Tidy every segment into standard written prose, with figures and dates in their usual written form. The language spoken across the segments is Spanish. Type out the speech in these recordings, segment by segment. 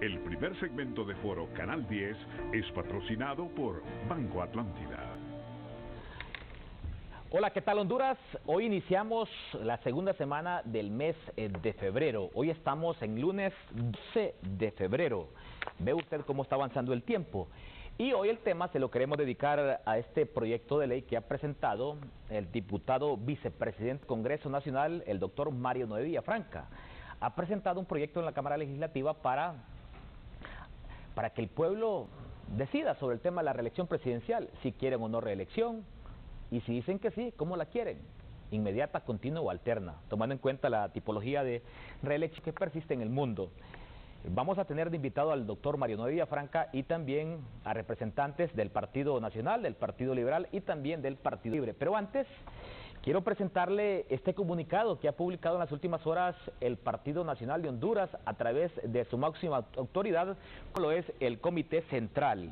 El primer segmento de Foro Canal 10 es patrocinado por Banco Atlántida. Hola, ¿qué tal Honduras? Hoy iniciamos la segunda semana del mes de febrero. Hoy estamos en lunes 12 de febrero. Ve usted cómo está avanzando el tiempo. Y hoy el tema se lo queremos dedicar a este proyecto de ley que ha presentado el diputado vicepresidente del Congreso Nacional, el doctor Mario Noé Villafranca. Ha presentado un proyecto en la Cámara Legislativa para que el pueblo decida sobre el tema de la reelección presidencial, si quieren o no reelección. Y si dicen que sí, ¿cómo la quieren? Inmediata, continua o alterna, tomando en cuenta la tipología de reelección que persiste en el mundo. Vamos a tener de invitado al doctor Mario Noé Villafranca y también a representantes del Partido Nacional, del Partido Liberal y también del Partido Libre. Pero antes, quiero presentarle este comunicado que ha publicado en las últimas horas el Partido Nacional de Honduras a través de su máxima autoridad, como lo es el Comité Central.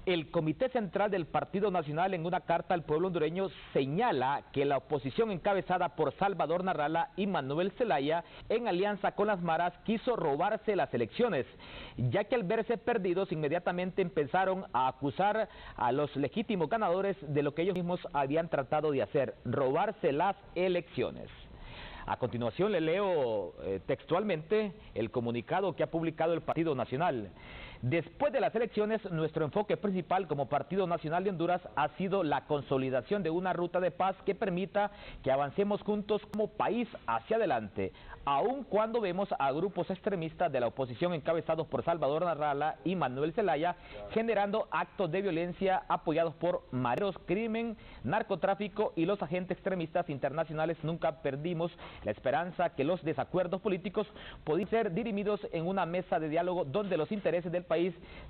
El Comité Central del Partido Nacional, en una carta al pueblo hondureño, señala que la oposición encabezada por Salvador Narrala y Manuel Zelaya, en alianza con las maras, quiso robarse las elecciones, ya que al verse perdidos inmediatamente empezaron a acusar a los legítimos ganadores de lo que ellos mismos habían tratado de hacer, robarse las elecciones. A continuación le leo textualmente el comunicado que ha publicado el Partido Nacional. Después de las elecciones, nuestro enfoque principal como Partido Nacional de Honduras ha sido la consolidación de una ruta de paz que permita que avancemos juntos como país hacia adelante, aun cuando vemos a grupos extremistas de la oposición encabezados por Salvador Narrala y Manuel Zelaya generando actos de violencia apoyados por mareros, crimen, narcotráfico y los agentes extremistas internacionales. Nunca perdimos la esperanza que los desacuerdos políticos podían ser dirimidos en una mesa de diálogo donde los intereses del país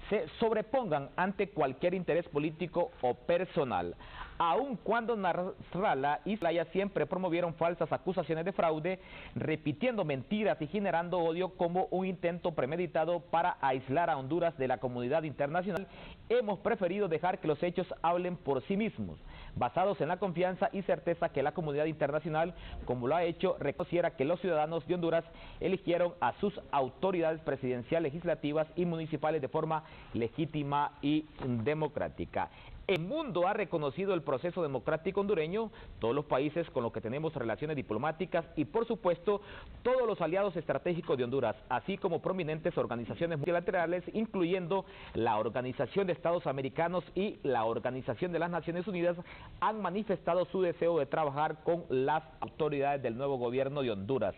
se sobrepongan ante cualquier interés político o personal. Aun cuando Narrala y Zelaya siempre promovieron falsas acusaciones de fraude, repitiendo mentiras y generando odio como un intento premeditado para aislar a Honduras de la comunidad internacional, hemos preferido dejar que los hechos hablen por sí mismos, basados en la confianza y certeza que la comunidad internacional, como lo ha hecho, reconociera que los ciudadanos de Honduras eligieron a sus autoridades presidenciales, legislativas y municipales de forma legítima y democrática. El mundo ha reconocido el proceso democrático hondureño, todos los países con los que tenemos relaciones diplomáticas y, por supuesto, todos los aliados estratégicos de Honduras, así como prominentes organizaciones multilaterales, incluyendo la Organización de Estados Americanos y la Organización de las Naciones Unidas, han manifestado su deseo de trabajar con las autoridades del nuevo gobierno de Honduras.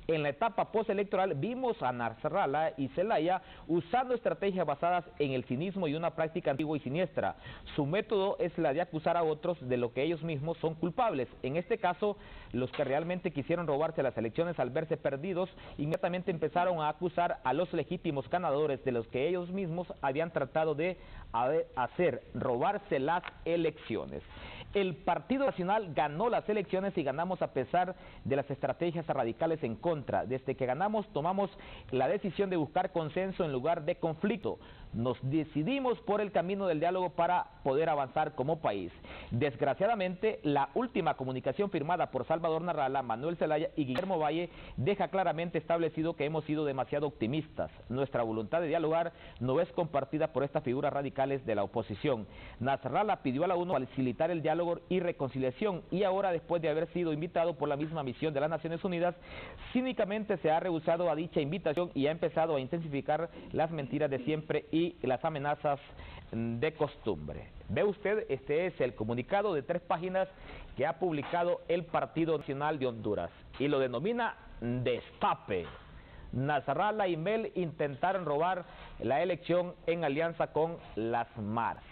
En la etapa postelectoral vimos a Narrala y Zelaya usando estrategias basadas en el cinismo y una práctica antigua y siniestra. Su método es la de acusar a otros de lo que ellos mismos son culpables. En este caso, los que realmente quisieron robarse las elecciones al verse perdidos, inmediatamente empezaron a acusar a los legítimos ganadores de los que ellos mismos habían tratado de hacer, robarse las elecciones. El Partido Nacional ganó las elecciones y ganamos a pesar de las estrategias radicales en contra. Desde que ganamos, tomamos la decisión de buscar consenso en lugar de conflicto. Nos decidimos por el camino del diálogo para poder avanzar como país. Desgraciadamente, la última comunicación firmada por Salvador Narrala, Manuel Zelaya y Guillermo Valle deja claramente establecido que hemos sido demasiado optimistas. Nuestra voluntad de dialogar no es compartida por estas figuras radicales de la oposición. Narrala pidió a la ONU facilitar el diálogo y reconciliación, y ahora, después de haber sido invitado por la misma misión de las Naciones Unidas, cínicamente se ha rehusado a dicha invitación y ha empezado a intensificar las mentiras de siempre y las amenazas de costumbre. Ve usted, este es el comunicado de 3 páginas que ha publicado el Partido Nacional de Honduras y lo denomina Destape. Narrala y Mel intentaron robar la elección en alianza con las maras.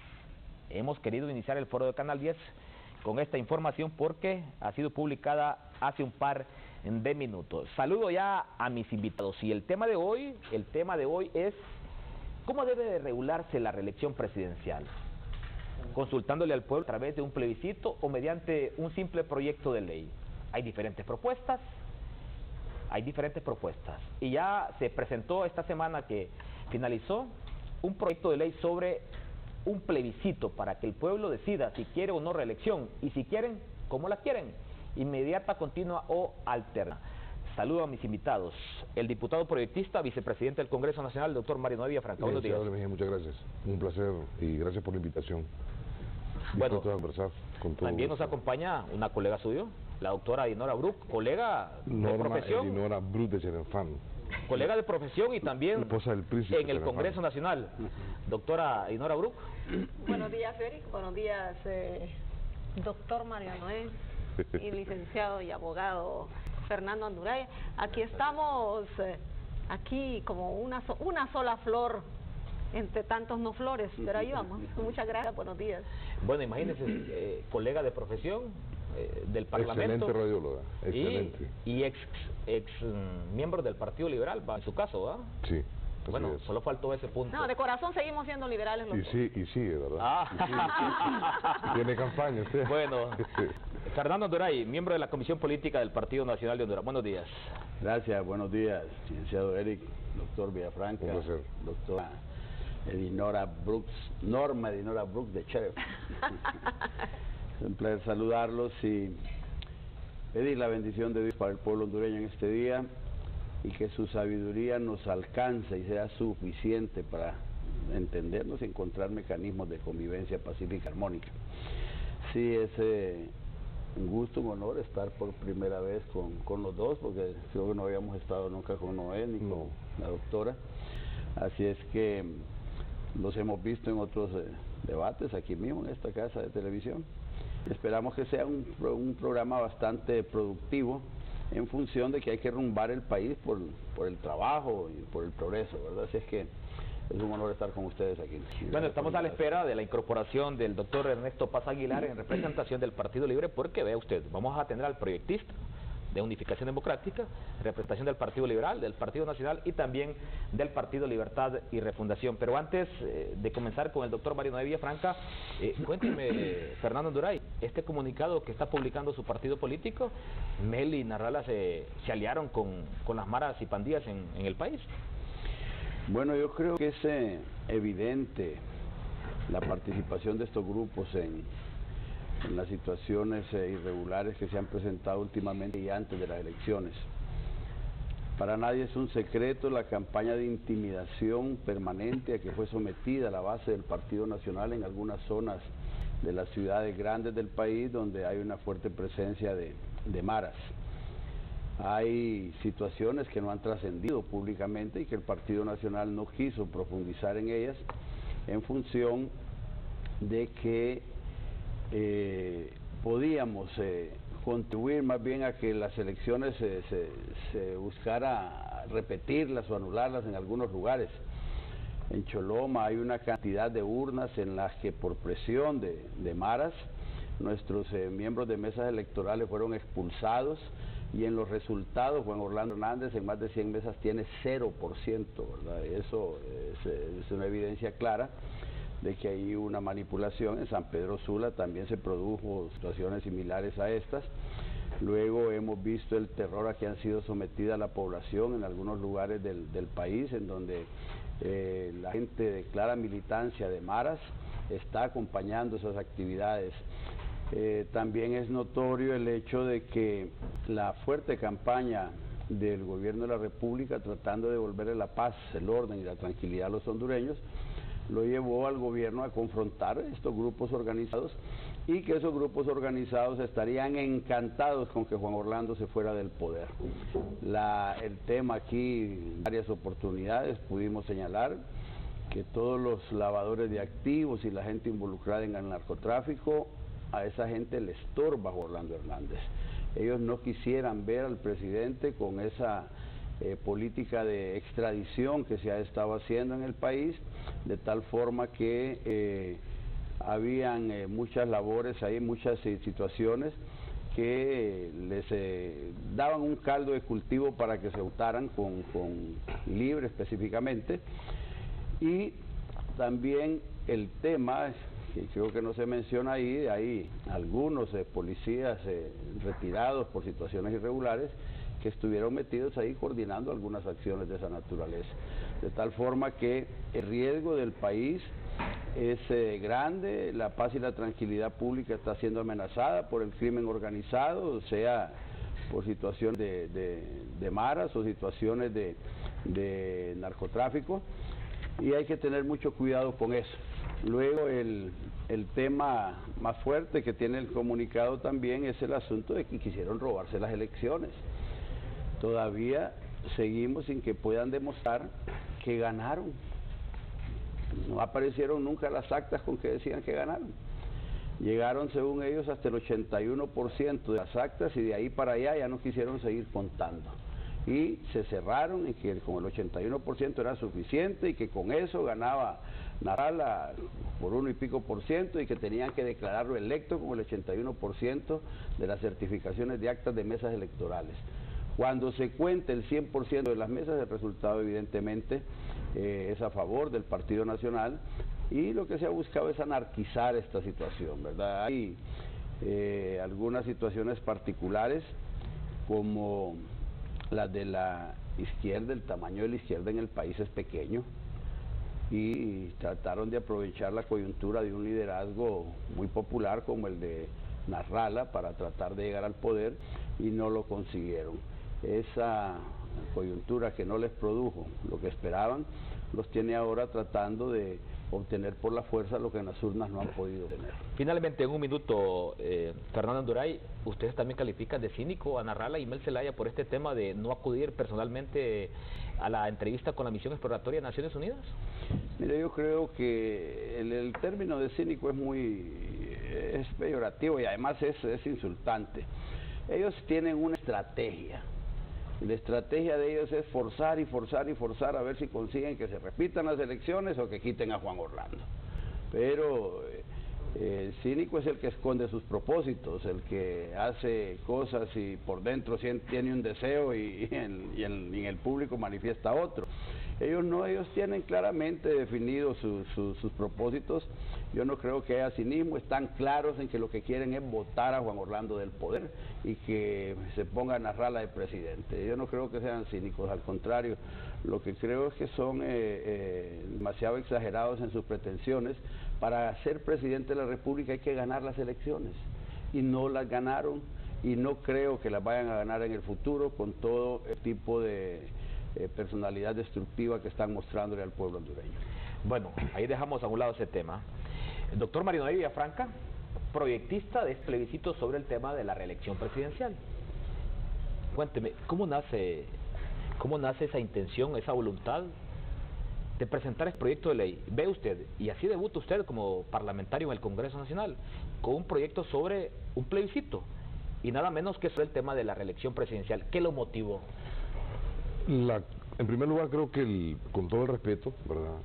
Hemos querido iniciar el foro de Canal 10 con esta información porque ha sido publicada hace un par de minutos. Saludo ya a mis invitados y el tema de hoy es ¿cómo debe de regularse la reelección presidencial? ¿Consultándole al pueblo a través de un plebiscito o mediante un simple proyecto de ley? Hay diferentes propuestas y ya se presentó esta semana que finalizó un proyecto de ley sobre un plebiscito para que el pueblo decida si quiere o no reelección y si quieren, cómo la quieren, inmediata, continua o alterna. Saludo a mis invitados. El diputado proyectista, vicepresidente del Congreso Nacional, el doctor Mario Noé Villafranca. Buenos días. Muchas gracias. Un placer y gracias por la invitación. Bueno, dispuesto a conversar con todos. También nos acompaña una colega suyo, la doctora Dinora Bruck, colega de profesión. Dinora Bruck de Cherenfán. Colega de profesión y también esposa del príncipe en el Congreso Nacional. Doctora Dinora Bruck. Buenos días, Eric. Buenos días, doctor Mario Noé y licenciado y abogado Fernando Anduray. Aquí estamos, aquí como una sola flor entre tantos no flores, pero ahí vamos. Muchas gracias, buenos días. Bueno, imagínense, colega de profesión del Parlamento. Excelente radióloga, excelente. Y ex miembro del Partido Liberal, en su caso, ¿verdad? Sí. Bueno, solo faltó ese punto. No, de corazón seguimos siendo liberales los dos. Y sigue, ¿verdad? Ah. Y tiene campaña usted. Bueno, Fernando Anduray, miembro de la Comisión Política del Partido Nacional de Honduras. Buenos días. Gracias, buenos días, licenciado Eric, doctor Villafranca, Un placer. doctora Dinora Brooks, Norma Dinora Brooks de Sheriff. Es un placer saludarlos y pedir la bendición de Dios para el pueblo hondureño en este día y que su sabiduría nos alcance y sea suficiente para entendernos y encontrar mecanismos de convivencia pacífica y armónica. Sí, es un gusto, un honor estar por primera vez con los dos, porque creo que no habíamos estado nunca con Noé ni con la doctora. Así es que los hemos visto en otros debates aquí mismo en esta casa de televisión. Esperamos que sea un programa bastante productivo en función de que hay que rumbar el país por el trabajo y por el progreso, ¿verdad? Así es que es un honor estar con ustedes aquí. Bueno, estamos a la espera de la incorporación del doctor Ernesto Paz Aguilar en representación del Partido Libre, porque vea usted, vamos a tener al proyectista de Unificación Democrática, representación del Partido Liberal, del Partido Nacional y también del Partido Libertad y Refundación. Pero antes de comenzar con el doctor Mario Noé Villafranca, cuénteme, Fernando Anduray, este comunicado que está publicando su partido político, Mel y Narrala se aliaron con las maras y pandillas en el país. Bueno, yo creo que es evidente la participación de estos grupos en las situaciones irregulares que se han presentado últimamente y antes de las elecciones. Para nadie es un secreto la campaña de intimidación permanente a que fue sometida la base del Partido Nacional en algunas zonas de las ciudades grandes del país donde hay una fuerte presencia de maras. Hay situaciones que no han trascendido públicamente y que el Partido Nacional no quiso profundizar en ellas en función de que podíamos contribuir más bien a que las elecciones se buscara repetirlas o anularlas en algunos lugares. En Choloma hay una cantidad de urnas en las que por presión de maras nuestros miembros de mesas electorales fueron expulsados y en los resultados Juan Orlando Hernández en más de 100 mesas tiene 0%, ¿verdad? Eso es una evidencia clara de que hay una manipulación. En San Pedro Sula también se produjo situaciones similares a estas. Luego hemos visto el terror a que han sido sometida la población en algunos lugares del país, en donde la gente declara militancia de maras, está acompañando esas actividades. También es notorio el hecho de que la fuerte campaña del gobierno de la República tratando de devolverle la paz, el orden y la tranquilidad a los hondureños, lo llevó al gobierno a confrontar estos grupos organizados y que esos grupos organizados estarían encantados con que Juan Orlando se fuera del poder. El tema aquí, en varias oportunidades pudimos señalar que todos los lavadores de activos y la gente involucrada en el narcotráfico, a esa gente le estorba Juan Orlando Hernández. Ellos no quisieran ver al presidente con esa política de extradición que se ha estado haciendo en el país, de tal forma que habían muchas labores ahí, muchas situaciones que les daban un caldo de cultivo para que se votaran con Libre específicamente. Y también el tema, que creo que no se menciona ahí, hay algunos policías retirados por situaciones irregulares que estuvieron metidos ahí coordinando algunas acciones de esa naturaleza. De tal forma que el riesgo del país es grande, la paz y la tranquilidad pública está siendo amenazada por el crimen organizado, sea por situaciones de maras o situaciones de narcotráfico, y hay que tener mucho cuidado con eso. Luego el tema más fuerte que tiene el comunicado también es el asunto de que quisieron robarse las elecciones. Todavía seguimos sin que puedan demostrar que ganaron. No aparecieron nunca las actas con que decían que ganaron. Llegaron, según ellos, hasta el 81% de las actas, y de ahí para allá ya no quisieron seguir contando. Y se cerraron en que con el 81% era suficiente y que con eso ganaba Narrala por 1 y pico por ciento, y que tenían que declararlo electo con el 81% de las certificaciones de actas de mesas electorales. Cuando se cuente el 100% de las mesas, el resultado evidentemente es a favor del Partido Nacional, y lo que se ha buscado es anarquizar esta situación, ¿verdad? Hay algunas situaciones particulares, como las de la izquierda. El tamaño de la izquierda en el país es pequeño, y trataron de aprovechar la coyuntura de un liderazgo muy popular como el de Nasrallah para tratar de llegar al poder, y no lo consiguieron. Esa coyuntura que no les produjo lo que esperaban, los tiene ahora tratando de obtener por la fuerza lo que en las urnas no han podido tener. Finalmente, en un minuto, Fernando Anduray, ¿ustedes también califican de cínico a Nasrallah y Mel Zelaya por este tema de no acudir personalmente a la entrevista con la misión exploratoria de Naciones Unidas? Mire, yo creo que el término de cínico es peyorativo, y además es insultante. Ellos tienen una estrategia. La estrategia de ellos es forzar y forzar y forzar a ver si consiguen que se repitan las elecciones o que quiten a Juan Orlando. Pero el cínico es el que esconde sus propósitos, el que hace cosas y por dentro tiene un deseo y en el público manifiesta otro. Ellos no, ellos tienen claramente definidos sus propósitos. Yo no creo que haya cinismo, están claros en que lo que quieren es votar a Juan Orlando del poder y que se ponga a Nasrallah de presidente. Yo no creo que sean cínicos, al contrario, lo que creo es que son demasiado exagerados en sus pretensiones. Para ser presidente de la República hay que ganar las elecciones, y no las ganaron, y no creo que las vayan a ganar en el futuro con todo el tipo de personalidad destructiva que están mostrándole al pueblo hondureño. Bueno, ahí dejamos a un lado ese tema. El doctor Mario Noé Villafranca, proyectista de este plebiscito sobre el tema de la reelección presidencial. Cuénteme, ¿cómo nace esa intención, esa voluntad de presentar este proyecto de ley? Ve usted, y así debuta usted como parlamentario en el Congreso Nacional, con un proyecto sobre un plebiscito, y nada menos que sobre el tema de la reelección presidencial. ¿Qué lo motivó? En primer lugar, creo que, con todo el respeto, ¿verdad?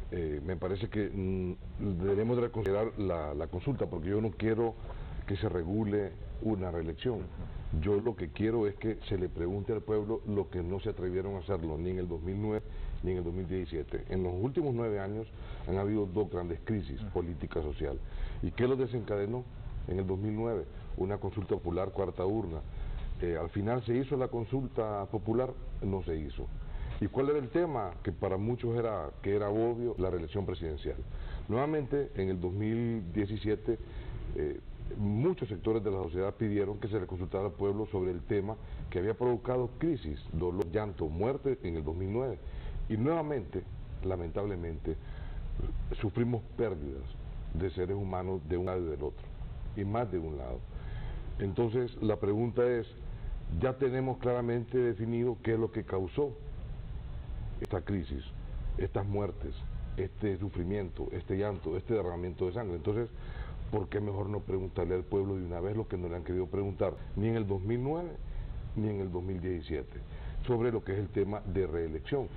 Me parece que debemos de considerar la consulta, porque yo no quiero que se regule una reelección. Yo lo que quiero es que se le pregunte al pueblo lo que no se atrevieron a hacerlo ni en el 2009 ni en el 2017. En los últimos 9 años han habido 2 grandes crisis política social. ¿Y qué los desencadenó? En el 2009, una consulta popular, cuarta urna. Al final se hizo la consulta popular, no se hizo. ¿Y cuál era el tema? Que para muchos era obvio, la reelección presidencial. Nuevamente, en el 2017, muchos sectores de la sociedad pidieron que se le consultara al pueblo sobre el tema que había provocado crisis, dolor, llanto, muerte en el 2009. Y nuevamente, lamentablemente, sufrimos pérdidas de seres humanos de un lado y del otro, y más de un lado. Entonces, la pregunta es, ya tenemos claramente definido qué es lo que causó esta crisis, estas muertes, este sufrimiento, este llanto, este derramamiento de sangre. Entonces, ¿por qué mejor no preguntarle al pueblo de una vez lo que no le han querido preguntar ni en el 2009 ni en el 2017 sobre lo que es el tema de reelección?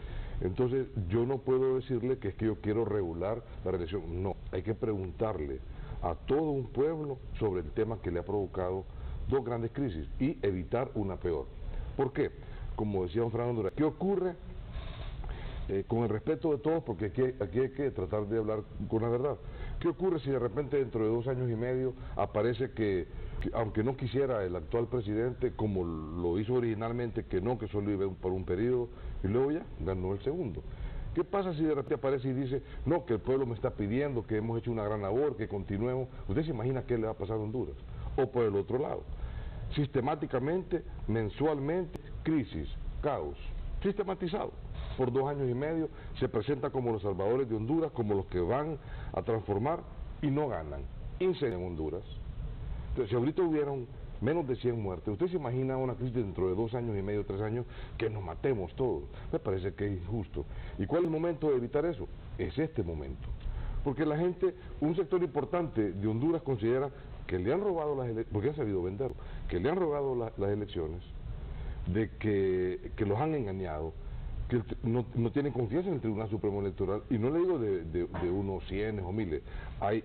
Entonces, yo no puedo decirle que es que yo quiero regular la reelección. No, hay que preguntarle a todo un pueblo sobre el tema que le ha provocado 2 grandes crisis y evitar una peor. ¿Por qué? Como decía don Fernando Anduray, ¿qué ocurre? Con el respeto de todos, porque aquí hay que tratar de hablar con la verdad. ¿Qué ocurre si de repente dentro de 2 años y medio aparece que aunque no quisiera el actual presidente, como lo hizo originalmente, que solo iba por un periodo, y luego ya ganó el segundo? ¿Qué pasa si de repente aparece y dice, no, que el pueblo me está pidiendo, que hemos hecho una gran labor, que continuemos? ¿Usted se imagina qué le va a pasar a Honduras? O por el otro lado, sistemáticamente, mensualmente, crisis, caos, sistematizado. Por 2 años y medio se presenta como los salvadores de Honduras, como los que van a transformar y no ganan. Incendian Honduras. Entonces, si ahorita hubieron menos de 100 muertes, ¿usted se imagina una crisis dentro de 2 años y medio, 3 años, que nos matemos todos? Me parece que es injusto. ¿Y cuál es el momento de evitar eso? Es este momento. Porque la gente, un sector importante de Honduras considera que le han robado las elecciones, porque han sabido venderlo, que le han robado las elecciones, de que los han engañado, que no tienen confianza en el Tribunal Supremo Electoral, y no le digo de unos cientos o miles, hay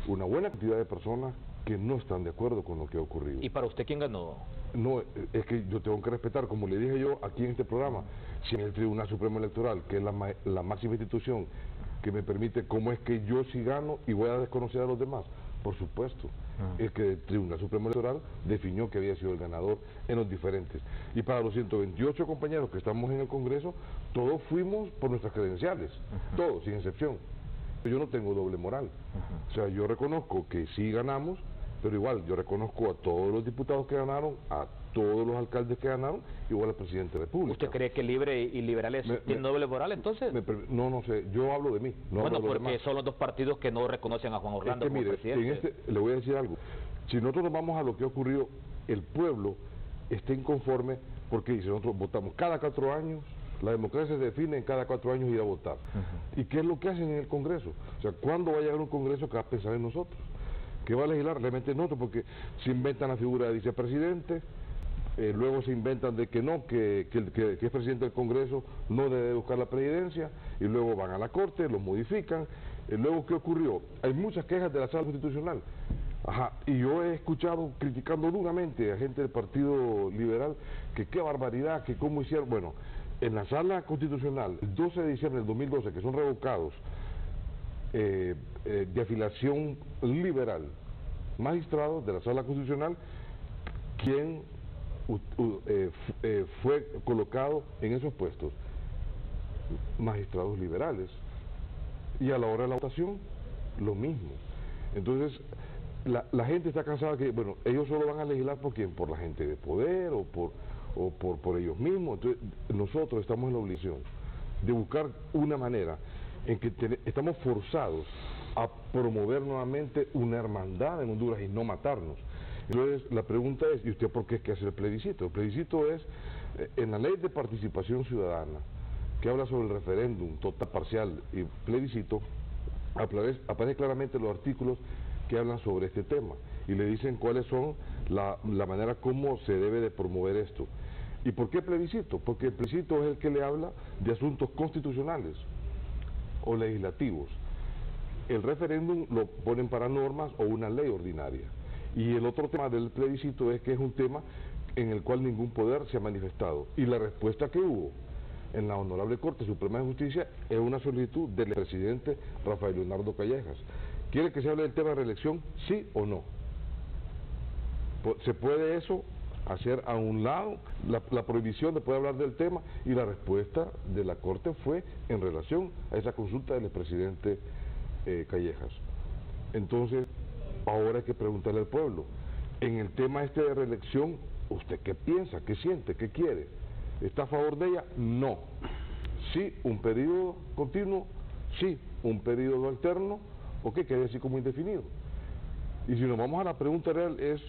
una buena cantidad de personas que no están de acuerdo con lo que ha ocurrido. ¿Y para usted quién ganó? No, es que yo tengo que respetar, como le dije yo aquí en este programa, si en el Tribunal Supremo Electoral, que es la máxima institución que me permite, ¿cómo es que yo sí gano y voy a desconocer a los demás? Por supuesto, es que el Tribunal Supremo Electoral definió que había sido el ganador en los diferentes. Y para los 128 compañeros que estamos en el Congreso, todos fuimos por nuestras credenciales, todos, sin excepción. Yo no tengo doble moral. O sea, yo reconozco que sí ganamos, pero igual yo reconozco a todos los diputados que ganaron, a todos los alcaldes que ganaron, igual al presidente de la República. ¿Usted cree que Libre y Liberales tienen doble moral entonces? No sé, yo hablo de mí. No bueno, hablo de los porque demás. son los dos partidos que no reconocen a Juan Orlando como mire, presidente. le voy a decir algo. Si nosotros nos vamos a lo que ha ocurrido, el pueblo está inconforme porque dice, nosotros votamos cada 4 años, la democracia se define en cada 4 años ir a votar. ¿Y qué es lo que hacen en el Congreso? O sea, ¿cuándo va a llegar un Congreso que va a pensar en nosotros? ¿Que va a legislar? Realmente nosotros, porque se inventan la figura de vicepresidente, luego se inventan de que no, que es presidente del Congreso no debe buscar la presidencia, y luego van a la Corte, lo modifican. Luego, ¿qué ocurrió? Hay muchas quejas de la Sala Constitucional. Y yo he escuchado criticando duramente a gente del Partido Liberal que qué barbaridad, que cómo hicieron. Bueno, en la Sala Constitucional, el 12 de diciembre del 2012, que son revocados de afiliación liberal, magistrados de la Sala Constitucional, quien fue colocado en esos puestos, magistrados liberales, y a la hora de la votación, lo mismo. Entonces, la gente está cansada que, bueno, ellos solo van a legislar por quién, por la gente de poder o por ellos mismos. Entonces, nosotros estamos en la obligación de buscar una manera en que estamos forzados a promover nuevamente una hermandad en Honduras y no matarnos. Entonces, la pregunta es, ¿y usted por qué es que hace el plebiscito? El plebiscito es, en la ley de participación ciudadana, que habla sobre el referéndum total, parcial y plebiscito, aparecen claramente los artículos que hablan sobre este tema y le dicen cuáles son la manera como se debe de promover esto. ¿Y por qué plebiscito? Porque el plebiscito es el que le habla de asuntos constitucionales o legislativos. El referéndum lo ponen para normas o una ley ordinaria. Y el otro tema del plebiscito es que es un tema en el cual ningún poder se ha manifestado. Y la respuesta que hubo en la Honorable Corte Suprema de Justicia es una solicitud del presidente Rafael Leonardo Callejas. ¿Quiere que se hable del tema de reelección? ¿Sí o no? ¿Se puede eso hacer a un lado, la prohibición de poder hablar del tema? Y la respuesta de la Corte fue en relación a esa consulta del presidente Callejas. Entonces, ahora hay que preguntarle al pueblo, en el tema este de reelección, ¿usted qué piensa, qué siente, qué quiere? ¿Está a favor de ella? No. Sí, un periodo continuo, sí, un periodo alterno, o qué quede así como indefinido. Y si nos vamos a la pregunta real es,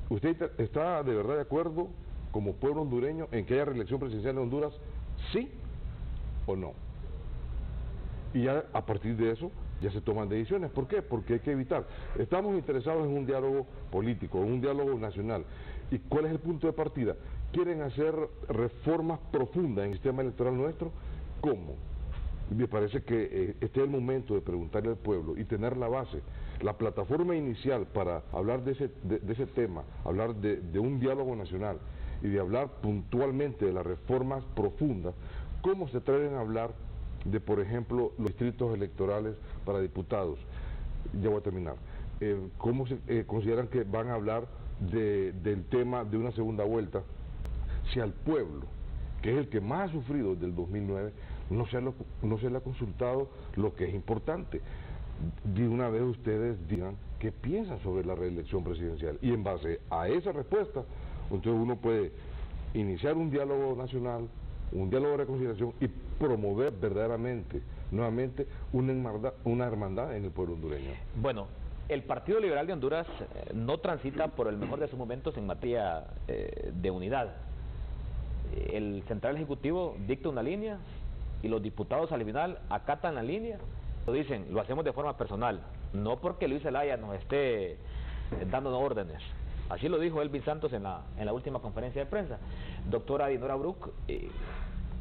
¿usted está de verdad de acuerdo como pueblo hondureño en que haya reelección presidencial en Honduras? ¿Sí o no? Y ya a partir de eso ya se toman decisiones. ¿Por qué? Porque hay que evitar. Estamos interesados en un diálogo político, en un diálogo nacional. ¿Y cuál es el punto de partida? ¿Quieren hacer reformas profundas en el sistema electoral nuestro? ¿Cómo? Me parece que este es el momento de preguntarle al pueblo y tener la base, la plataforma inicial para hablar de ese tema, hablar de un diálogo nacional y de hablar puntualmente de las reformas profundas. ¿Cómo se atreven a hablar de, por ejemplo, los distritos electorales para diputados? Ya voy a terminar. ¿Cómo se consideran que van a hablar del tema de una segunda vuelta si al pueblo, que es el que más ha sufrido desde el 2009, no se le ha consultado lo que es importante? De una vez ustedes digan qué piensan sobre la reelección presidencial y en base a esa respuesta Entonces uno puede iniciar un diálogo nacional, un diálogo de reconciliación y promover verdaderamente, nuevamente, una hermandad en el pueblo hondureño. Bueno, el Partido Liberal de Honduras no transita por el mejor de sus momentos en materia de unidad. El Central Ejecutivo dicta una línea y los diputados al final acatan la línea. Lo dicen, lo hacemos de forma personal, no porque Luis Zelaya nos esté dando órdenes. Así lo dijo Elvin Santos en la última conferencia de prensa. Doctora Dinora Bruck,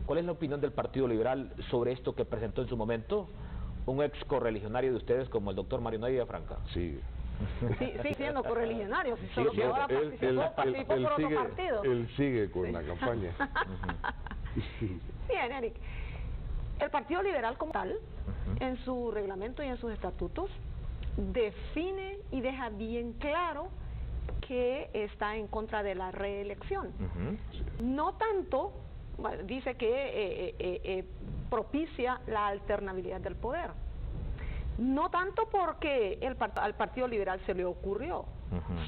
¿cuál es la opinión del Partido Liberal sobre esto que presentó en su momento un ex correligionario de ustedes como el doctor Mario Noy Villafranca? Sí. Sí, siendo correligionario, solo que ahora participó por otro partido. Él sigue con la campaña. Bien, Eric. El Partido Liberal como tal, en su reglamento y en sus estatutos, define y deja bien claro que está en contra de la reelección. No tanto, dice que propicia la alternabilidad del poder. No tanto porque al Partido Liberal se le ocurrió,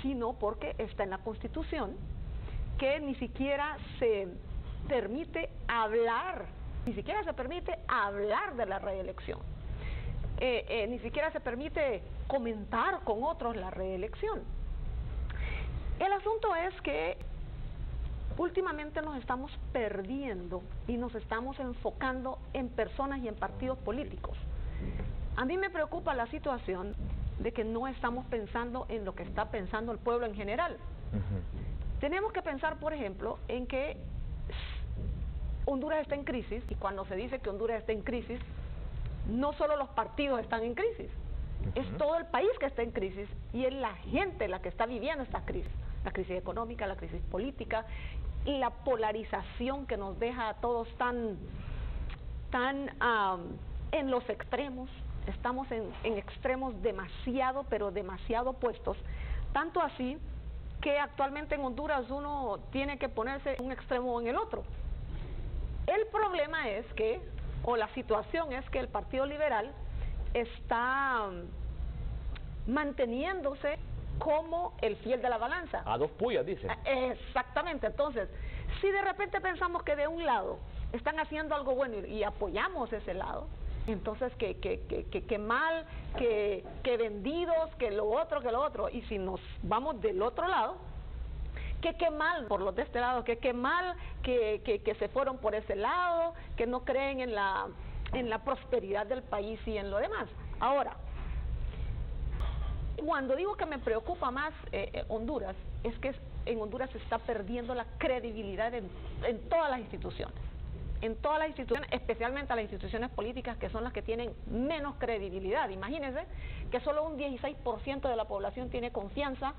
sino porque está en la Constitución, que ni siquiera se permite hablar, de la reelección. Ni siquiera se permite comentar con otros la reelección. El asunto es que últimamente nos estamos perdiendo y nos estamos enfocando en personas y en partidos políticos. A mí me preocupa la situación de que no estamos pensando en lo que está pensando el pueblo en general. Tenemos que pensar, por ejemplo, en que Honduras está en crisis, y cuando se dice que Honduras está en crisis, no solo los partidos están en crisis, es todo el país que está en crisis y es la gente la que está viviendo esta crisis. La crisis económica, la crisis política y la polarización que nos deja a todos tan en los extremos. Estamos en extremos demasiado, pero demasiado opuestos. Tanto así que actualmente en Honduras uno tiene que ponerse en un extremo o en el otro. El problema es que, o la situación es que el Partido Liberal está manteniéndose como el fiel de la balanza. A dos puyas, dice. Exactamente. Entonces, si de repente pensamos que de un lado están haciendo algo bueno y apoyamos ese lado, entonces que mal, que vendidos, que lo otro. Y si nos vamos del otro lado, que mal por los de este lado, que mal que se fueron por ese lado, que no creen en la prosperidad del país y en lo demás. Ahora, cuando digo que me preocupa más Honduras, es que en Honduras se está perdiendo la credibilidad en todas las instituciones. En todas las instituciones, especialmente las instituciones políticas, que son las que tienen menos credibilidad. Imagínense que solo un 16% de la población tiene confianza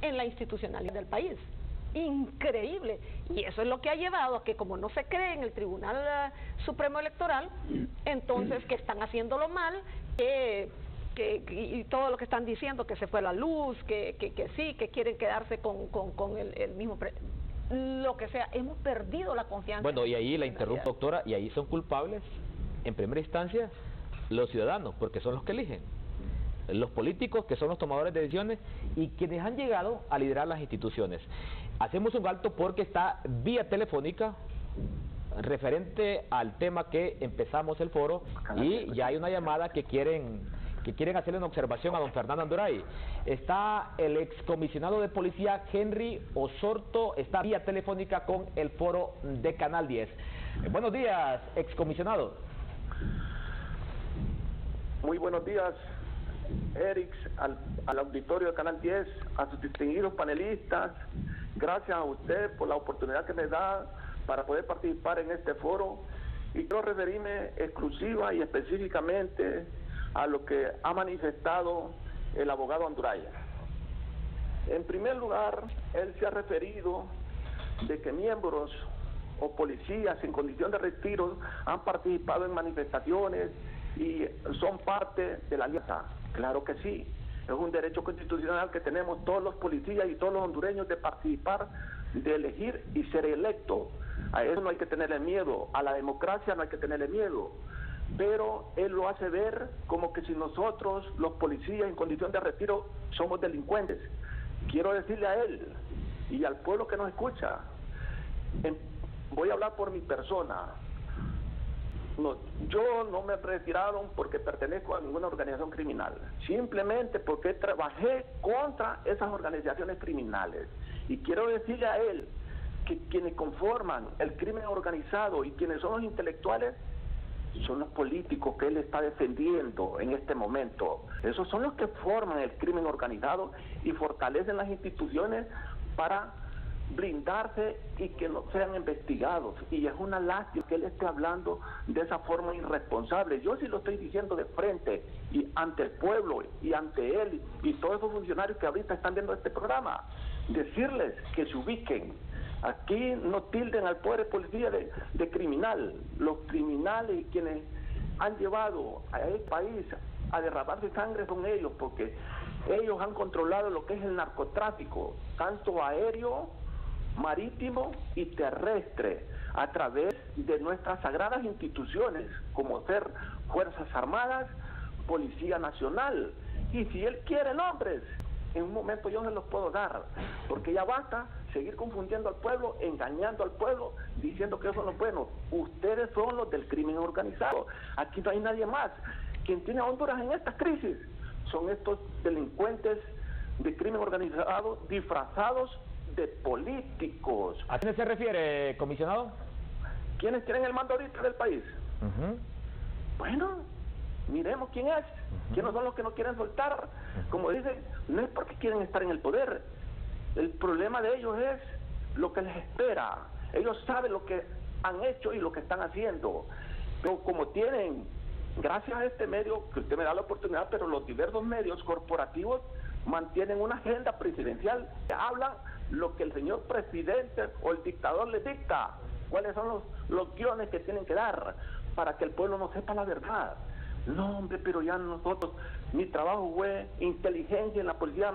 en la institucionalidad del país. Increíble. Y eso es lo que ha llevado a que, como no se cree en el Tribunal Supremo Electoral, entonces que están haciéndolo mal, y todo lo que están diciendo, que se fue la luz, que sí, que quieren quedarse con el mismo lo que sea. Hemos perdido la confianza. Bueno, y ahí la interrumpo, doctora, y ahí son culpables en primera instancia los ciudadanos, porque son los que eligen, los políticos, que son los tomadores de decisiones y quienes han llegado a liderar las instituciones. Hacemos un alto porque está vía telefónica referente al tema que empezamos el foro, y ya hay una llamada que quieren hacerle una observación a don Fernando Anduray. Está el excomisionado de policía Henry Osorto, está vía telefónica con el foro de Canal 10. Buenos días, excomisionado. Muy buenos días, Eric, al auditorio de Canal 10, a sus distinguidos panelistas. Gracias a usted por la oportunidad que me da para poder participar en este foro, y quiero referirme exclusiva y específicamente a lo que ha manifestado el abogado Anduraya. En primer lugar, él se ha referido de que miembros o policías en condición de retiro han participado en manifestaciones y son parte de la alianza. Claro que sí, es un derecho constitucional que tenemos todos los policías y todos los hondureños de participar, de elegir y ser electos. A eso no hay que tenerle miedo, a la democracia no hay que tenerle miedo. Pero él lo hace ver como que si nosotros, los policías en condición de retiro, somos delincuentes. Quiero decirle a él y al pueblo que nos escucha. Voy a hablar por mi persona. No, yo no me retiraron porque pertenezco a ninguna organización criminal, simplemente porque trabajé contra esas organizaciones criminales. Y quiero decirle a él que quienes conforman el crimen organizado y quienes son los intelectuales son los políticos que él está defendiendo en este momento. Esos son los que forman el crimen organizado y fortalecen las instituciones para blindarse y que no sean investigados. Y es una lástima que él esté hablando de esa forma irresponsable. Yo sí lo estoy diciendo de frente y ante el pueblo y ante él y todos esos funcionarios que ahorita están viendo este programa, decirles que se ubiquen. Aquí no tilden al poder policía de criminal. Los criminales y quienes han llevado a este país a derramarse sangre son ellos, porque ellos han controlado lo que es el narcotráfico, tanto aéreo, marítimo y terrestre, a través de nuestras sagradas instituciones, como ser Fuerzas Armadas, Policía Nacional. Y si él quiere nombres, en un momento yo se los puedo dar, porque ya basta seguir confundiendo al pueblo, engañando al pueblo, diciendo que esos son los buenos. Ustedes son los del crimen organizado. Aquí no hay nadie más. Quien tiene a Honduras en estas crisis son estos delincuentes de crimen organizado disfrazados de políticos. ¿A quién se refiere, comisionado? ¿Quiénes tienen el mando ahorita del país? Bueno, miremos quién es. ¿Quiénes son los que no quieren soltar? Como dicen, no es porque quieren estar en el poder. El problema de ellos es lo que les espera. Ellos saben lo que han hecho y lo que están haciendo. Pero como tienen, gracias a este medio, que usted me da la oportunidad, pero los diversos medios corporativos mantienen una agenda presidencial que hablan lo que el señor presidente o el dictador les dicta, cuáles son los guiones que tienen que dar para que el pueblo no sepa la verdad. No, hombre, pero ya nosotros, mi trabajo fue inteligencia en la policía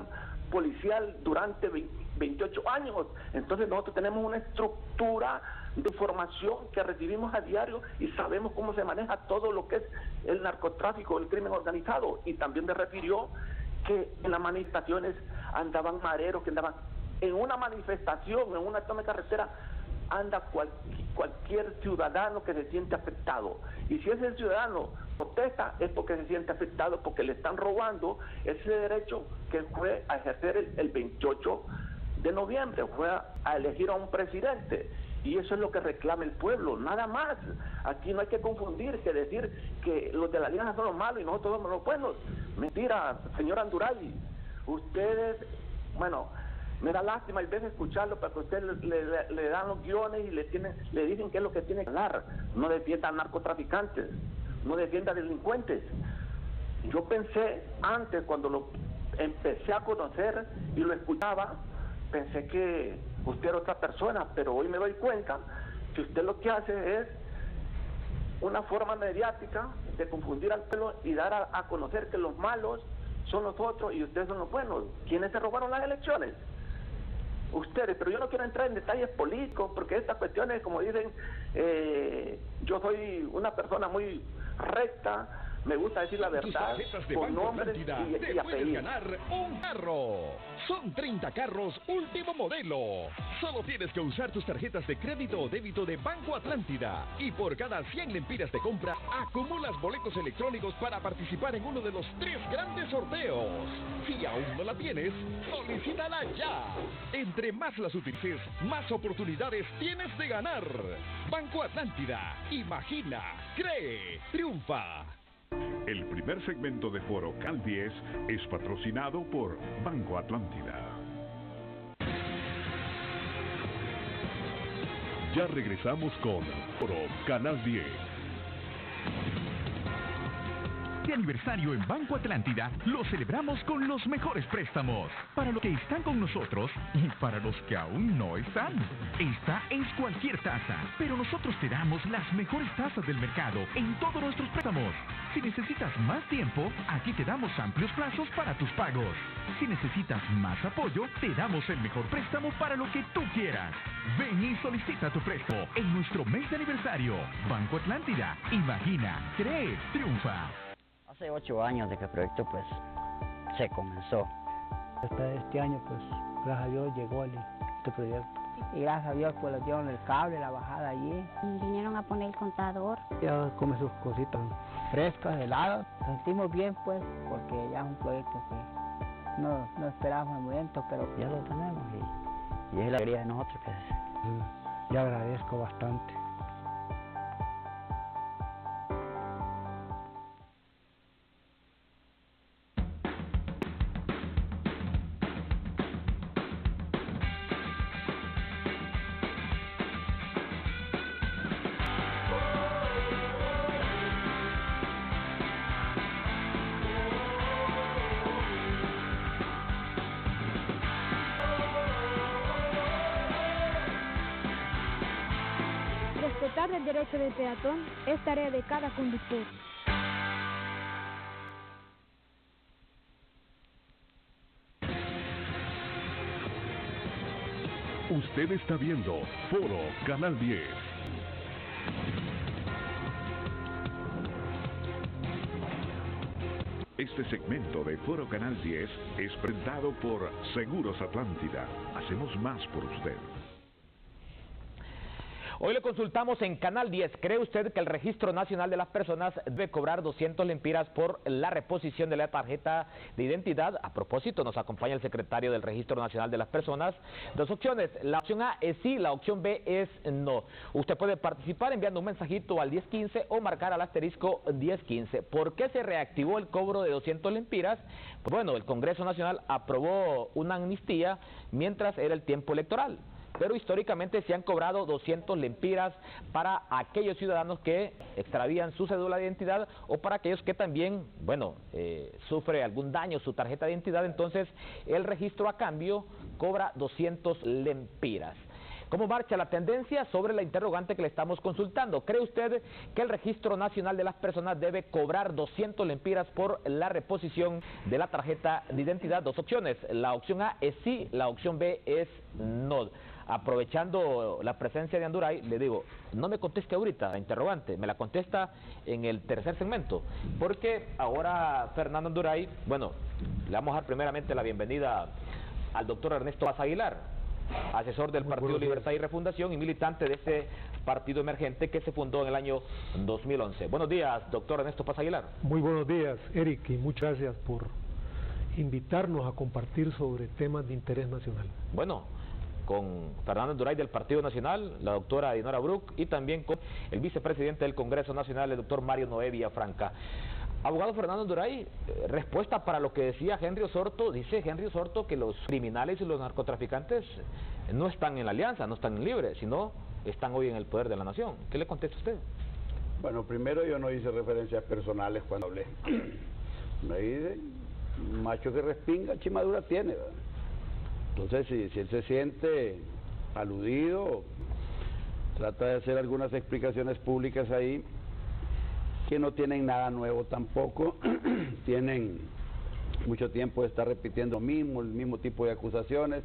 policial durante 28 años, entonces nosotros tenemos una estructura de información que recibimos a diario y sabemos cómo se maneja todo lo que es el narcotráfico, el crimen organizado. Y también me refirió que en las manifestaciones andaban mareros, que andaban en una manifestación, en una toma de carretera, anda cualquier ciudadano que se siente afectado. Y si ese ciudadano protesta es porque se siente afectado, porque le están robando ese derecho que fue a ejercer el 28 de noviembre, fue a elegir a un presidente. Y eso es lo que reclama el pueblo, nada más. Aquí no hay que confundir, que decir que los de la alianza son los malos y nosotros somos los buenos. Mentira, señor Anduray. Ustedes, bueno, me da lástima a veces escucharlo, para que ustedes le dan los guiones y le dicen qué es lo que tiene que hablar. No defienda a narcotraficantes, no defienda a delincuentes. Yo pensé antes, cuando lo empecé a conocer y lo escuchaba, pensé que usted era otra persona, pero hoy me doy cuenta que usted lo que hace es una forma mediática de confundir al pueblo y dar a conocer que los malos son los otros y ustedes son los buenos. ¿Quiénes se robaron las elecciones? Ustedes. Pero yo no quiero entrar en detalles políticos, porque estas cuestiones, como dicen, yo soy una persona muy recta, me gusta decir la verdad, con nombres y apellidos. Puedes ganar un carro. Son 30 carros último modelo. Solo tienes que usar tus tarjetas de crédito o débito de Banco Atlántida. Y por cada 100 lempiras de compra, acumulas boletos electrónicos para participar en uno de los 3 grandes sorteos. Si aún no la tienes, solicítala ya. Entre más las utilices, más oportunidades tienes de ganar. Banco Atlántida. Imagina, cree, triunfa. El primer segmento de Foro Canal 10 es patrocinado por Banco Atlántida. Ya regresamos con Foro Canal 10. Este aniversario en Banco Atlántida lo celebramos con los mejores préstamos para los que están con nosotros y para los que aún no están. Esta es cualquier tasa, pero nosotros te damos las mejores tasas del mercado en todos nuestros préstamos. Si necesitas más tiempo, aquí te damos amplios plazos para tus pagos. Si necesitas más apoyo, te damos el mejor préstamo para lo que tú quieras. Ven y solicita tu préstamo en nuestro mes de aniversario. Banco Atlántida. Imagina, cree, triunfa. Hace 8 años de que el proyecto se comenzó. Hasta este año, gracias a Dios, llegó este proyecto. Y gracias a Dios pues les dieron el cable, la bajada allí. Vinieron a poner el contador. Ya come sus cositas frescas, heladas. Nos sentimos bien pues, porque ya es un proyecto que no esperábamos el momento, pero ya lo tenemos y es la alegría de nosotros que es. Le agradezco bastante. Respetar el derecho del peatón es tarea de cada conductor. Usted está viendo Foro Canal 10. Este segmento de Foro Canal 10 es presentado por Seguros Atlántida. Hacemos más por usted. Hoy le consultamos en Canal 10. ¿Cree usted que el Registro Nacional de las Personas debe cobrar 200 lempiras por la reposición de la tarjeta de identidad? A propósito, nos acompaña el secretario del Registro Nacional de las Personas. Dos opciones. La opción A es sí, la opción B es no. Usted puede participar enviando un mensajito al 1015 o marcar al asterisco 1015. ¿Por qué se reactivó el cobro de 200 lempiras? Pues bueno, el Congreso Nacional aprobó una amnistía mientras era el tiempo electoral. Pero históricamente se han cobrado 200 lempiras para aquellos ciudadanos que extravían su cédula de identidad o para aquellos que también, bueno, sufre algún daño su tarjeta de identidad. Entonces el registro a cambio cobra 200 lempiras. ¿Cómo marcha la tendencia? Sobre la interrogante que le estamos consultando. ¿Cree usted que el Registro Nacional de las Personas debe cobrar 200 lempiras por la reposición de la tarjeta de identidad? Dos opciones. La opción A es sí, la opción B es no. Aprovechando la presencia de Anduray, le digo, no me conteste ahorita la interrogante, me la contesta en el tercer segmento, porque ahora Fernando Anduray, bueno, le vamos a dar primeramente la bienvenida al doctor Ernesto Paz Aguilar, asesor del Partido Libertad y Refundación y militante de este partido emergente que se fundó en el año 2011. Buenos días, doctor Ernesto Paz Aguilar. Muy buenos días, Eric, y muchas gracias por invitarnos a compartir sobre temas de interés nacional. Bueno, con Fernando Anduray del Partido Nacional, la doctora Dinora Bruck y también con el vicepresidente del Congreso Nacional, el doctor Mario Noé Villafranca. Abogado Fernando Anduray, respuesta para lo que decía Henry Osorto. Dice Henry Osorto que los criminales y los narcotraficantes no están en la alianza, no están libres, sino están hoy en el poder de la nación. ¿Qué le contesta usted? Bueno, primero yo no hice referencias personales cuando hablé. Me dice, macho que respinga, chimadura tiene, ¿verdad? Entonces, si él se siente aludido, trata de hacer algunas explicaciones públicas ahí, que no tienen nada nuevo tampoco, tienen mucho tiempo de estar repitiendo el mismo tipo de acusaciones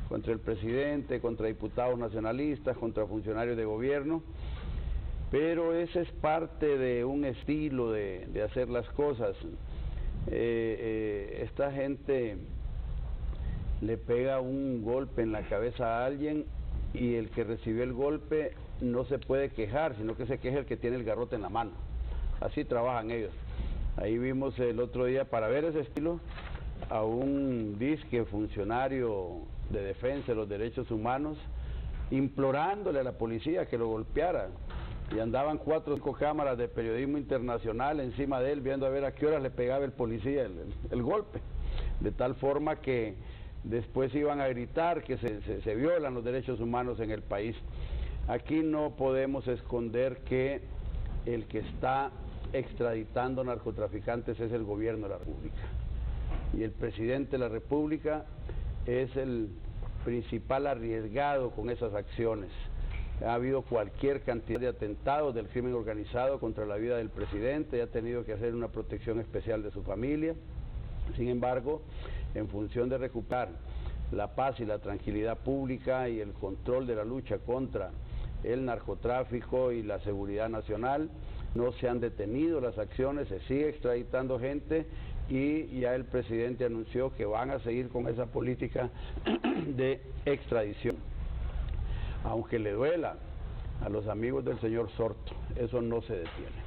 contra el presidente, contra diputados nacionalistas, contra funcionarios de gobierno, pero ese es parte de un estilo de hacer las cosas. Esta gente le pega un golpe en la cabeza a alguien y el que recibió el golpe no se puede quejar, sino que se queja el que tiene el garrote en la mano. Así trabajan ellos. Ahí vimos el otro día, para ver ese estilo, a un disque funcionario de defensa de los derechos humanos implorándole a la policía que lo golpeara. Y andaban 4 o 5 cámaras de periodismo internacional encima de él, viendo a ver a qué horas le pegaba el policía el golpe. De tal forma que después iban a gritar que se violan los derechos humanos en el país. Aquí no podemos esconder que el que está extraditando narcotraficantes es el gobierno de la República. Y el presidente de la República es el principal arriesgado con esas acciones. Ha habido cualquier cantidad de atentados del crimen organizado contra la vida del presidente y ha tenido que hacer una protección especial de su familia. Sin embargo, en función de recuperar la paz y la tranquilidad pública y el control de la lucha contra el narcotráfico y la seguridad nacional, no se han detenido las acciones, se sigue extraditando gente y ya el presidente anunció que van a seguir con esa política de extradición. Aunque le duela a los amigos del señor Sorto, eso no se detiene.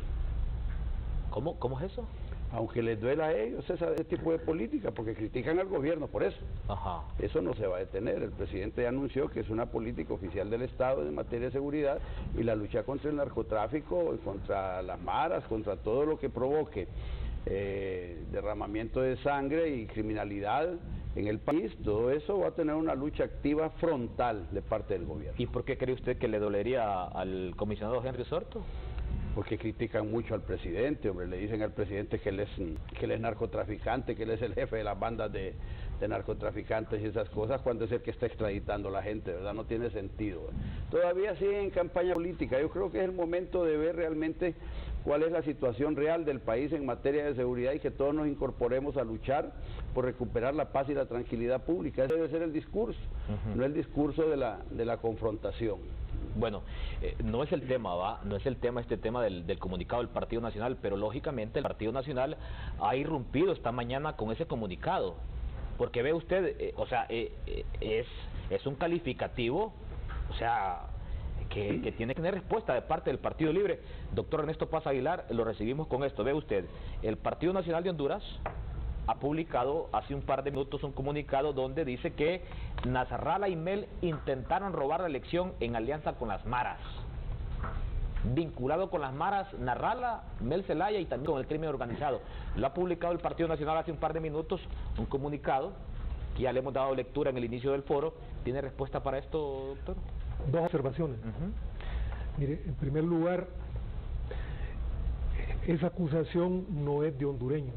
¿Cómo es eso? Aunque les duela a ellos ese tipo de política, porque critican al gobierno por eso. Ajá. Eso no se va a detener. El presidente ya anunció que es una política oficial del Estado en materia de seguridad, y la lucha contra el narcotráfico, contra las maras, contra todo lo que provoque derramamiento de sangre y criminalidad en el país, todo eso va a tener una lucha activa frontal de parte del gobierno. ¿Y por qué cree usted que le dolería al comisionado Henry Sorto? Porque critican mucho al presidente, hombre, le dicen al presidente que él es narcotraficante, que él es el jefe de las bandas de narcotraficantes y esas cosas, cuando es el que está extraditando a la gente, ¿verdad? No tiene sentido. Todavía siguen en campaña política. Yo creo que es el momento de ver realmente cuál es la situación real del país en materia de seguridad, y que todos nos incorporemos a luchar por recuperar la paz y la tranquilidad pública. Ese debe ser el discurso, no el discurso de la confrontación. Bueno, no es el tema, no es el tema este tema del comunicado del Partido Nacional, pero lógicamente el Partido Nacional ha irrumpido esta mañana con ese comunicado, porque ve usted, es un calificativo, o sea, que tiene que tener respuesta de parte del Partido Libre. Doctor Ernesto Paz Aguilar, lo recibimos con esto. Ve usted, el Partido Nacional de Honduras ha publicado hace un par de minutos un comunicado donde dice que Nasrallah y Mel intentaron robar la elección en alianza con las maras. Vinculado con las maras, Nasrallah, Mel Zelaya y también con el crimen organizado. Lo ha publicado el Partido Nacional hace un par de minutos, un comunicado que ya le hemos dado lectura en el inicio del foro. ¿Tiene respuesta para esto, doctor? Dos observaciones. Mire, en primer lugar, esa acusación no es de hondureños.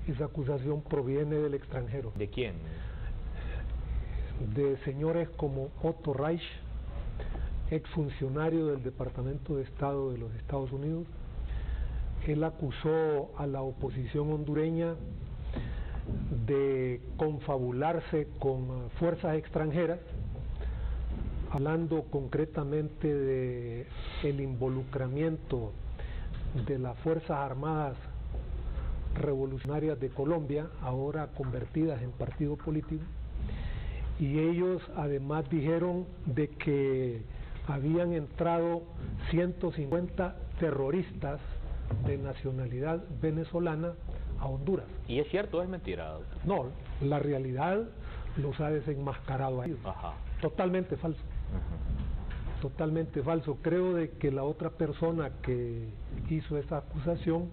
Esa acusación proviene del extranjero. ¿De quién? De señores como Otto Reich, exfuncionario del Departamento de Estado de los Estados Unidos. Él acusó a la oposición hondureña de confabularse con fuerzas extranjeras, hablando concretamente de el involucramiento de las Fuerzas Armadas Revolucionarias de Colombia, ahora convertidas en partido político, y ellos además dijeron de que habían entrado 150 terroristas de nacionalidad venezolana a Honduras. ¿Y es cierto o es mentira? No, la realidad los ha desenmascarado a ellos. Totalmente falso. Totalmente falso. Creo de que la otra persona que hizo esa acusación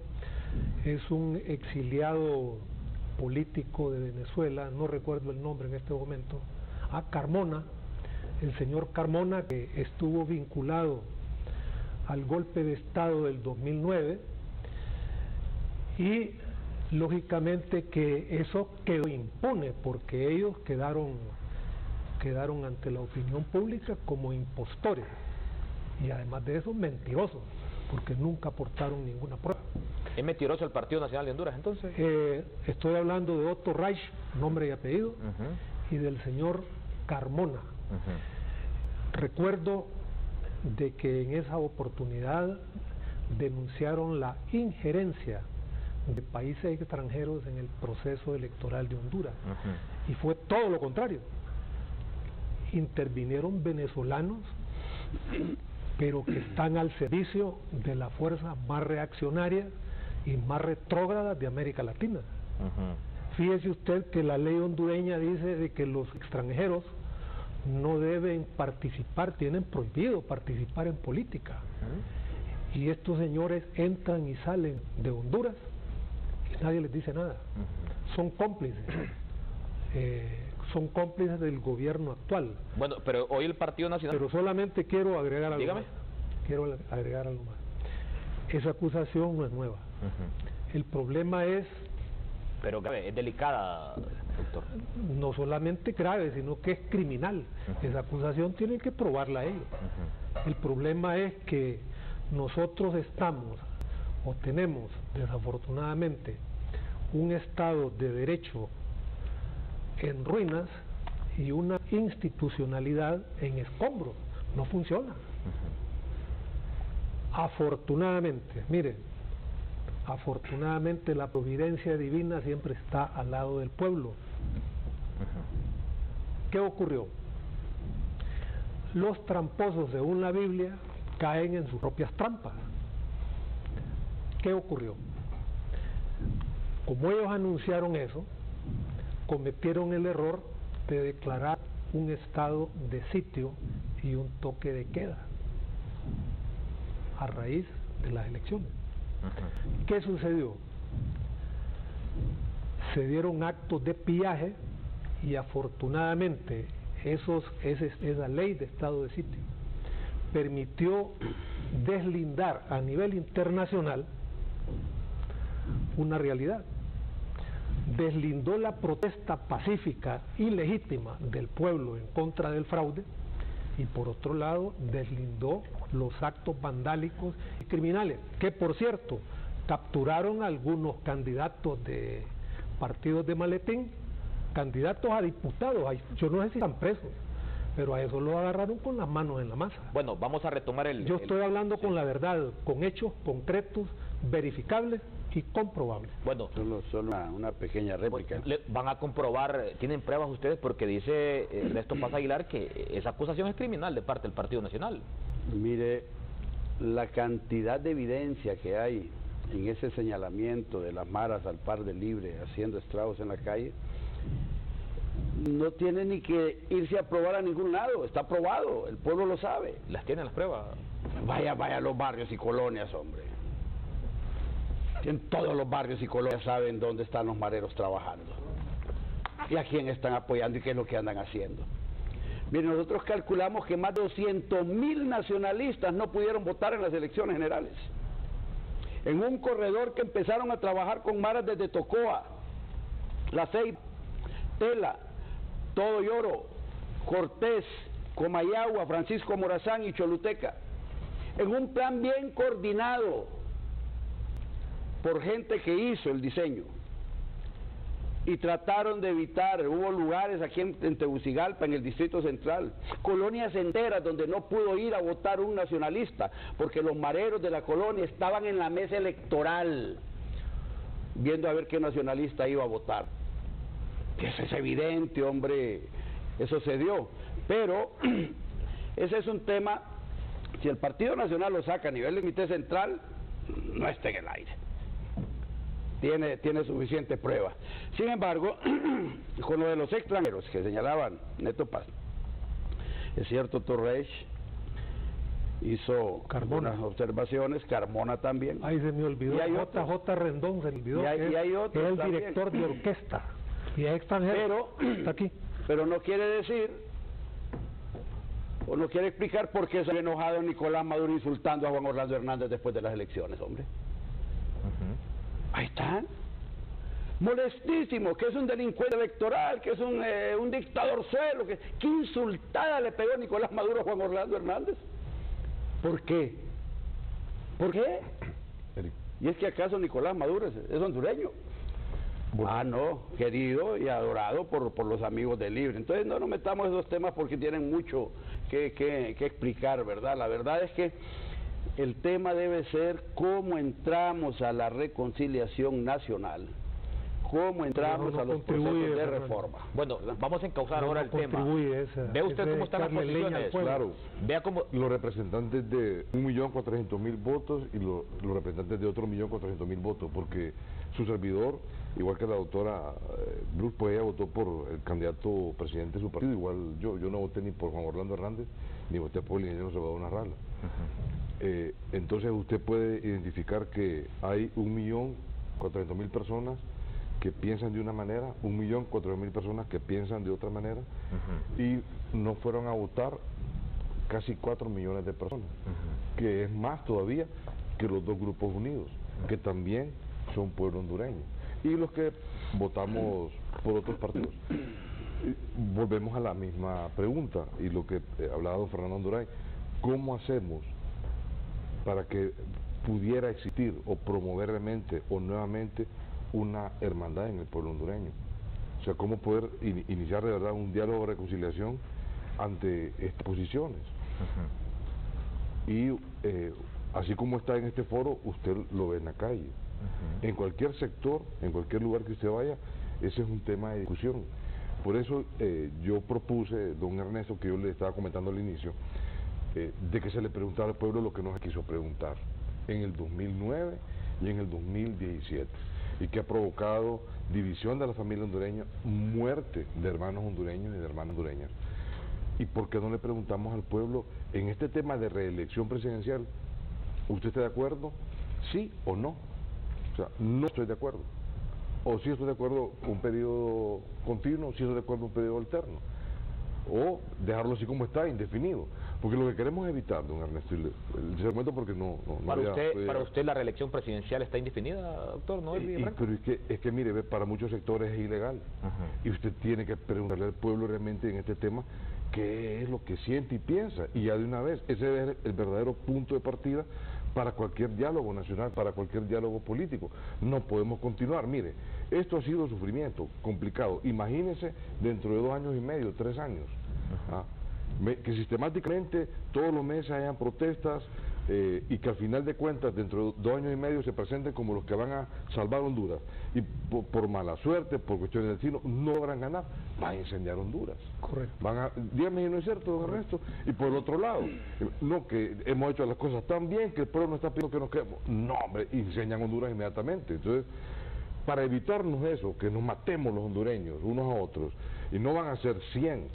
es un exiliado político de Venezuela, no recuerdo el nombre en este momento, Carmona, el señor Carmona, que estuvo vinculado al golpe de Estado del 2009, y lógicamente que eso quedó impune porque ellos quedaron ante la opinión pública como impostores, y además de eso mentirosos, porque nunca aportaron ninguna prueba. ¿Es mentiroso el Partido Nacional de Honduras entonces? Estoy hablando de Otto Reich, nombre y apellido, y del señor Carmona. Recuerdo de que en esa oportunidad denunciaron la injerencia de países extranjeros en el proceso electoral de Honduras, y fue todo lo contrario. Intervinieron venezolanos, pero que están al servicio de las fuerzas más reaccionarias y más retrógradas de América Latina. Fíjese usted que la ley hondureña dice de que los extranjeros no deben participar, tienen prohibido participar en política. Y estos señores entran y salen de Honduras y nadie les dice nada. Son cómplices. Son cómplices del gobierno actual. Bueno, pero hoy el Partido Nacional... Pero solamente quiero agregar algo Dígame. más. Quiero agregar algo más. Esa acusación no es nueva. El problema es... Pero grave, es delicada, doctor. No solamente grave, sino que es criminal. Esa acusación tienen que probarla ellos. El problema es que nosotros estamos, o tenemos, desafortunadamente, un Estado de Derecho en ruinas y una institucionalidad en escombros. No funciona. Afortunadamente, miren, afortunadamente la providencia divina siempre está al lado del pueblo. ¿Qué ocurrió? Los tramposos, según la Biblia, caen en sus propias trampas. ¿Qué ocurrió? Como ellos anunciaron eso, cometieron el error de declarar un estado de sitio y un toque de queda a raíz de las elecciones. ¿Qué sucedió? Se dieron actos de pillaje y afortunadamente esa ley de estado de sitio permitió deslindar a nivel internacional una realidad. Deslindó la protesta pacífica y legítima del pueblo en contra del fraude y por otro lado deslindó los actos vandálicos y criminales, que por cierto capturaron a algunos candidatos de partidos de maletín, candidatos a diputados, yo no sé si están presos, pero a eso lo agarraron con las manos en la masa. Bueno, vamos a retomar Yo estoy hablando con la verdad, con hechos concretos, verificables y comprobables. Bueno, solo una pequeña réplica. Van a comprobar, ¿tienen pruebas ustedes? Porque dice Ernesto Paz Aguilar que esa acusación es criminal de parte del Partido Nacional. Mire, la cantidad de evidencia que hay en ese señalamiento de las maras al par de libre haciendo estragos en la calle, no tiene ni que irse a probar a ningún lado, está probado, el pueblo lo sabe. ¿Las tienen las pruebas? Vaya a los barrios y colonias, hombre. En todos los barrios y colonias saben dónde están los mareros trabajando y a quién están apoyando y qué es lo que andan haciendo. Miren, nosotros calculamos que más de 200,000 nacionalistas no pudieron votar en las elecciones generales. En un corredor que empezaron a trabajar con maras desde Tocoa, La Ceiba, Tela, Todo Lloro, Cortés, Comayagua, Francisco Morazán y Choluteca. En un plan bien coordinado por gente que hizo el diseño y trataron de evitar, hubo lugares aquí en Tegucigalpa, en el Distrito Central, colonias enteras donde no pudo ir a votar un nacionalista porque los mareros de la colonia estaban en la mesa electoral viendo a ver qué nacionalista iba a votar. Eso es evidente, hombre, eso se dio, pero ese es un tema, si el Partido Nacional lo saca a nivel de Comité Central, no está en el aire. Tiene suficiente prueba. Sin embargo, con lo de los extranjeros que señalaban Neto Paz, es cierto, Torres hizo unas observaciones, Carmona también. Ahí se me olvidó, JJ Rendón se me olvidó, que es el director de orquesta y es extranjero, está aquí. Pero no quiere decir, o no quiere explicar por qué se ha enojado Nicolás Maduro insultando a Juan Orlando Hernández después de las elecciones, hombre. Ahí están, molestísimo, que es un delincuente electoral, que es un dictador suelo, ¿qué insultada le pegó Nicolás Maduro a Juan Orlando Hernández? ¿Por qué? ¿Por qué? ¿Y es que acaso Nicolás Maduro es hondureño? Ah, no, querido y adorado por los amigos de Libre. Entonces no nos metamos en esos temas porque tienen mucho que explicar, ¿verdad? La verdad es que el tema debe ser cómo entramos a la reconciliación nacional, cómo entramos a los procesos de reforma. Bueno, vamos a encauzar ahora el tema. ¿Ve usted cómo están las posiciones? Claro, vea cómo los representantes de 1.400.000 votos y los representantes de otros 1.400.000 votos, porque su servidor, igual que la doctora Bruce, pues ella votó por el candidato presidente de su partido, igual yo no voté ni por Juan Orlando Hernández, ni voté por el ingeniero Salvador Narrala. Entonces usted puede identificar que hay 1.400.000 personas que piensan de una manera, 1.400.000 personas que piensan de otra manera, y no fueron a votar casi 4 millones de personas, que es más todavía que los dos grupos unidos, que también son pueblo hondureño, y los que votamos por otros partidos. Volvemos a la misma pregunta, y lo que hablaba don Fernando Anduray, ¿cómo hacemos para que pudiera existir o promover realmente o nuevamente una hermandad en el pueblo hondureño? O sea, ¿cómo poder iniciar de verdad un diálogo de reconciliación ante estas posiciones? Y así como está en este foro, usted lo ve en la calle. En cualquier sector, en cualquier lugar que usted vaya, ese es un tema de discusión. Por eso yo propuse, don Ernesto, que yo le estaba comentando al inicio, de que se le preguntara al pueblo lo que no se quiso preguntar en el 2009 y en el 2017, y que ha provocado división de la familia hondureña, muerte de hermanos hondureños y de hermanas hondureñas. ¿Y por qué no le preguntamos al pueblo en este tema de reelección presidencial, ¿usted está de acuerdo? ¿Sí o no? O sea, no estoy de acuerdo. O sí estoy de acuerdo con un periodo continuo, sí estoy de acuerdo con un periodo alterno. O dejarlo así como está, indefinido. Porque lo que queremos evitar, don Ernesto, el argumento porque no para usted la reelección presidencial está indefinida, doctor, ¿no? Pero es que mire, para muchos sectores es ilegal. Y usted tiene que preguntarle al pueblo realmente en este tema qué es lo que siente y piensa. Y ya de una vez, ese es el verdadero punto de partida para cualquier diálogo nacional, para cualquier diálogo político. No podemos continuar. Mire, esto ha sido sufrimiento, complicado. Imagínense dentro de 2 años y medio, 3 años. Que sistemáticamente todos los meses hayan protestas y que al final de cuentas dentro de 2 años y medio se presenten como los que van a salvar Honduras y por mala suerte, por cuestiones del destino, no logran ganar, van a incendiar Honduras. Correcto. Dígame si no es cierto, don Ernesto. Y por el otro lado, no, que hemos hecho las cosas tan bien que el pueblo no está pidiendo que nos quedemos. No, hombre, incendian Honduras inmediatamente. Entonces, para evitarnos eso, que nos matemos los hondureños unos a otros, y no van a ser 100,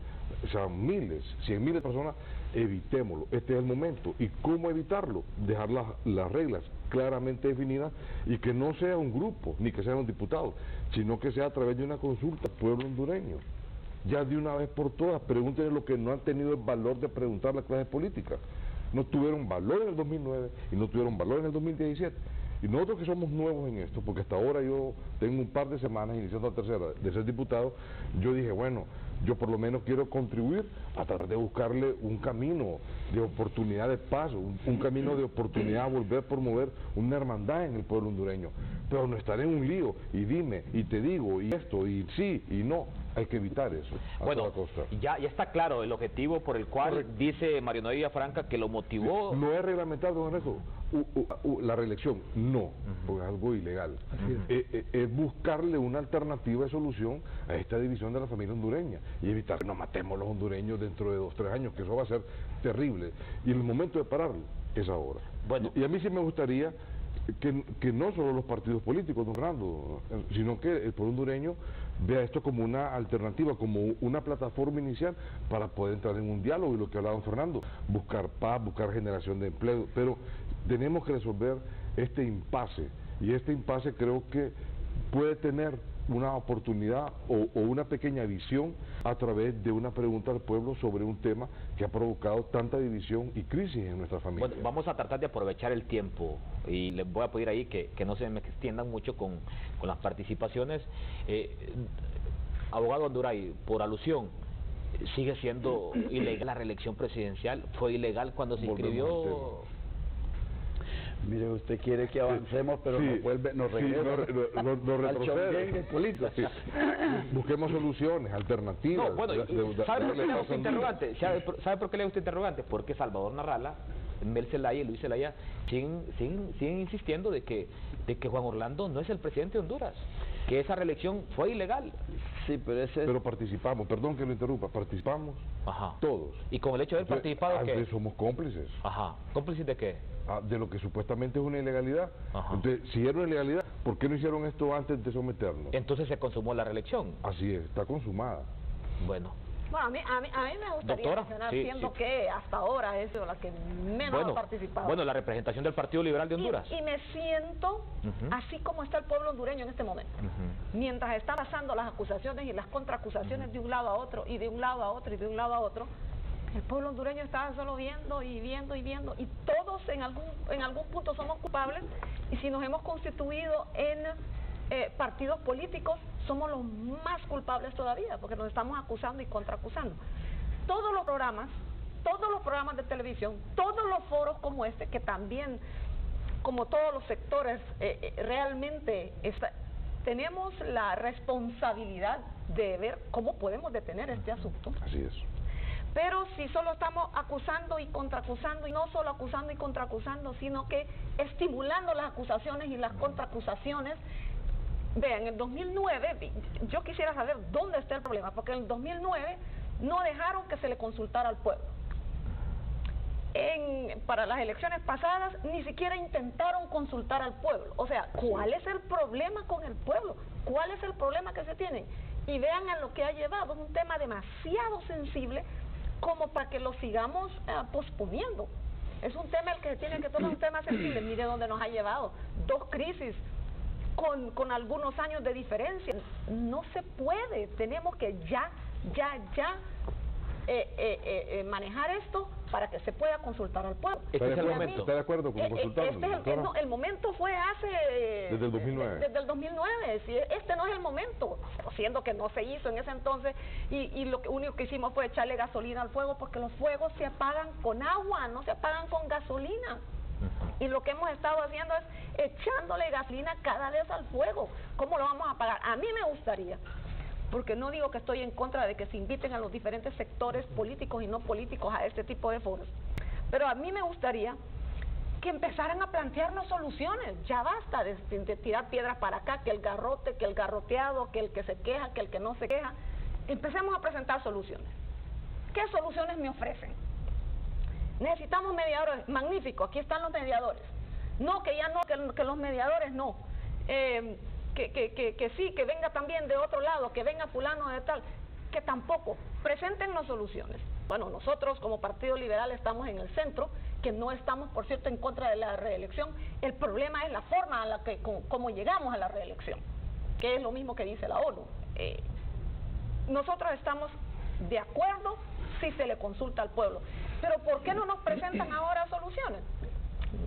o sea, miles, 100.000 de personas, evitémoslo. Este es el momento. ¿Y cómo evitarlo? Dejar las reglas claramente definidas y que no sea un grupo, ni que sean los diputados, sino que sea a través de una consulta al pueblo hondureño. Ya de una vez por todas, pregúntenle lo que no han tenido el valor de preguntar las clases políticas. No tuvieron valor en el 2009 y no tuvieron valor en el 2017. Y nosotros que somos nuevos en esto, porque hasta ahora yo tengo un par de semanas iniciando la tercera de ser diputado, yo dije, bueno, yo por lo menos quiero contribuir a tratar de buscarle un camino de oportunidad de paso, un camino de oportunidad a volver a promover una hermandad en el pueblo hondureño. Pero no estar en un lío, y dime, y te digo, y esto, y sí, y no. Hay que evitar eso a toda costa. Ya está claro el objetivo por el cual dice Mario Noé Villafranca que lo motivó. No es reglamentar, don Ernesto, la reelección, no, porque es algo ilegal. Es buscarle una alternativa de solución a esta división de la familia hondureña y evitar que nos matemos los hondureños dentro de 2 o 3 años, que eso va a ser terrible. Y el momento de pararlo es ahora. Bueno. Y a mí sí me gustaría que no solo los partidos políticos, don Fernando, sino que el pueblo hondureño vea esto como una alternativa, como una plataforma inicial para poder entrar en un diálogo, y lo que hablaba don Fernando, buscar paz, buscar generación de empleo, pero tenemos que resolver este impasse, y este impasse creo que puede tener una oportunidad o una pequeña visión a través de una pregunta al pueblo sobre un tema que ha provocado tanta división y crisis en nuestra familia. Bueno, vamos a tratar de aprovechar el tiempo y les voy a pedir ahí que no se me extiendan mucho con las participaciones. Abogado Anduray, por alusión, ¿sigue siendo ilegal la reelección presidencial? ¿Fue ilegal cuando se inscribió? Mire, usted quiere que avancemos, pero sí, nos regresa no retrocede. Político. Sí. Busquemos soluciones, alternativas. No, bueno, ¿sabe por qué le hago este interrogante? ¿Sabe por qué le hago este interrogante? Porque Salvador Narrala, Mel Zelaya y Luis Zelaya siguen insistiendo de que Juan Orlando no es el presidente de Honduras, que esa reelección fue ilegal. Sí, pero participamos, perdón que lo interrumpa, participamos todos. Y con el hecho de haber participado, ¿qué? Somos cómplices. ¿Cómplices de qué? De lo que supuestamente es una ilegalidad. Entonces, si era una ilegalidad, ¿por qué no hicieron esto antes de someternos? Entonces se consumó la reelección. Así es, está consumada. Bueno, a mí me gustaría mencionar, siendo que hasta ahora es la que menos ha participado. Bueno, la representación del Partido Liberal de Honduras. Y me siento así como está el pueblo hondureño en este momento. Mientras están pasando las acusaciones y las contraacusaciones de un lado a otro, y de un lado a otro, y de un lado a otro, el pueblo hondureño está solo viendo y viendo y viendo, y todos en algún punto somos culpables, y si nos hemos constituido en partidos políticos, somos los más culpables todavía, porque nos estamos acusando y contraacusando. Todos los programas de televisión, todos los foros como este, que también, como todos los sectores, realmente tenemos la responsabilidad de ver cómo podemos detener este asunto. Así es. Pero si solo estamos acusando y contraacusando, y no solo acusando y contraacusando, sino que estimulando las acusaciones y las contraacusaciones. Vean, en el 2009, yo quisiera saber dónde está el problema, porque en el 2009 no dejaron que se le consultara al pueblo. Para las elecciones pasadas ni siquiera intentaron consultar al pueblo. O sea, ¿cuál es el problema con el pueblo? ¿Cuál es el problema que se tienen? Y vean a lo que ha llevado, es un tema demasiado sensible como para que lo sigamos posponiendo. Es un tema el que se tiene que tomar, un tema sensible. Mire dónde nos ha llevado, 2 crisis con algunos años de diferencia. No se puede, tenemos que ya manejar esto para que se pueda consultar al pueblo. ¿Está de acuerdo con consultarlo? El momento fue hace... Desde el 2009. Desde el 2009, sí, este no es el momento, siendo que no se hizo en ese entonces, y lo único que hicimos fue echarle gasolina al fuego, porque los fuegos se apagan con agua, no se apagan con gasolina. Y lo que hemos estado haciendo es echándole gasolina cada vez al fuego. ¿Cómo lo vamos a apagar? A mí me gustaría, porque no digo que estoy en contra de que se inviten a los diferentes sectores políticos y no políticos a este tipo de foros, pero a mí me gustaría que empezaran a plantearnos soluciones. Ya basta de tirar piedras para acá, que el garrote, que el garroteado, que el que se queja, que el que no se queja. Empecemos a presentar soluciones. ¿Qué soluciones me ofrecen? Necesitamos mediadores. Magnífico, aquí están los mediadores. No, que ya no, que los mediadores no. Que sí, que venga también de otro lado, que venga fulano de tal, que tampoco. Preséntenos soluciones. Bueno, nosotros como Partido Liberal estamos en el centro, que no estamos, por cierto, en contra de la reelección. El problema es la forma en la que, cómo llegamos a la reelección, que es lo mismo que dice la ONU. Nosotros estamos de acuerdo si se le consulta al pueblo, pero ¿por qué no nos presentan ahora soluciones?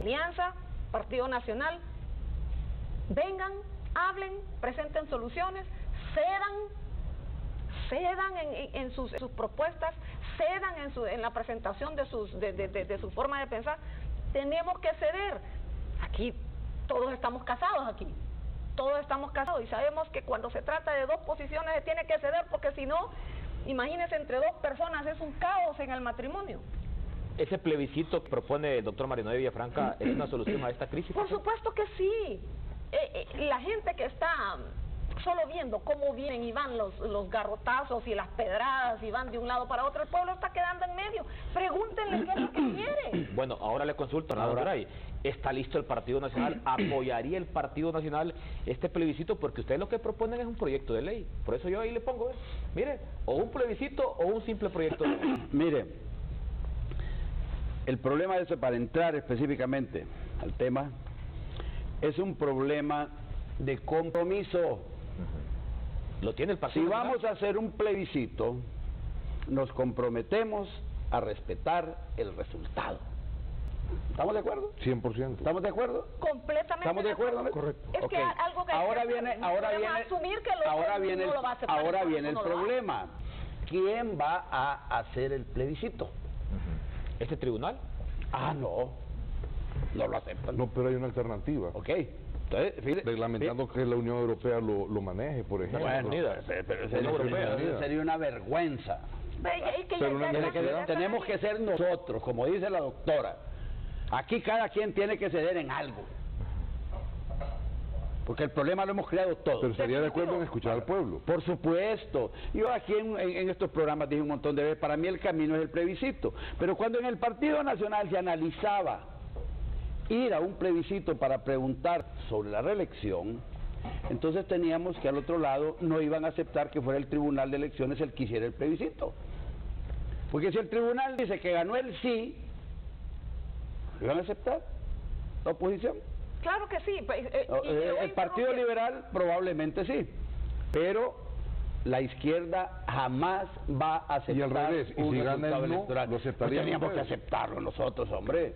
Alianza, Partido Nacional, vengan, hablen, presenten soluciones, cedan en sus propuestas, cedan en la presentación de su forma de pensar. Tenemos que ceder. Aquí todos estamos casados aquí. Todos estamos casados y sabemos que cuando se trata de 2 posiciones se tiene que ceder, porque si no, imagínense, entre 2 personas es un caos en el matrimonio. ¿Ese plebiscito que propone el doctor Mario Noé Villafranca es una solución a esta crisis? Por supuesto que sí. La gente que está solo viendo cómo vienen y van los garrotazos y las pedradas y van de un lado para otro, el pueblo está quedando en medio. Pregúntenle qué es lo que quiere. Bueno, ahora le consulto, ahora ¿está listo el Partido Nacional? ¿Apoyaría el Partido Nacional este plebiscito? Porque ustedes lo que proponen es un proyecto de ley. Por eso yo ahí le pongo, mire, o un plebiscito o un simple proyecto de ley. Mire, el problema de eso, para entrar específicamente al tema, es un problema de compromiso. ¿Lo tiene el Partido Nacional? Si vamos a hacer un plebiscito, nos comprometemos a respetar el resultado. ¿Estamos de acuerdo? 100%. ¿Estamos de acuerdo? Completamente. ¿Estamos de acuerdo? Correcto. Es que algo que ahora viene el problema. ¿Quién va a hacer el plebiscito? ¿Este tribunal? No lo aceptan. No, pero hay una alternativa. Ok. Entonces, reglamentando que la Unión Europea lo maneje, por ejemplo. Bueno, pero sería una vergüenza. Tenemos que ser nosotros, como dice la doctora. Aquí cada quien tiene que ceder en algo, porque el problema lo hemos creado todos. Pero estaría de acuerdo en escuchar al pueblo. Por supuesto. Yo aquí en estos programas dije un montón de veces, para mí el camino es el plebiscito. Pero cuando en el Partido Nacional se analizaba ir a un plebiscito para preguntar sobre la reelección, entonces teníamos que al otro lado no iban a aceptar que fuera el Tribunal de Elecciones el que hiciera el plebiscito. Porque si el tribunal dice que ganó el sí, ¿iban a aceptar la oposición? Claro que sí. El Partido Liberal probablemente sí, pero la izquierda jamás va a aceptar. Y al revés, y si gana el no, lo aceptaríamos. Teníamos que aceptarlo nosotros, hombre.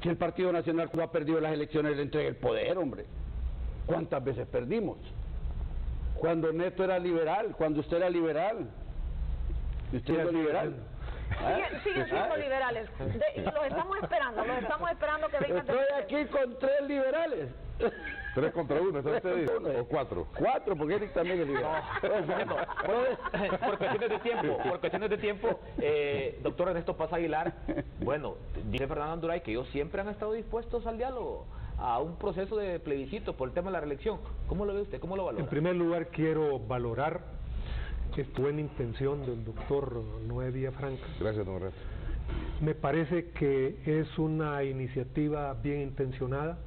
Si el Partido Nacional no ha perdido las elecciones, le entrega el poder, hombre. ¿Cuántas veces perdimos? Cuando Neto era liberal, cuando usted era liberal. ¿Usted era liberal? Siguen siendo liberales. Los estamos esperando que vengan. Estoy aquí con 3 liberales. 3 contra 1, ¿está usted? ¿O 4? 4, porque Eric también es liberal. Por cuestiones de tiempo, doctor Ernesto Paz Aguilar, bueno, dice Fernando Anduray que ellos siempre han estado dispuestos al diálogo, a un proceso de plebiscito por el tema de la reelección. ¿Cómo lo ve usted? ¿Cómo lo valora? En primer lugar, quiero valorar esta buena intención del doctor Noé Villafranca. Gracias, don Ernesto. Me parece que es una iniciativa bien intencionada.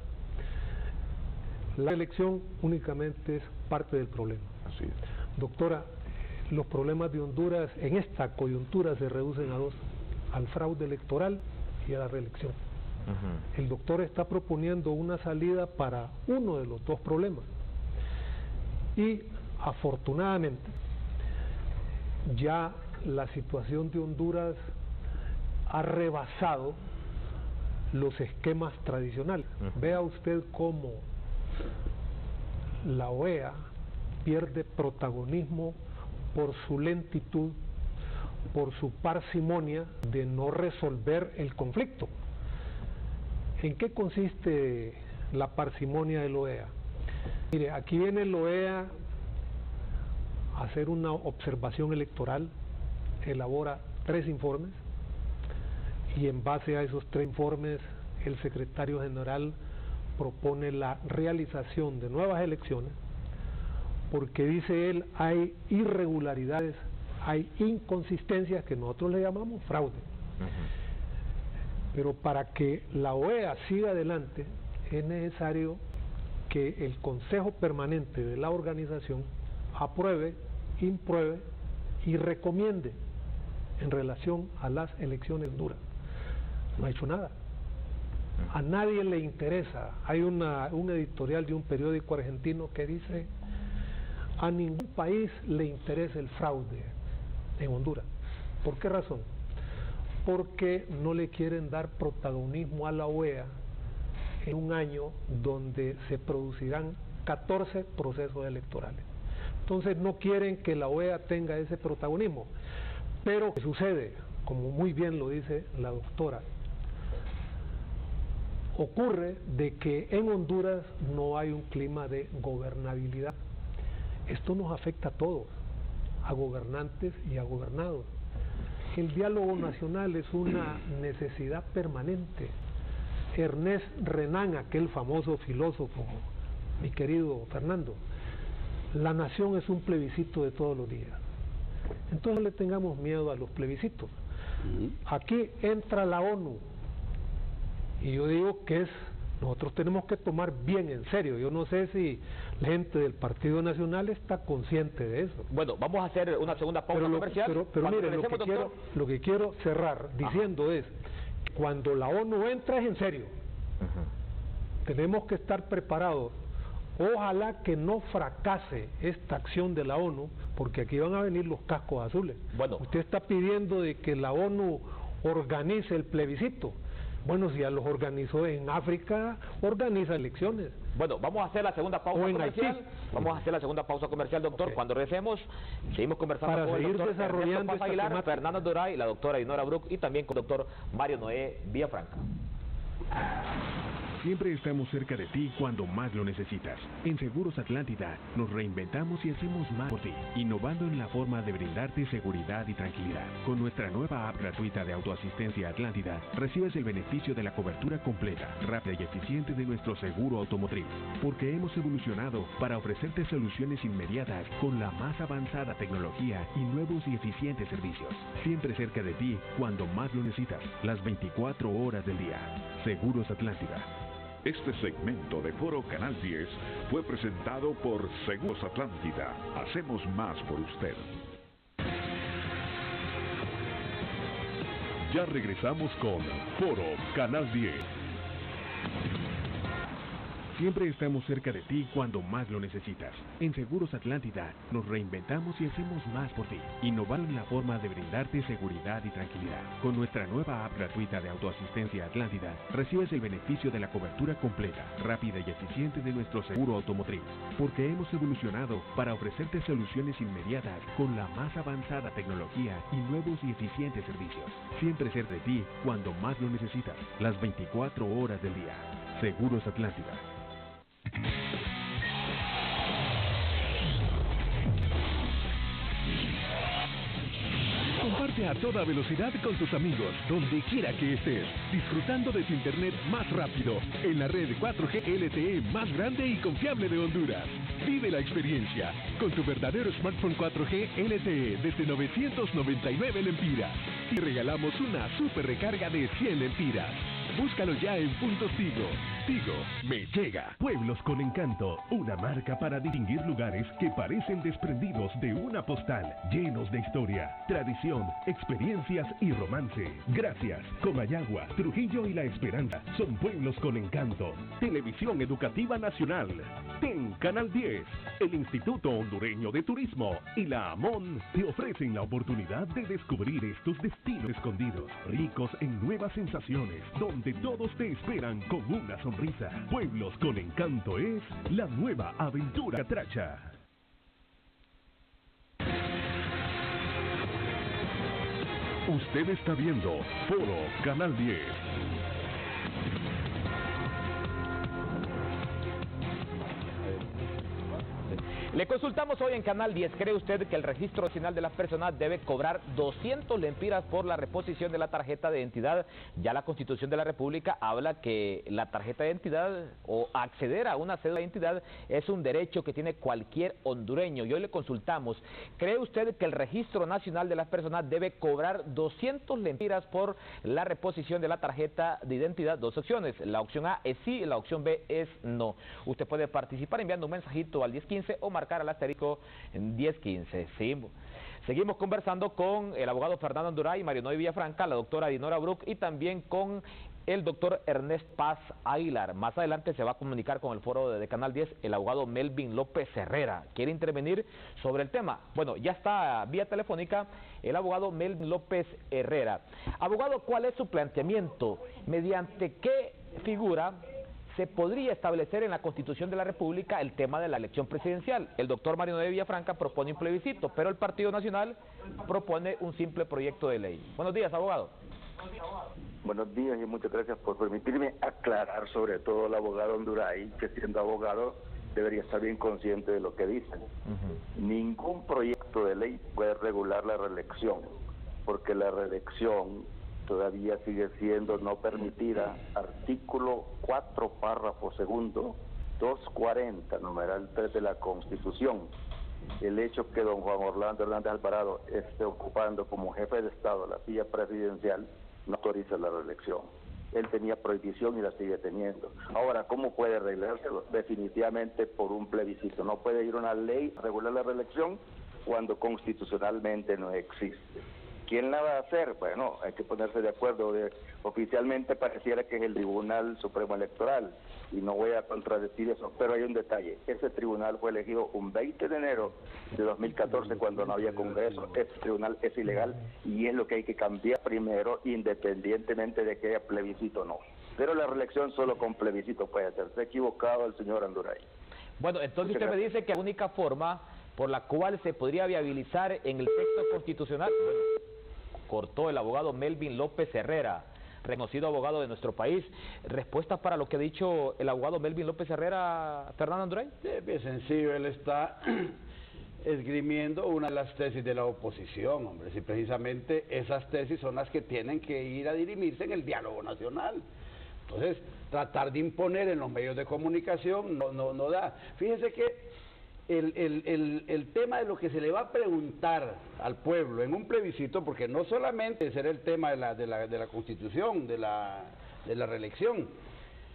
La elección únicamente es parte del problema. Así es. Doctora, los problemas de Honduras en esta coyuntura se reducen a 2, al fraude electoral y a la reelección. El doctor está proponiendo una salida para uno de los 2 problemas. Y afortunadamente, ya la situación de Honduras ha rebasado los esquemas tradicionales. Vea usted cómo la OEA pierde protagonismo por su lentitud, por su parsimonia de no resolver el conflicto. ¿En qué consiste la parsimonia de la OEA? Mire, aquí viene la OEA a hacer una observación electoral, elabora 3 informes, y en base a esos 3 informes el secretario general propone la realización de nuevas elecciones, porque dice él hay irregularidades, hay inconsistencias que nosotros le llamamos fraude. Pero para que la OEA siga adelante es necesario que el Consejo Permanente de la organización apruebe, impruebe y recomiende en relación a las elecciones en Honduras. No ha hecho nada. A nadie le interesa. Hay un editorial de un periódico argentino que dice: a ningún país le interesa el fraude en Honduras. ¿Por qué razón? Porque no le quieren dar protagonismo a la OEA en un año donde se producirán 14 procesos electorales. Entonces no quieren que la OEA tenga ese protagonismo. Pero ¿qué sucede? Como muy bien lo dice la doctora, ocurre de que en Honduras no hay un clima de gobernabilidad. Esto nos afecta a todos, a gobernantes y a gobernados. El diálogo nacional es una necesidad permanente. Ernest Renan, aquel famoso filósofo, mi querido Fernando, la nación es un plebiscito de todos los días. Entonces no le tengamos miedo a los plebiscitos. Aquí entra la ONU y yo digo que nosotros tenemos que tomar bien en serio. Yo no sé si la gente del Partido Nacional está consciente de eso. Bueno, vamos a hacer una segunda pausa comercial. Pero mire, lo que quiero cerrar diciendo es, cuando la ONU entra es en serio. Tenemos que estar preparados. Ojalá que no fracase esta acción de la ONU, porque aquí van a venir los cascos azules. Bueno, usted está pidiendo de que la ONU organice el plebiscito. Bueno, si ya los organizó en África, organiza elecciones. Bueno, vamos a hacer la segunda pausa comercial. Vamos a hacer la segunda pausa comercial, doctor. Okay. Cuando regresemos, seguimos conversando con el doctor Ernesto Paz Aguilar, Fernando Anduray, la doctora Ainora Bruck y también con el doctor Mario Noé Villafranca. Siempre estamos cerca de ti cuando más lo necesitas. En Seguros Atlántida nos reinventamos y hacemos más por ti, innovando en la forma de brindarte seguridad y tranquilidad. Con nuestra nueva app gratuita de autoasistencia Atlántida, recibes el beneficio de la cobertura completa, rápida y eficiente de nuestro seguro automotriz, porque hemos evolucionado para ofrecerte soluciones inmediatas con la más avanzada tecnología y nuevos y eficientes servicios. Siempre cerca de ti cuando más lo necesitas, las 24 horas del día. Seguros Atlántida. Este segmento de Foro Canal 10 fue presentado por Seguros Atlántida. Hacemos más por usted. Ya regresamos con Foro Canal 10. Siempre estamos cerca de ti cuando más lo necesitas. En Seguros Atlántida nos reinventamos y hacemos más por ti, innovando en la forma de brindarte seguridad y tranquilidad. Con nuestra nueva app gratuita de autoasistencia Atlántida, recibes el beneficio de la cobertura completa, rápida y eficiente de nuestro seguro automotriz, porque hemos evolucionado para ofrecerte soluciones inmediatas con la más avanzada tecnología y nuevos y eficientes servicios. Siempre cerca de ti cuando más lo necesitas, las 24 horas del día. Seguros Atlántida. Comunícate a toda velocidad con tus amigos, donde quiera que estés, disfrutando de tu internet más rápido, en la red 4G LTE más grande y confiable de Honduras. Vive la experiencia con tu verdadero smartphone 4G LTE desde 999 lempiras. Y regalamos una super recarga de 100 lempiras. Búscalo ya en puntos Tigo. Tigo, me llega. Pueblos con Encanto, una marca para distinguir lugares que parecen desprendidos de una postal, llenos de historia, tradición, experiencias y romance. Gracias, Comayagua, Trujillo y La Esperanza son pueblos con encanto. Televisión Educativa Nacional, TEN Canal 10, el Instituto Hondureño de Turismo y la AMON te ofrecen la oportunidad de descubrir estos destinos escondidos, ricos en nuevas sensaciones, donde todos te esperan con una sonrisa. Pueblos con Encanto es la nueva aventura Catracha. Usted está viendo Foro Canal 10. Le consultamos hoy en Canal 10, ¿cree usted que el Registro Nacional de las Personas debe cobrar 200 lempiras por la reposición de la tarjeta de identidad? Ya la Constitución de la República habla que la tarjeta de identidad o acceder a una cédula de identidad es un derecho que tiene cualquier hondureño. Y hoy le consultamos, ¿cree usted que el Registro Nacional de las Personas debe cobrar 200 lempiras por la reposición de la tarjeta de identidad? Dos opciones, la opción A es sí, la opción B es no. Usted puede participar enviando un mensajito al 1015 o marcar al asterisco en 1015. Sí. Seguimos conversando con el abogado Fernando Anduray, Mario Noé Villafranca, la doctora Dinora Bruck y también con el doctor Ernest Paz Aguilar. Más adelante se va a comunicar con el foro de Canal 10 el abogado Melvin López Herrera. ¿Quiere intervenir sobre el tema? Bueno, ya está vía telefónica el abogado Melvin López Herrera. Abogado, ¿cuál es su planteamiento? ¿Mediante qué figura se podría establecer en la Constitución de la República el tema de la elección presidencial? El doctor Mario Noé Villafranca propone un plebiscito, pero el Partido Nacional propone un simple proyecto de ley. Buenos días, abogado. Buenos días y muchas gracias por permitirme aclarar, sobre todo el abogado Anduray, que siendo abogado debería estar bien consciente de lo que dice. Ningún proyecto de ley puede regular la reelección, porque la reelección todavía sigue siendo no permitida. Artículo 4, párrafo segundo, 240, numeral 3 de la Constitución. El hecho que don Juan Orlando Hernández Alvarado esté ocupando como jefe de Estado la silla presidencial no autoriza la reelección. Él tenía prohibición y la sigue teniendo. Ahora, ¿cómo puede arreglárselo? Definitivamente por un plebiscito. No puede ir una ley a regular la reelección cuando constitucionalmente no existe. ¿Quién la va a hacer? Bueno, hay que ponerse de acuerdo. Oficialmente pareciera que es el Tribunal Supremo Electoral, y no voy a contradecir eso, pero hay un detalle. Ese tribunal fue elegido un 20 de enero de 2014 cuando no había Congreso. Ese tribunal es ilegal y es lo que hay que cambiar primero, independientemente de que haya plebiscito o no. Pero la reelección solo con plebiscito puede hacerse. Equivocado el señor Anduray. Bueno, entonces usted me dice que la única forma por la cual se podría viabilizar en el texto constitucional, bueno, cortó el abogado Melvin López Herrera, reconocido abogado de nuestro país. ¿Respuestas para lo que ha dicho el abogado Melvin López Herrera, Fernando Anduray? Es bien sencillo, él está esgrimiendo una de las tesis de la oposición, hombre, si precisamente esas tesis son las que tienen que ir a dirimirse en el diálogo nacional. Entonces, tratar de imponer en los medios de comunicación no da. Fíjese que el tema de lo que se le va a preguntar al pueblo en un plebiscito, porque no solamente será el tema de la Constitución, de la reelección,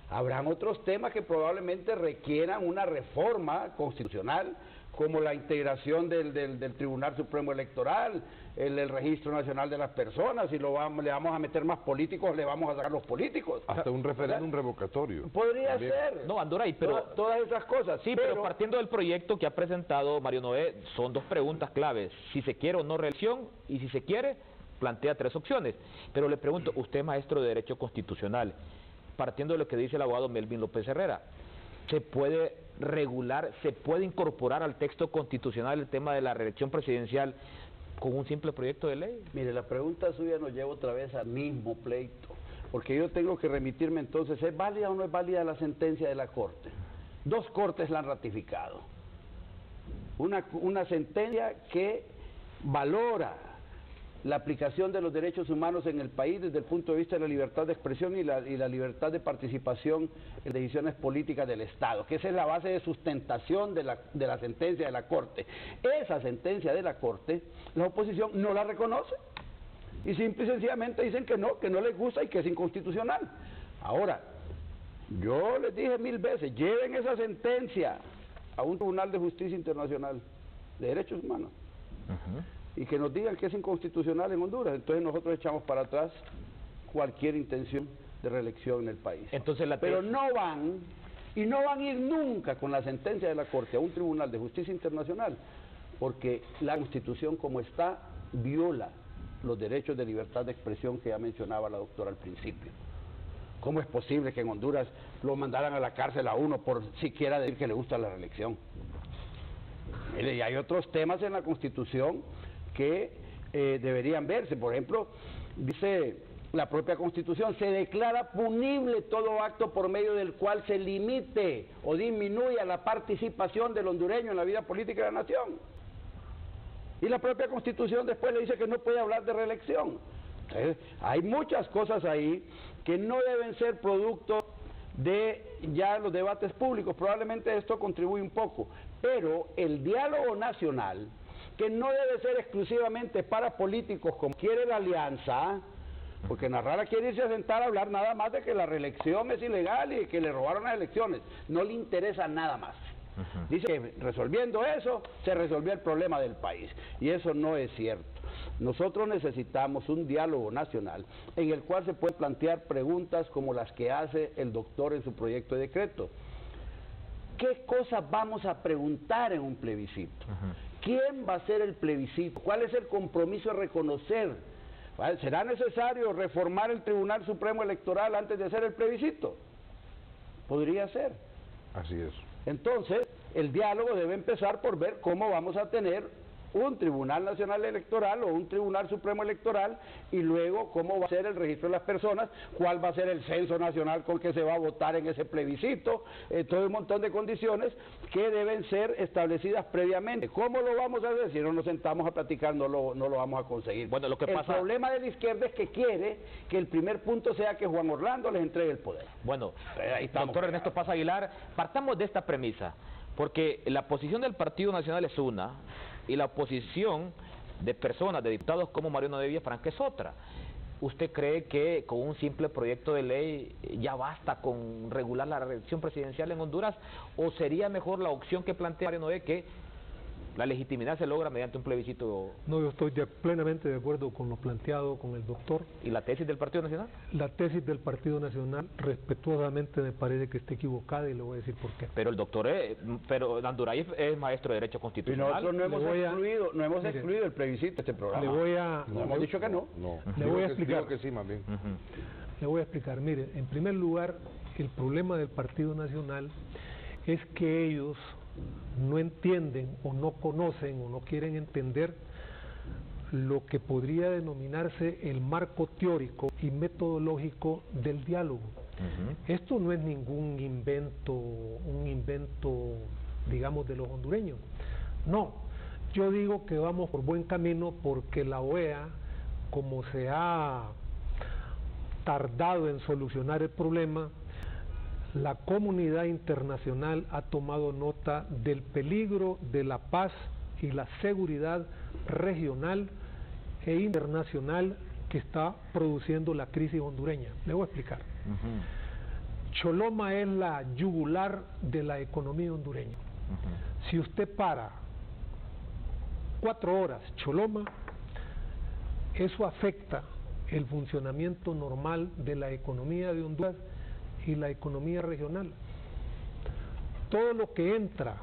habrán otros temas que probablemente requieran una reforma constitucional, como la integración del Tribunal Supremo Electoral, el Registro Nacional de las Personas. Si le vamos a meter más políticos, le vamos a sacar los políticos. Hasta un referéndum revocatorio. Podría también ser. No, Anduray, pero todas esas cosas. Sí, pero partiendo del proyecto que ha presentado Mario Noé, son dos preguntas claves: si se quiere o no reelección, y si se quiere, plantea tres opciones. Pero le pregunto, usted es maestro de Derecho Constitucional, partiendo de lo que dice el abogado Melvin López Herrera, ¿se puede regular, se puede incorporar al texto constitucional el tema de la reelección presidencial con un simple proyecto de ley? Mire, la pregunta suya nos lleva otra vez al mismo pleito, porque yo tengo que remitirme entonces, ¿es válida o no es válida la sentencia de la Corte? Dos cortes la han ratificado. Una sentencia que valora la aplicación de los derechos humanos en el país desde el punto de vista de la libertad de expresión y la libertad de participación en decisiones políticas del Estado, que esa es la base de sustentación de la sentencia de la Corte. Esa sentencia de la Corte, la oposición no la reconoce y simple y sencillamente dicen que no les gusta y que es inconstitucional. Ahora, yo les dije 1000 veces, lleven esa sentencia a un Tribunal de Justicia Internacional de Derechos Humanos y que nos digan que es inconstitucional en Honduras. Entonces nosotros echamos para atrás cualquier intención de reelección en el país. Entonces pero no van a ir nunca con la sentencia de la Corte a un Tribunal de Justicia Internacional, porque la Constitución como está viola los derechos de libertad de expresión que ya mencionaba la doctora al principio. ¿Cómo es posible que en Honduras lo mandaran a la cárcel a uno por siquiera decir que le gusta la reelección? Mire, y hay otros temas en la Constitución que deberían verse. Por ejemplo, dice la propia Constitución, se declara punible todo acto por medio del cual se limite o disminuya la participación del hondureño en la vida política de la nación. Y la propia Constitución después le dice que no puede hablar de reelección. Entonces, hay muchas cosas ahí que no deben ser producto de ya los debates públicos. Probablemente esto contribuye un poco, pero el diálogo nacional, que no debe ser exclusivamente para políticos como quiere la alianza, porque Narrala quiere irse a sentar a hablar nada más de que la reelección es ilegal y que le robaron las elecciones, no le interesa nada más. Dice que resolviendo eso se resolvió el problema del país, y eso no es cierto. Nosotros necesitamos un diálogo nacional en el cual se pueden plantear preguntas como las que hace el doctor en su proyecto de decreto. ¿Qué cosas vamos a preguntar en un plebiscito? ¿Quién va a hacer el plebiscito? ¿Cuál es el compromiso de reconocer? ¿Será necesario reformar el Tribunal Supremo Electoral antes de hacer el plebiscito? Podría ser. Así es. Entonces, el diálogo debe empezar por ver cómo vamos a tener un Tribunal Nacional Electoral o un Tribunal Supremo Electoral, y luego cómo va a ser el registro de las personas, cuál va a ser el censo nacional con que se va a votar en ese plebiscito, todo un montón de condiciones que deben ser establecidas previamente. ¿Cómo lo vamos a hacer? Si no nos sentamos a platicar no lo vamos a conseguir. Bueno, lo que el problema de la izquierda es que quiere que el primer punto sea que Juan Orlando les entregue el poder. Bueno, ahí estamos, doctor Ernesto Paz Aguilar, partamos de esta premisa, porque la posición del Partido Nacional es una, y la oposición de personas, de diputados como Mariano de Villafranca es otra. ¿Usted cree que con un simple proyecto de ley ya basta con regular la reelección presidencial en Honduras, o sería mejor la opción que plantea Mariano de que la legitimidad se logra mediante un plebiscito? No, yo estoy plenamente de acuerdo con lo planteado con el doctor. ¿Y la tesis del Partido Nacional? La tesis del Partido Nacional respetuosamente me parece que está equivocada, y le voy a decir por qué. Pero el doctor pero Anduray es maestro de Derecho Constitucional. Y nosotros no hemos excluido el plebiscito de este programa. No hemos dicho que no. Le voy a explicar. Digo que sí, más bien. Le voy a explicar. Mire, en primer lugar, el problema del Partido Nacional es que ellos no entienden o no conocen o no quieren entender lo que podría denominarse el marco teórico y metodológico del diálogo. Esto no es ningún invento, digamos, de los hondureños. No, yo digo que vamos por buen camino porque la OEA, como se ha tardado en solucionar el problema, la comunidad internacional ha tomado nota del peligro de la paz y la seguridad regional e internacional que está produciendo la crisis hondureña. Le voy a explicar. Choloma es la yugular de la economía hondureña. Si usted para 4 horas Choloma, eso afecta el funcionamiento normal de la economía de Honduras y la economía regional. Todo lo que entra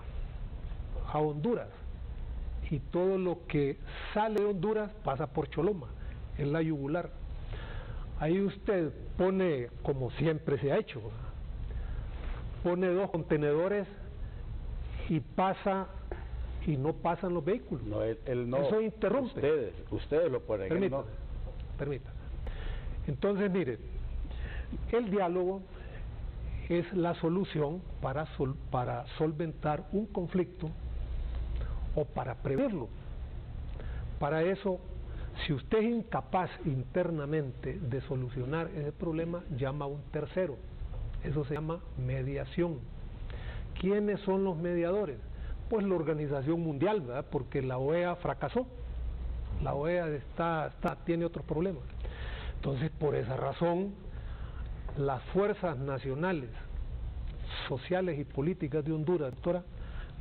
a Honduras y todo lo que sale de Honduras pasa por Choloma, es la yugular. Ahí usted pone, como siempre se ha hecho, pone 2 contenedores y pasa, y no pasan los vehículos. No, él no. Eso interrumpe. Ustedes lo ponen. Permita. Entonces, mire, el diálogo es la solución para solventar un conflicto o para preverlo. Para eso Si usted es incapaz internamente de solucionar ese problema, llama a un tercero. Eso se llama mediación. ¿Quiénes son los mediadores? Pues la Organización Mundial, ¿verdad? Porque la OEA fracasó. La OEA tiene otros problemas. Entonces, por esa razón, las fuerzas nacionales, sociales y políticas de Honduras, doctora,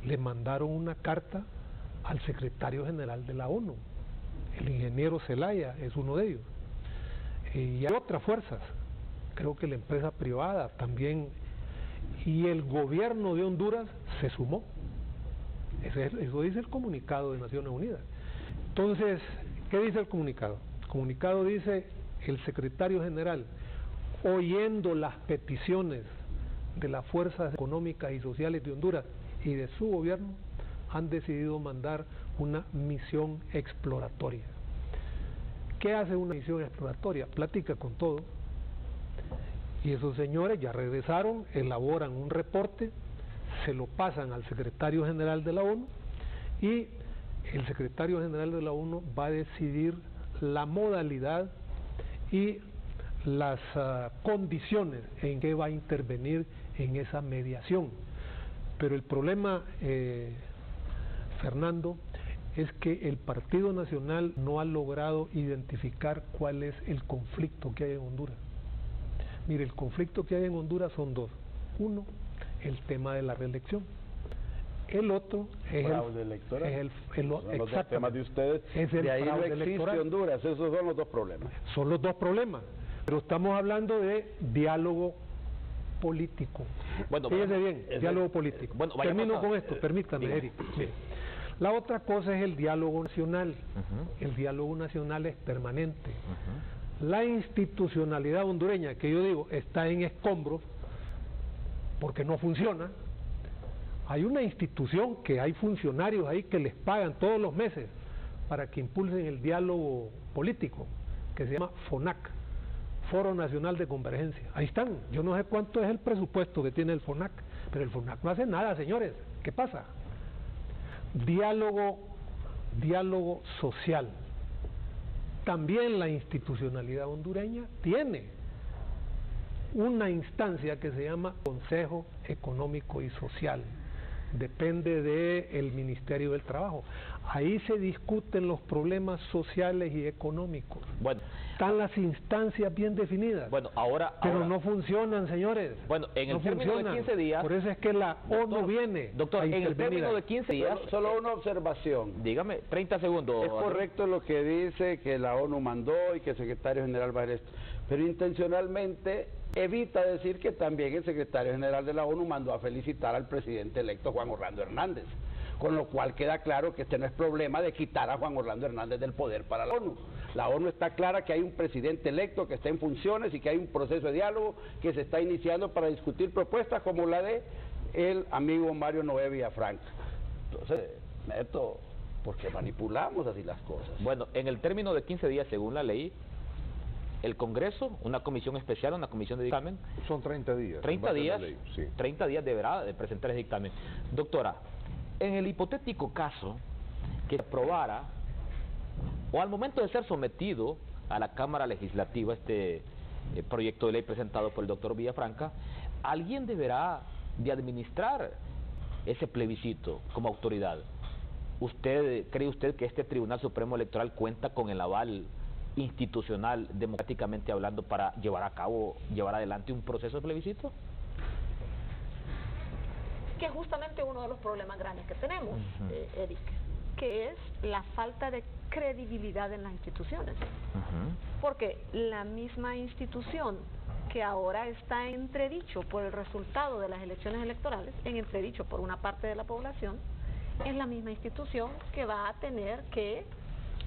le mandaron una carta al secretario general de la ONU. El ingeniero Zelaya es uno de ellos. Y hay otras fuerzas, creo que la empresa privada también, y el gobierno de Honduras se sumó. Eso dice el comunicado de Naciones Unidas. Entonces, ¿qué dice el comunicado? El comunicado dice: el secretario general, oyendo las peticiones de las fuerzas económicas y sociales de Honduras y de su gobierno, han decidido mandar una misión exploratoria. ¿Qué hace una misión exploratoria? Platica con todo, y esos señores ya regresaron, elaboran un reporte, se lo pasan al secretario general de la ONU, y el secretario general de la ONU va a decidir la modalidad y las condiciones en que va a intervenir en esa mediación. Pero el problema, Fernando, es que el Partido Nacional no ha logrado identificar cuál es el conflicto que hay en Honduras. Mire, el conflicto que hay en Honduras son dos. Uno, el tema de la reelección. El otro es fraude electoral. Son los dos temas de ustedes. Es el de ahí no fraude existe electoral. Honduras, esos son los dos problemas. Son los dos problemas, pero estamos hablando de diálogo político. Bueno, fíjese bien, diálogo político. Bueno, termino con esto, permítame, dígame. Eric. Mire, la otra cosa es el diálogo nacional. El diálogo nacional es permanente. La institucionalidad hondureña, que yo digo, está en escombros porque no funciona. Hay una institución que hay funcionarios ahí que les pagan todos los meses para que impulsen el diálogo político, que se llama FONAC, Foro Nacional de Convergencia. Ahí están. Yo no sé cuánto es el presupuesto que tiene el FONAC, pero el FONAC no hace nada, señores. ¿Qué pasa? Diálogo social. También la institucionalidad hondureña tiene una instancia que se llama Consejo Económico y Social. Depende del Ministerio del Trabajo. Ahí se discuten los problemas sociales y económicos. Bueno, están las instancias bien definidas. Bueno, pero no funcionan, señores. Bueno, en el término de 15 días. Por eso es que la ONU viene. Doctor, en el término de 15 días. Solo una observación. Dígame, 30 segundos. Es correcto lo que dice que la ONU mandó y que el secretario general va a hacer esto, pero intencionalmente evita decir que también el secretario general de la ONU mandó a felicitar al presidente electo Juan Orlando Hernández, con lo cual queda claro que este no es problema de quitar a Juan Orlando Hernández del poder para la ONU. La ONU está clara que hay un presidente electo que está en funciones y que hay un proceso de diálogo que se está iniciando para discutir propuestas como la de el amigo Mario Noé Villafranca. Entonces, Neto, ¿por qué manipulamos así las cosas? Bueno, en el término de 15 días, según la ley, el Congreso, una comisión especial, una comisión de dictamen. Son 30 días. 30 días, ley, sí. 30 días deberá de presentar ese dictamen. Doctora, en el hipotético caso que se aprobara, o al momento de ser sometido a la Cámara Legislativa este proyecto de ley presentado por el doctor Villafranca, alguien deberá de administrar ese plebiscito como autoridad. ¿Cree usted que este Tribunal Supremo Electoral cuenta con el aval institucional, democráticamente hablando, para llevar adelante un proceso de plebiscito? Que es justamente uno de los problemas grandes que tenemos, Eric, que es la falta de credibilidad en las instituciones. Porque la misma institución que ahora está en entredicho por el resultado de las elecciones electorales, en entredicho por una parte de la población, es la misma institución que va a tener que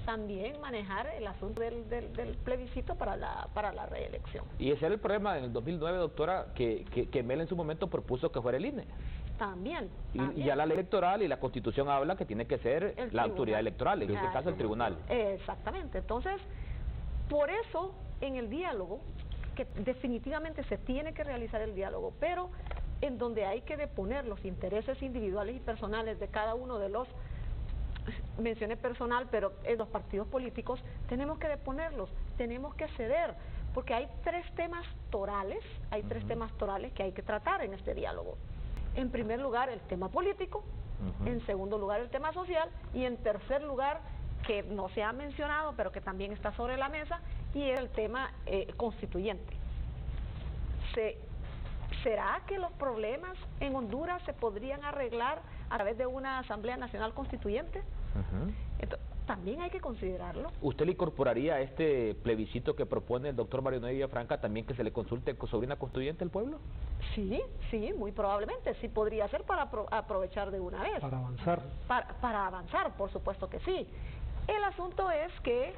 también manejar el asunto del plebiscito para la reelección. Y ese era el problema en el 2009, doctora, que Mel en su momento propuso que fuera el INE. También. Y ya la ley electoral y la Constitución habla que tiene que ser la autoridad electoral, en este caso el tribunal. Exactamente. Entonces, por eso en el diálogo, que definitivamente se tiene que realizar el diálogo, pero en donde hay que deponer los intereses individuales y personales de cada uno de los mencioné personal, pero en los partidos políticos tenemos que deponerlos, tenemos que ceder, porque hay tres temas torales, que hay que tratar en este diálogo. En primer lugar, el tema político, en segundo lugar, el tema social, y en tercer lugar, que no se ha mencionado, pero que también está sobre la mesa, y es el tema constituyente. ¿Será que los problemas en Honduras se podrían arreglar a través de una Asamblea Nacional Constituyente? Entonces, también hay que considerarlo. ¿Usted le incorporaría a este plebiscito que propone el doctor Mario Noé Villafranca también que se le consulte sobre una constituyente al pueblo? Sí, muy probablemente, sí podría ser para aprovechar de una vez. Para avanzar. Para avanzar, por supuesto que sí. El asunto es que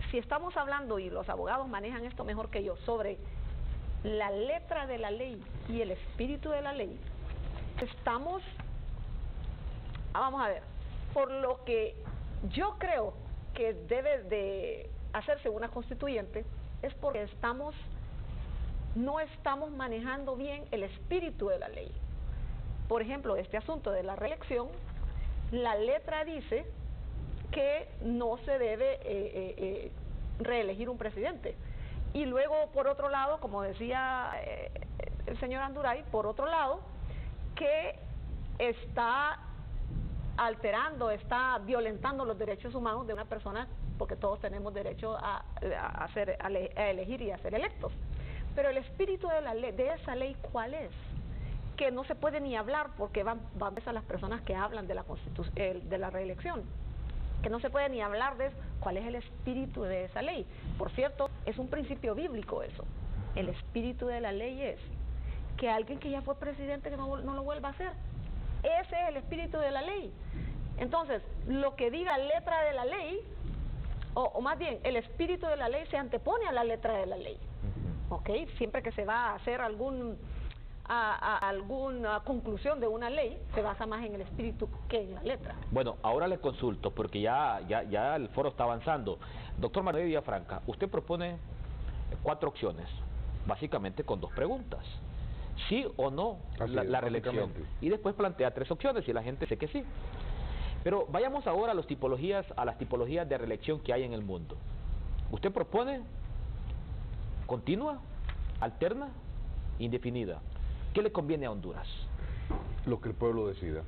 si estamos hablando, y los abogados manejan esto mejor que yo, sobre la letra de la ley y el espíritu de la ley, vamos a ver, por lo que yo creo que debe de hacerse una constituyente, es porque no estamos manejando bien el espíritu de la ley. Por ejemplo, este asunto de la reelección, la letra dice que no se debe reelegir un presidente. Y luego, por otro lado, como decía el señor Anduray, por otro lado, que está alterando, está violentando los derechos humanos de una persona, porque todos tenemos derecho a elegir y a ser electos. Pero el espíritu de esa ley, ¿cuál es? Que no se puede ni hablar, porque van a las personas que hablan de la reelección, que no se puede ni hablar de cuál es el espíritu de esa ley. Por cierto, es un principio bíblico eso. El espíritu de la ley es que alguien que ya fue presidente que no lo vuelva a hacer. Ese es el espíritu de la ley. Entonces, lo que diga la letra de la ley, o más bien, el espíritu de la ley se antepone a la letra de la ley. ¿Ok? Siempre que se va a hacer alguna conclusión de una ley, se basa más en el espíritu que en la letra. Bueno, ahora le consulto, porque ya el foro está avanzando. Doctor Mario Villafranca, usted propone 4 opciones, básicamente con 2 preguntas. ¿Sí o no la reelección? Y después plantea 3 opciones y la gente dice que sí. Pero vayamos ahora a las tipologías de reelección que hay en el mundo. Usted propone continua, alterna, indefinida. ¿Qué le conviene a Honduras? Lo que el pueblo decida.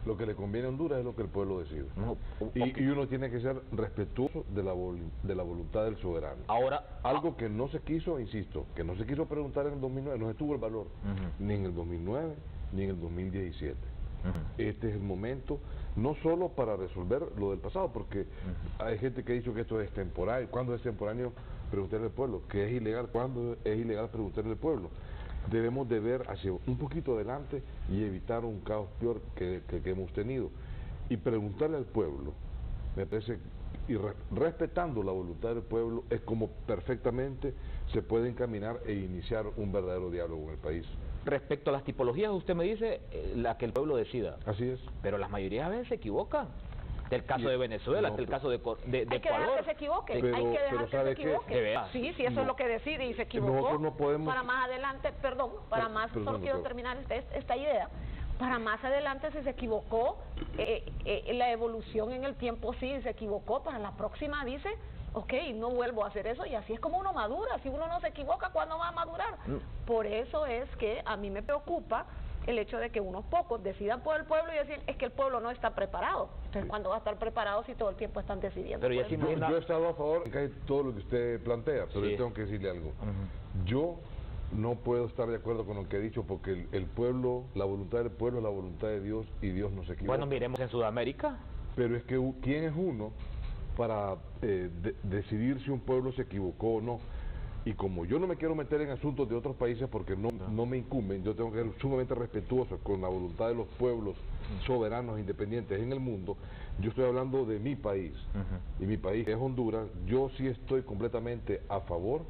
Lo que le conviene a Honduras es lo que el pueblo decide. Y uno tiene que ser respetuoso de la voluntad del soberano. Ahora, algo que no se quiso, insisto, que no se quiso preguntar en el 2009, no se tuvo el valor, ni en el 2009, ni en el 2017. Este es el momento, no solo para resolver lo del pasado, porque hay gente que ha dicho que esto es temporal. ¿Cuándo es temporáneo? Preguntarle al pueblo. ¿Qué es ilegal? ¿Cuándo es ilegal? Preguntarle al pueblo. Debemos de ver hacia un poquito adelante y evitar un caos peor que hemos tenido. Y preguntarle al pueblo, me parece, y respetando la voluntad del pueblo, es como perfectamente se puede encaminar e iniciar un verdadero diálogo en el país. Respecto a las tipologías, usted me dice la que el pueblo decida. Así es. Pero la mayoría a veces se equivocan. Del caso de Venezuela, del caso de Ecuador. Hay que dejar que se equivoque, hay que dejar que se equivoque. Sí, eso es lo que decide y se equivocó. Nosotros no podemos... Para más adelante, solo quiero terminar esta idea. Para más adelante, si se equivocó, la evolución en el tiempo sí se equivocó, para la próxima dice, ok, no vuelvo a hacer eso, y así es como uno madura. Si uno no se equivoca, ¿cuándo va a madurar? Por eso es que a mí me preocupa el hecho de que unos pocos decidan por el pueblo y decir, es que el pueblo no está preparado. Entonces, ¿cuándo va a estar preparado si todo el tiempo están decidiendo? Pero yo he estado a favor de casi todo lo que usted plantea, pero yo tengo que decirle algo. Yo no puedo estar de acuerdo con lo que he dicho, porque el pueblo, la voluntad del pueblo es la voluntad de Dios, y Dios no se equivoca. Bueno, miremos en Sudamérica. Pero es que, ¿quién es uno para decidir si un pueblo se equivocó o no? Y como yo no me quiero meter en asuntos de otros países porque no me incumben, yo tengo que ser sumamente respetuoso con la voluntad de los pueblos soberanos e independientes en el mundo. Yo estoy hablando de mi país, y mi país es Honduras. Yo sí estoy completamente a favor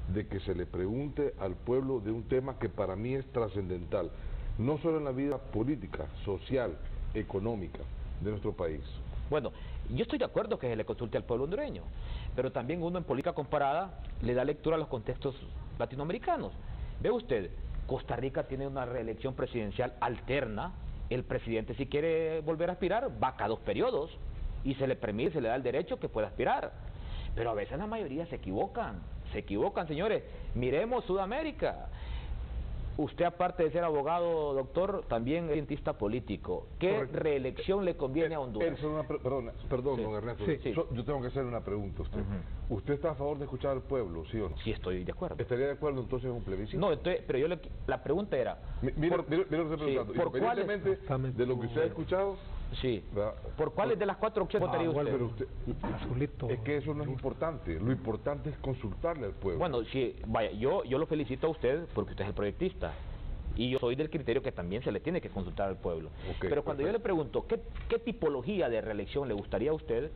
de que se le pregunte al pueblo de un tema que para mí es trascendental, no solo en la vida política, social, económica de nuestro país. Bueno, yo estoy de acuerdo que se le consulte al pueblo hondureño, pero también uno en política comparada le da lectura a los contextos latinoamericanos. Ve usted, Costa Rica tiene una reelección presidencial alterna El presidente, si quiere volver a aspirar, va cada 2 periodos y se le permite, se le da el derecho que pueda aspirar. Pero a veces la mayoría se equivocan, señores. Miremos Sudamérica. Usted, aparte de ser abogado, doctor, también es cientista político. ¿Qué Correcto. reelección le conviene a Honduras? Perdón, Sí. don Ernesto. Sí. Yo tengo que hacer una pregunta a usted. ¿Usted está a favor de escuchar al pueblo, sí o no? Sí, estoy de acuerdo. ¿Estaría de acuerdo entonces en un plebiscito? No, pero la pregunta era... Mira lo que estoy preguntando. ¿por cuáles? Independientemente de lo que usted ha escuchado... Sí. ¿Por cuáles de las 4 opciones votaría usted? Pero usted? Es que eso no es importante. Lo importante es consultarle al pueblo. Bueno, sí, vaya, yo lo felicito a usted porque usted es el proyectista. Y yo soy del criterio que también se le tiene que consultar al pueblo. Pero cuando yo le pregunto, ¿qué tipología de reelección le gustaría a usted?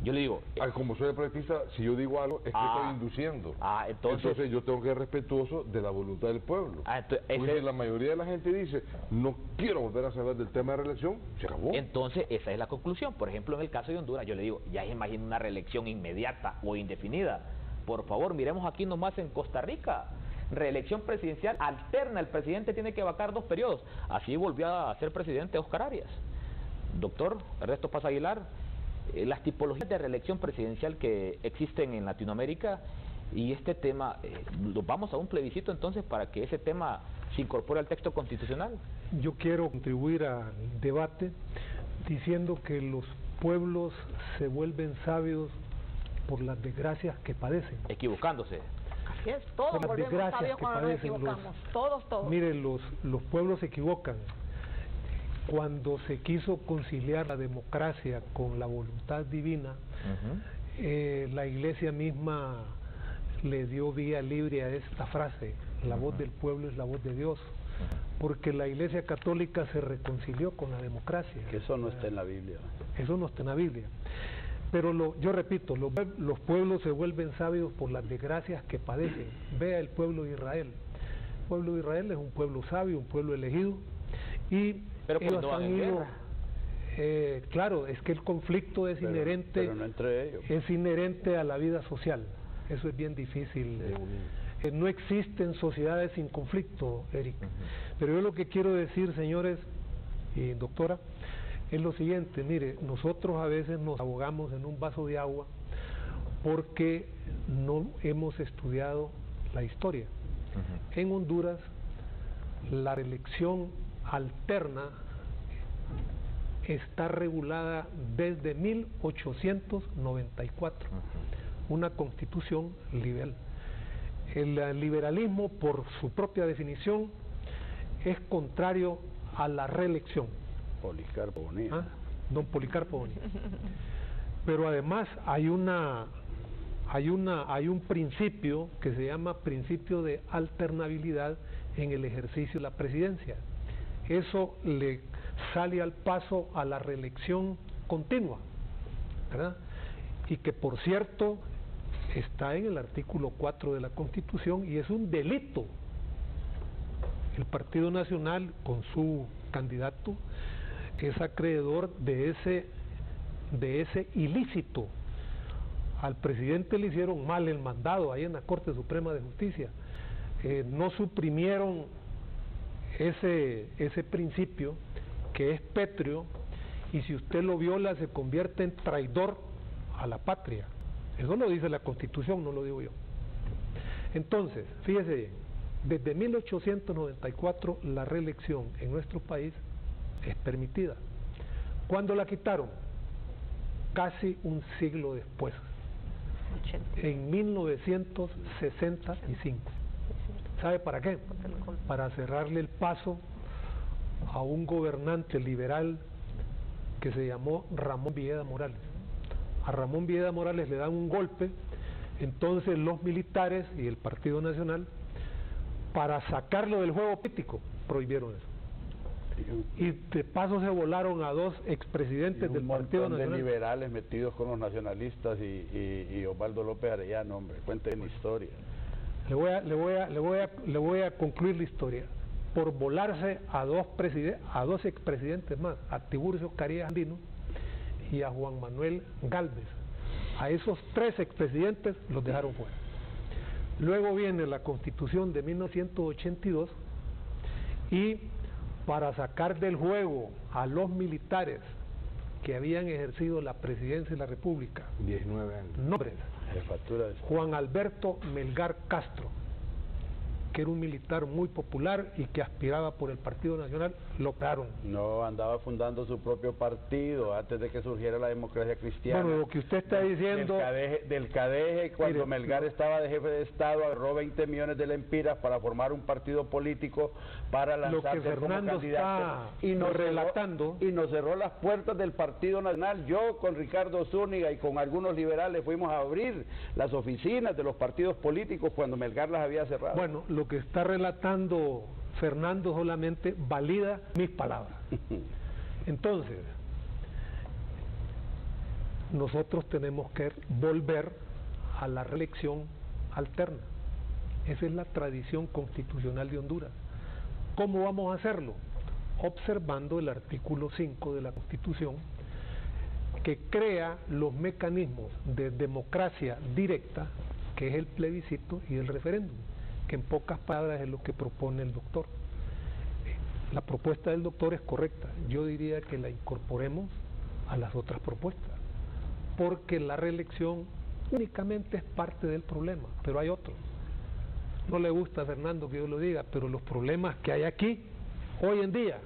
Yo le digo... como soy el proyectista, si yo digo algo, es que estoy induciendo. Entonces yo tengo que ser respetuoso de la voluntad del pueblo. Porque la mayoría de la gente dice, no quiero volver a saber del tema de reelección, se acabó. Entonces, esa es la conclusión. Por ejemplo, en el caso de Honduras, yo le digo, ya imagino una reelección inmediata o indefinida. Por favor, miremos aquí nomás en Costa Rica. Reelección presidencial alterna, el presidente tiene que vacar 2 periodos. Así volvió a ser presidente Oscar Arias. Doctor Ernesto Paz Aguilar, las tipologías de reelección presidencial que existen en Latinoamérica y este tema, vamos a un plebiscito entonces para que ese tema se incorpore al texto constitucional. Yo quiero contribuir al debate diciendo que los pueblos se vuelven sabios por las desgracias que padecen. Equivocándose. Así es, todos volvemos sabios cuando nos equivocamos, todos. Miren, los pueblos se equivocan. Cuando se quiso conciliar la democracia con la voluntad divina, la Iglesia misma le dio vía libre a esta frase: la voz del pueblo es la voz de Dios, porque la Iglesia Católica se reconcilió con la democracia. Que eso no está en la Biblia. Eso no está en la Biblia. Pero yo repito, los pueblos se vuelven sabios por las desgracias que padecen. Vea el pueblo de Israel. El pueblo de Israel es un pueblo sabio, un pueblo elegido, y pero ellos no han ido. Claro, es que el conflicto es inherente, pero no entre ellos. Es inherente a la vida social. Eso es bien difícil. No existen sociedades sin conflicto, Eric. Pero yo lo que quiero decir, señores y doctora, es lo siguiente. Mire, nosotros a veces nos ahogamos en un vaso de agua porque no hemos estudiado la historia. En Honduras, la reelección alterna está regulada desde 1894, una constitución liberal. El liberalismo, por su propia definición, es contrario a la reelección. Policarpo Bonilla. Don Policarpo Bonilla. Pero además hay un principio que se llama principio de alternabilidad en el ejercicio de la presidencia. Eso le sale al paso a la reelección continua, ¿verdad? Y que, por cierto, está en el artículo 4 de la Constitución y es un delito. El Partido Nacional, con su candidato, es acreedor de ese ilícito. Al presidente le hicieron mal el mandado ahí en la Corte Suprema de Justicia. No suprimieron ese principio que es pétreo, y si usted lo viola se convierte en traidor a la patria. Eso lo dice la Constitución, no lo digo yo. Entonces, fíjese bien, desde 1894 la reelección en nuestro país es permitida. ¿Cuándo la quitaron? Casi un siglo después, en 1965. ¿Sabe para qué? Para cerrarle el paso a un gobernante liberal que se llamó Ramón Villeda Morales. A Ramón Villeda Morales le dan un golpe, entonces los militares y el Partido Nacional, para sacarlo del juego político, prohibieron eso. Y de paso se volaron a 2 expresidentes del Partido Nacional. De liberales metidos con los nacionalistas y Osvaldo López Arellano, hombre, cuenten la historia. Le voy a concluir la historia. Por volarse a 2 expresidentes más, a Tiburcio Carías Andino y a Juan Manuel Gálvez. A esos 3 expresidentes los dejaron fuera. Luego viene la Constitución de 1982 y para sacar del juego a los militares que habían ejercido la presidencia de la República. 19 años. Nombres: Juan Alberto Melgar Castro, que era un militar muy popular y que aspiraba por el Partido Nacional, lo operaron. No, andaba fundando su propio partido antes de que surgiera la democracia cristiana. Bueno, lo que usted está diciendo... Del Cadeje, cuando Mire, Melgar estaba de jefe de Estado, agarró 20 millones de lempiras para formar un partido político para lanzarse como candidato. Y nos relatando... Y nos cerró las puertas del Partido Nacional. Yo con Ricardo Zúñiga y con algunos liberales fuimos a abrir las oficinas de los partidos políticos cuando Melgar las había cerrado. Bueno, lo que está relatando Fernando solamente valida mis palabras. Entonces, nosotros tenemos que volver a la reelección alterna. Esa es la tradición constitucional de Honduras. ¿Cómo vamos a hacerlo? Observando el artículo 5 de la Constitución, que crea los mecanismos de democracia directa, que es el plebiscito y el referéndum, que en pocas palabras es lo que propone el doctor. La propuesta del doctor es correcta. Yo diría que la incorporemos a las otras propuestas, porque la reelección únicamente es parte del problema, pero hay otros. No le gusta a Fernando que yo lo diga, pero los problemas que hay aquí, hoy en día,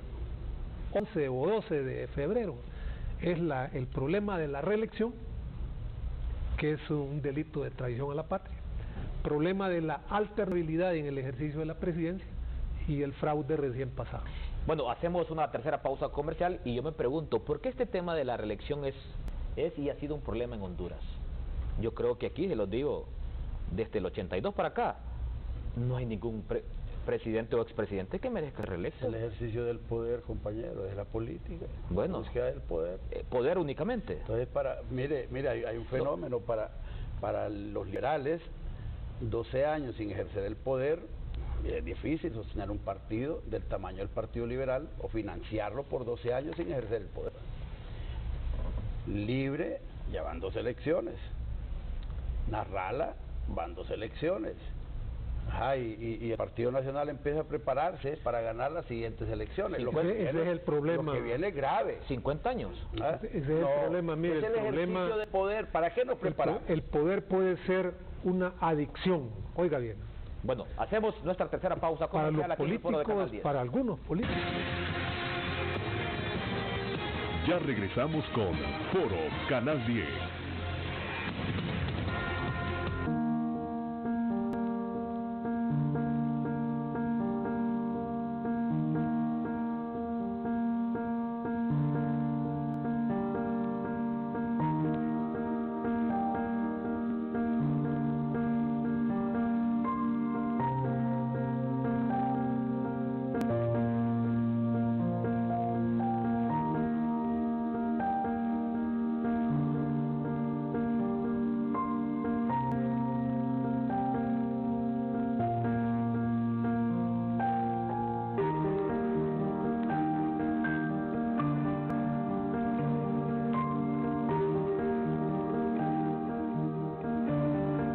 11 o 12 de febrero, es el problema de la reelección, que es un delito de traición a la patria, problema de la alternabilidad en el ejercicio de la presidencia y el fraude recién pasado. Bueno, hacemos una tercera pausa comercial y yo me pregunto, ¿por qué este tema de la reelección es y ha sido un problema en Honduras? Yo creo que aquí, se los digo, desde el 82 para acá, no hay ningún presidente o expresidente que merezca reelección. El ejercicio del poder, compañero, es la política. Bueno, la búsqueda del poder. Poder únicamente. Entonces, mire, hay un fenómeno para los liberales, 12 años sin ejercer el poder, es difícil sostener un partido del tamaño del Partido Liberal o financiarlo por 12 años sin ejercer el poder. Libre, ya van 2 elecciones. Narrala, van 2 elecciones. Y el Partido Nacional empieza a prepararse para ganar las siguientes elecciones. Ese es el problema. Lo que viene grave. 50 años. Ese es el problema, mire. Es el ejercicio de poder. ¿Para qué nos preparamos? El poder puede ser una adicción. Oiga bien. Bueno, hacemos nuestra tercera pausa comercial para los políticos, para algunos políticos. Ya regresamos con Foro Canal 10.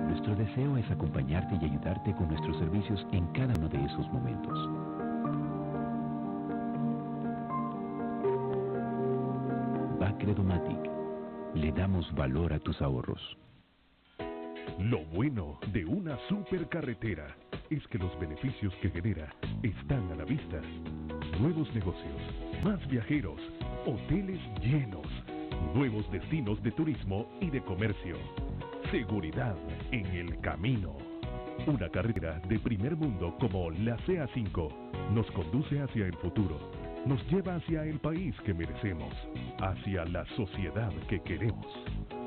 Nuestro deseo es acompañarte y ayudarte con nuestros servicios en cada uno de esos momentos. Bacredomatic. Le damos valor a tus ahorros. Lo bueno de una supercarretera es que los beneficios que genera están a la vista. Nuevos negocios, más viajeros, hoteles llenos, nuevos destinos de turismo y de comercio. Seguridad en el camino. Una carretera de primer mundo como la CA5 nos conduce hacia el futuro, nos lleva hacia el país que merecemos, hacia la sociedad que queremos.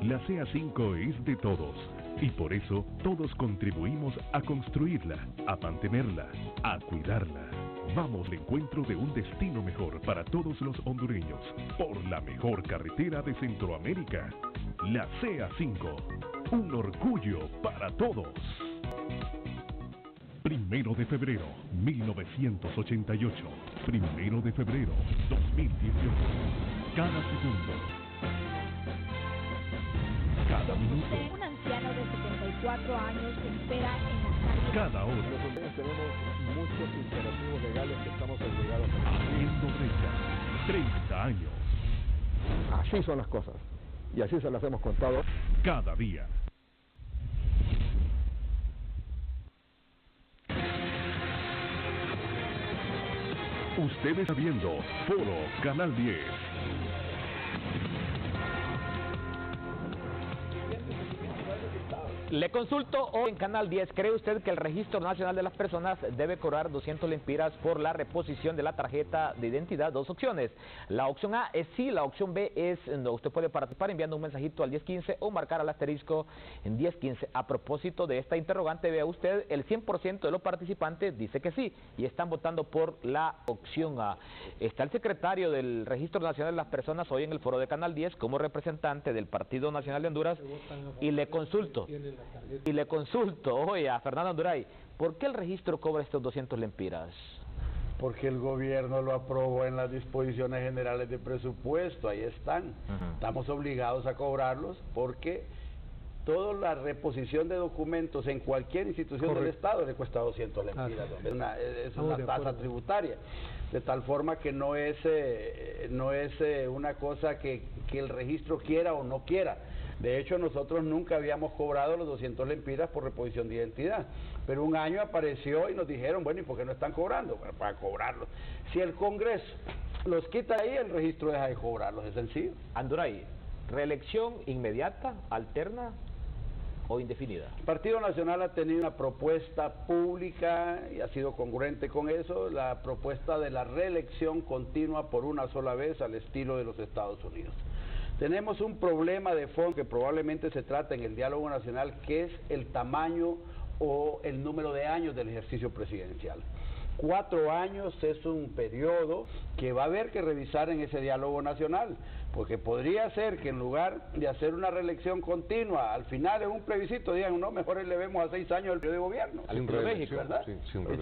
La CA5 es de todos y por eso todos contribuimos a construirla, a mantenerla, a cuidarla. Vamos al encuentro de un destino mejor para todos los hondureños por la mejor carretera de Centroamérica, la CA5. Un orgullo para todos. 1 de febrero 1988. 1 de febrero 2018. Cada segundo. Cada minuto. Un anciano de 78 4 años de espera en las tarjetas. Cada hora. Nosotros tenemos muchos imperativos legales que estamos obligados a Haciendo brecha. 30 años. Así son las cosas. Y así se las hemos contado. Cada día. Usted está viendo Foro Canal 10. Le consulto hoy en Canal 10, ¿cree usted que el Registro Nacional de las Personas debe cobrar 200 lempiras por la reposición de la tarjeta de identidad? Dos opciones. La opción A es sí, la opción B es no. Usted puede participar enviando un mensajito al 1015 o marcar al asterisco en 1015. A propósito de esta interrogante, vea usted, el 100% de los participantes dice que sí y están votando por la opción A. Está el secretario del Registro Nacional de las Personas hoy en el foro de Canal 10 como representante del Partido Nacional de Honduras y le consulto. Hoy a Fernando Anduray, ¿por qué el registro cobra estos 200 lempiras? Porque el gobierno lo aprobó en las disposiciones generales de presupuesto, ahí están. Estamos obligados a cobrarlos porque toda la reposición de documentos en cualquier institución del Estado le cuesta 200 lempiras. Es una tasa tributaria. De tal forma que no es una cosa que el registro quiera o no quiera. De hecho, nosotros nunca habíamos cobrado los 200 lempiras por reposición de identidad. Pero un año apareció y nos dijeron, bueno, ¿y por qué no están cobrando? Bueno, para cobrarlos. Si el Congreso los quita ahí, el registro deja de cobrarlos, es sencillo. Anduray, ¿reelección inmediata, alterna o indefinida? El Partido Nacional ha tenido una propuesta pública y ha sido congruente con eso, la propuesta de la reelección continua por una sola vez al estilo de los Estados Unidos. Tenemos un problema de fondo que probablemente se trata en el diálogo nacional, que es el tamaño o el número de años del ejercicio presidencial. 4 años es un periodo que va a haber que revisar en ese diálogo nacional, porque podría ser que en lugar de hacer una reelección continua, al final en un plebiscito digan, no, mejor le vemos a 6 años el periodo de gobierno. Sin México, ¿verdad?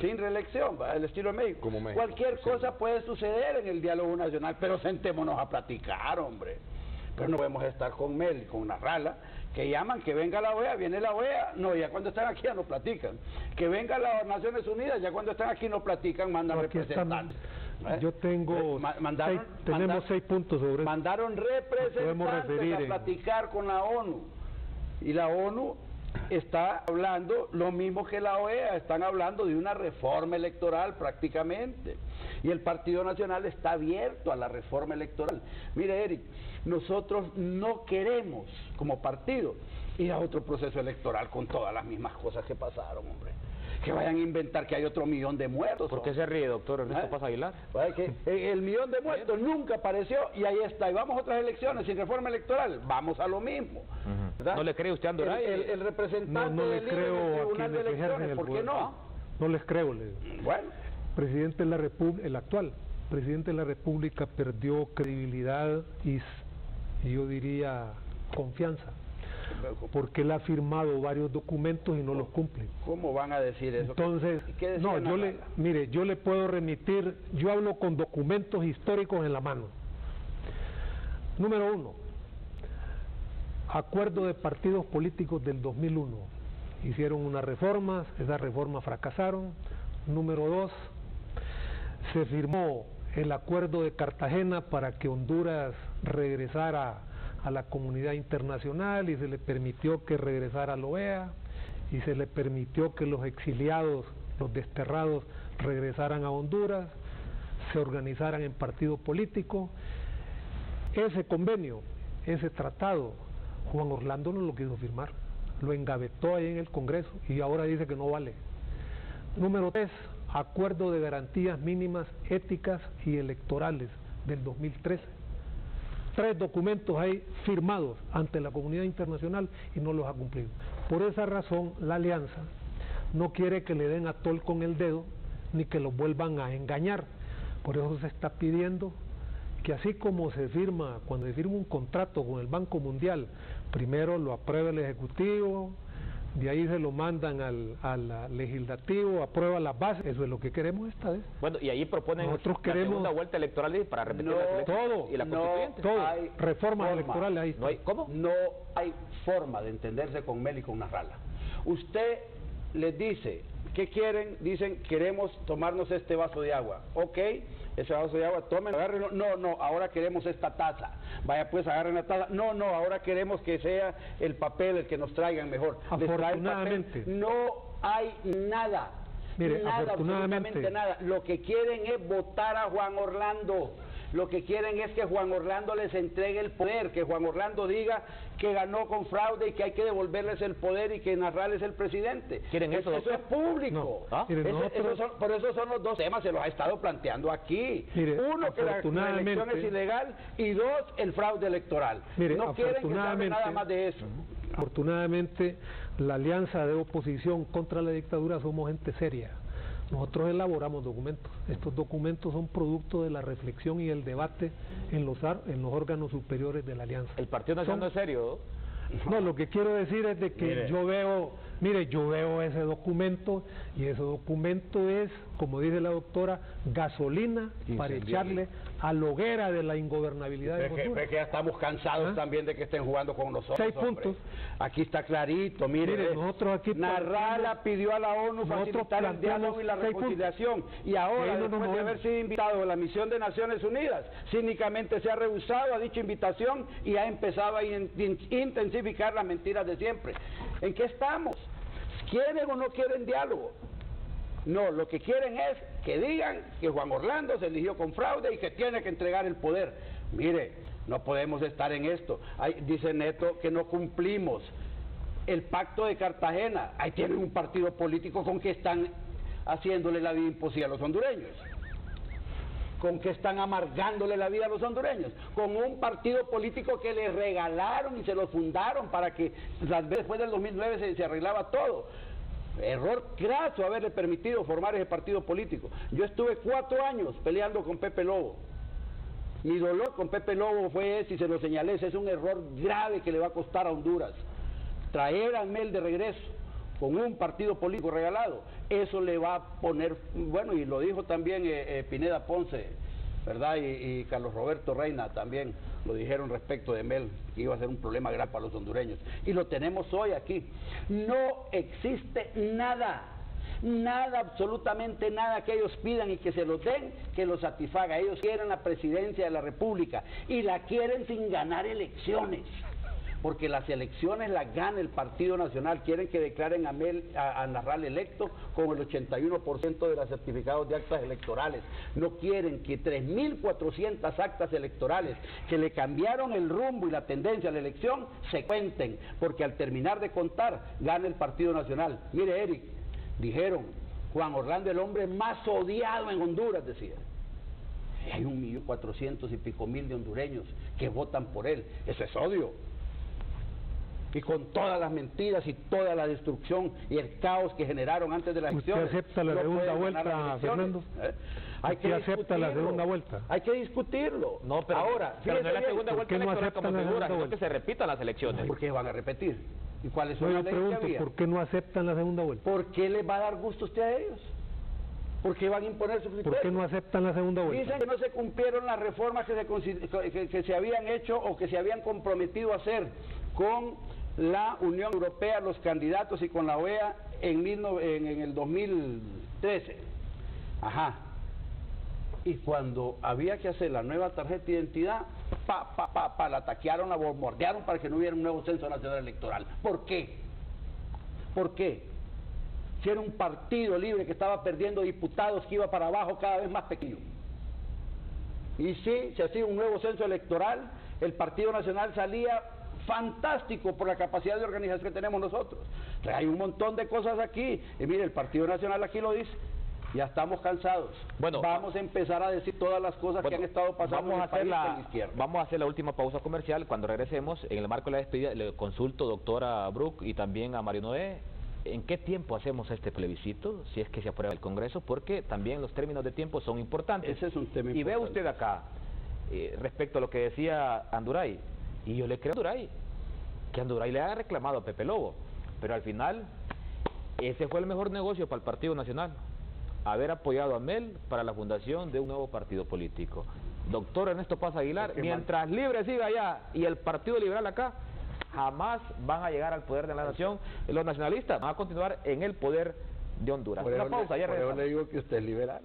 Sin reelección, el estilo de México. Como México. Cualquier cosa puede suceder en el diálogo nacional, pero sentémonos a platicar, hombre. Pero no podemos estar con Mel, con Narrala, que llaman que venga la OEA, viene la OEA, no, ya cuando están aquí ya no platican. Que venga las Naciones Unidas, ya cuando están aquí no platican, mandan representantes. Yo tengo tenemos 6 puntos sobre eso. Mandaron representantes a platicar con la ONU. Y la ONU está hablando lo mismo que la OEA, están hablando de una reforma electoral prácticamente. Y el Partido Nacional está abierto a la reforma electoral. Mire, Eric, nosotros no queremos, como partido, ir a otro proceso electoral con todas las mismas cosas que pasaron, hombre. Que vayan a inventar que hay otro millón de muertos. ¿Por qué se ríe, doctor Ernesto Paz Aguilar? Pues que el millón de muertos nunca apareció y ahí está. Y vamos a otras elecciones sin reforma electoral, vamos a lo mismo. ¿No le cree usted a Anduray? El representante no le del creo Tribunal de Elecciones, ¿por qué no? No les creo, le digo. Bueno. Presidente de la República, el actual presidente de la República perdió credibilidad y yo diría confianza, porque él ha firmado varios documentos y no los cumple. ¿Cómo van a decir eso? Entonces, no, yo le puedo remitir, yo hablo con documentos históricos en la mano. Número 1, acuerdo de partidos políticos del 2001. Hicieron unas reformas, esas reformas fracasaron. Número 2, se firmó el acuerdo de Cartagena para que Honduras regresara a la comunidad internacional y se le permitió que regresara a la OEA y se le permitió que los exiliados, los desterrados, regresaran a Honduras, se organizaran en partidos políticos. Ese convenio, ese tratado, Juan Orlando no lo quiso firmar, lo engavetó ahí en el Congreso y ahora dice que no vale. Número 3, acuerdo de garantías mínimas éticas y electorales del 2013. 3 documentos ahí firmados ante la comunidad internacional y no los ha cumplido. Por esa razón, la alianza no quiere que le den a tol con el dedo ni que los vuelvan a engañar. Por eso se está pidiendo que así como se firma, cuando se firma un contrato con el Banco Mundial, primero lo aprueba el Ejecutivo, de ahí se lo mandan al legislativo, aprueba las bases, eso es lo que queremos esta vez. Bueno, y ahí proponen la segunda vuelta electoral para repetir las elecciones y la constituyente. Todo, reformas electorales ahí. ¿Cómo? No hay forma de entenderse con Mel y con Narrala. Usted les dice, ¿qué quieren? Dicen, queremos tomarnos este vaso de agua. Ok, ese vaso de agua, tomen, agárrenlo. No, ahora queremos esta taza. Vaya pues, agarren la taza. No, ahora queremos que sea el papel el que nos traigan mejor. Afortunadamente. No hay nada. Mire, nada, afortunadamente, absolutamente nada. Lo que quieren es votar a Juan Orlando. Lo que quieren es que Juan Orlando les entregue el poder, que Juan Orlando diga que ganó con fraude y que hay que devolverles el poder y que Narral es el presidente. ¿Quieren eso? Eso es público. No. Por eso son los dos temas, se los ha estado planteando aquí. Mire, uno, que la elección es ilegal, y dos, el fraude electoral. Mire, no quieren que se hable nada más de eso. Afortunadamente, la alianza de oposición contra la dictadura somos gente seria. Nosotros elaboramos documentos. Estos documentos son producto de la reflexión y el debate en los órganos superiores de la alianza. ¿El Partido Nacional es serio? No, lo que quiero decir es de que yo veo ese documento, y ese documento es, como dice la doctora, gasolina para echarle a la hoguera de la ingobernabilidad de Honduras. Es que ya estamos cansados también de que estén jugando con nosotros. 6 puntos. Aquí está clarito, mire nosotros aquí Narrala pidió a la ONU facilitar el diálogo y la reconciliación, y ahora, después de haber sido invitado a la misión de Naciones Unidas, cínicamente se ha rehusado a dicha invitación y ha empezado a intensificar las mentiras de siempre. ¿En qué estamos? ¿Quieren o no quieren diálogo? No, lo que quieren es que digan que Juan Orlando se eligió con fraude y que tiene que entregar el poder. Mire, no podemos estar en esto. Dice Neto que no cumplimos el pacto de Cartagena. Ahí tienen un partido político con que están haciéndole la vida imposible a los hondureños. ¿Con que están amargándole la vida a los hondureños? Con un partido político que les regalaron y se lo fundaron para que después del 2009 se arreglaba todo. Error craso haberle permitido formar ese partido político. Yo estuve 4 años peleando con Pepe Lobo. Mi dolor con Pepe Lobo fue ese, y se lo señalé, ese es un error grave que le va a costar a Honduras. Traer a Mel de regreso con un partido político regalado, eso le va a poner, bueno, y lo dijo también Pineda Ponce, ¿verdad? Y Carlos Roberto Reina también lo dijeron respecto de Mel, que iba a ser un problema grave para los hondureños. Y lo tenemos hoy aquí. No existe nada, absolutamente nada que ellos pidan y que se lo den, que lo satisfaga. Ellos quieren la presidencia de la República y la quieren sin ganar elecciones. Porque las elecciones las gana el Partido Nacional. Quieren que declaren a Narral electo con el 81% de los certificados de actas electorales. No quieren que 3.400 actas electorales que le cambiaron el rumbo y la tendencia a la elección se cuenten, porque al terminar de contar gana el Partido Nacional. Mire, Eric, dijeron, Juan Orlando el hombre más odiado en Honduras, decía. Hay 1.400.000 y pico de hondureños que votan por él. Eso es odio. Y con todas las mentiras y toda la destrucción y el caos que generaron antes de la elección. ¿Usted acepta la segunda vuelta, Fernando? ¿Usted acepta la segunda vuelta? Hay que discutirlo. No, pero ahora, pero no es la segunda vuelta electoral como figura, sino que se repitan las elecciones. ¿Por qué van a repetir? ¿Y cuáles son yo las leyes pregunto, que había? ¿por qué no aceptan la segunda vuelta? ¿Por qué les va a dar gusto usted a ellos? ¿Por qué van a imponer su criterio? ¿Por qué no aceptan la segunda vuelta? Dicen que no se cumplieron las reformas que se habían hecho o que se habían comprometido a hacer con la Unión Europea, los candidatos, y con la OEA en el 2013. Ajá. Y cuando había que hacer la nueva tarjeta de identidad, la ataquearon, la bombardearon para que no hubiera un nuevo censo nacional electoral. ¿Por qué? ¿Por qué? Si era un partido libre que estaba perdiendo diputados, que iba para abajo cada vez más pequeño. Y sí, se hacía un nuevo censo electoral, el Partido Nacional salía fantástico por la capacidad de organización que tenemos nosotros. Hay un montón de cosas aquí, y mire, el Partido Nacional aquí lo dice. Ya estamos cansados. Bueno, vamos a empezar a decir todas las cosas que han estado pasando en el país con la izquierda. Vamos a hacer la última pausa comercial. Cuando regresemos, en el marco de la despedida, le consulto, doctora Brook, y también a Mario Noé, ¿en qué tiempo hacemos este plebiscito? Si es que se aprueba el Congreso, porque también los términos de tiempo son importantes. Ese es un tema importante. Y ve usted acá, respecto a lo que decía Anduray, y yo le creo a Anduray, que Anduray le ha reclamado a Pepe Lobo, pero al final, ese fue el mejor negocio para el Partido Nacional, haber apoyado a Mel para la fundación de un nuevo partido político. Doctor Ernesto Paz Aguilar, mientras Libre siga allá y el Partido Liberal acá, jamás van a llegar al poder de la nación. Los nacionalistas van a continuar en el poder de Honduras. Por Una eso pausa, ya por eso regresamos. le digo que usted es liberal.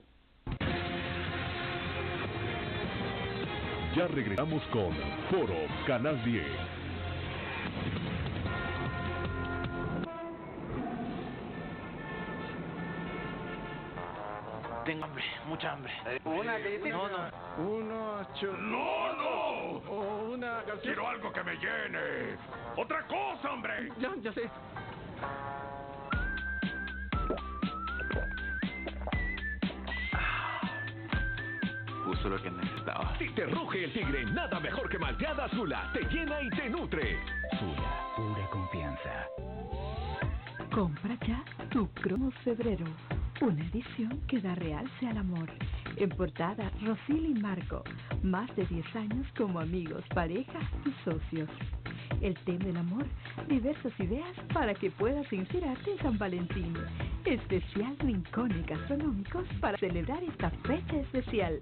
Ya regresamos con Foro Canal 10. Tengo hambre, mucha hambre. Una galletita. No, no. Unos ¡No, no! O una gaseosa. ¡Quiero algo que me llene! ¡Otra cosa, hombre! Ya sé. Justo lo que necesitaba. Si te ruge el tigre, nada mejor que malteada Zula. Te llena y te nutre. Zula, pura confianza. Compra ya tu Cromos Febrero, una edición que da realce al amor. En portada, Rosil y Marco, más de 10 años como amigos, pareja y socios. El tema del amor, diversas ideas para que puedas inspirarte en San Valentín. Especial rincones gastronómicos para celebrar esta fecha especial.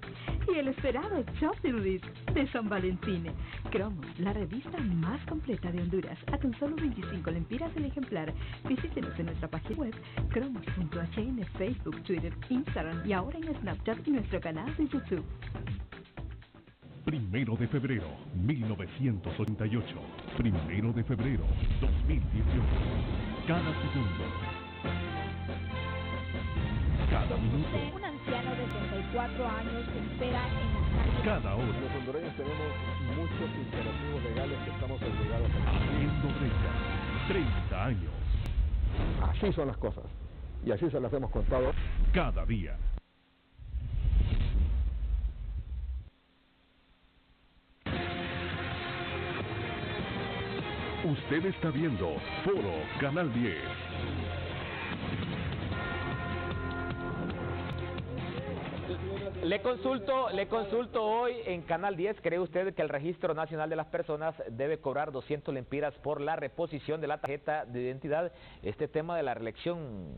Y el esperado Shop de Nudis de San Valentín. Cromos, la revista más completa de Honduras, a tan solo 25 lempiras el ejemplar. Visítenos en nuestra página web, cromos.h en Facebook, Twitter, Instagram y ahora en Snapchat y nuestro canal de YouTube. 1 de febrero, 1988. 1 de febrero, 2018. Cada segundo. Cada minuto. Un anciano de 34 años espera en la calle. Cada hora. Los hondureños tenemos muchos imperativos legales que estamos obligados a cumplir. Haciendo brecha. 30 años. Así son las cosas. Y así se las hemos contado. Cada día. Usted está viendo Foro Canal 10. Le consulto hoy en Canal 10, ¿cree usted que el Registro Nacional de las Personas debe cobrar 200 lempiras por la reposición de la tarjeta de identidad? Este tema de la reelección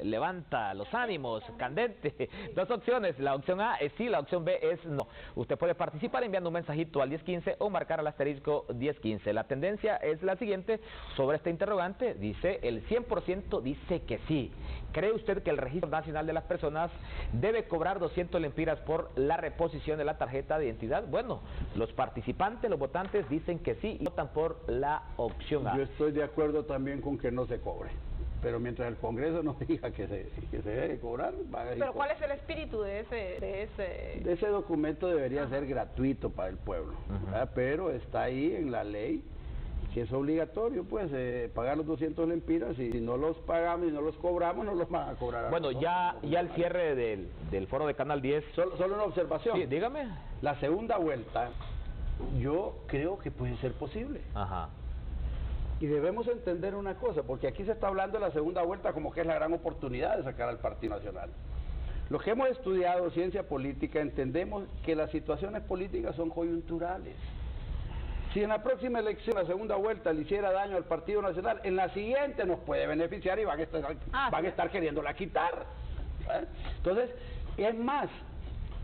levanta los ánimos, candente. Dos opciones, la opción A es sí, la opción B es no. Usted puede participar enviando un mensajito al 1015 o marcar al asterisco 1015. La tendencia es la siguiente, sobre este interrogante, dice el 100% dice que sí. ¿Cree usted que el Registro Nacional de las Personas debe cobrar 200 lempiras por la reposición de la tarjeta de identidad? Bueno, los participantes, los votantes dicen que sí y votan por la opción A. Yo estoy de acuerdo también con que no se cobre, pero mientras el Congreso nos diga que se debe cobrar, va a Pero ¿cuál es el espíritu de ese documento? Debería ser gratuito para el pueblo, ¿verdad? Pero está ahí en la ley que es obligatorio, pues, pagar los 200 lempiras, y si no los pagamos y no los cobramos, no los van a cobrar. Bueno, ya el cierre del foro de Canal 10. Solo una observación. Sí, dígame. La segunda vuelta, yo creo que puede ser posible. Ajá. Y debemos entender una cosa, porque aquí se está hablando de la segunda vuelta como que es la gran oportunidad de sacar al Partido Nacional. Los que hemos estudiado ciencia política entendemos que las situaciones políticas son coyunturales. Si en la próxima elección, la segunda vuelta, le hiciera daño al Partido Nacional, en la siguiente nos puede beneficiar y van a estar queriéndola quitar. ¿Eh? Entonces, es más,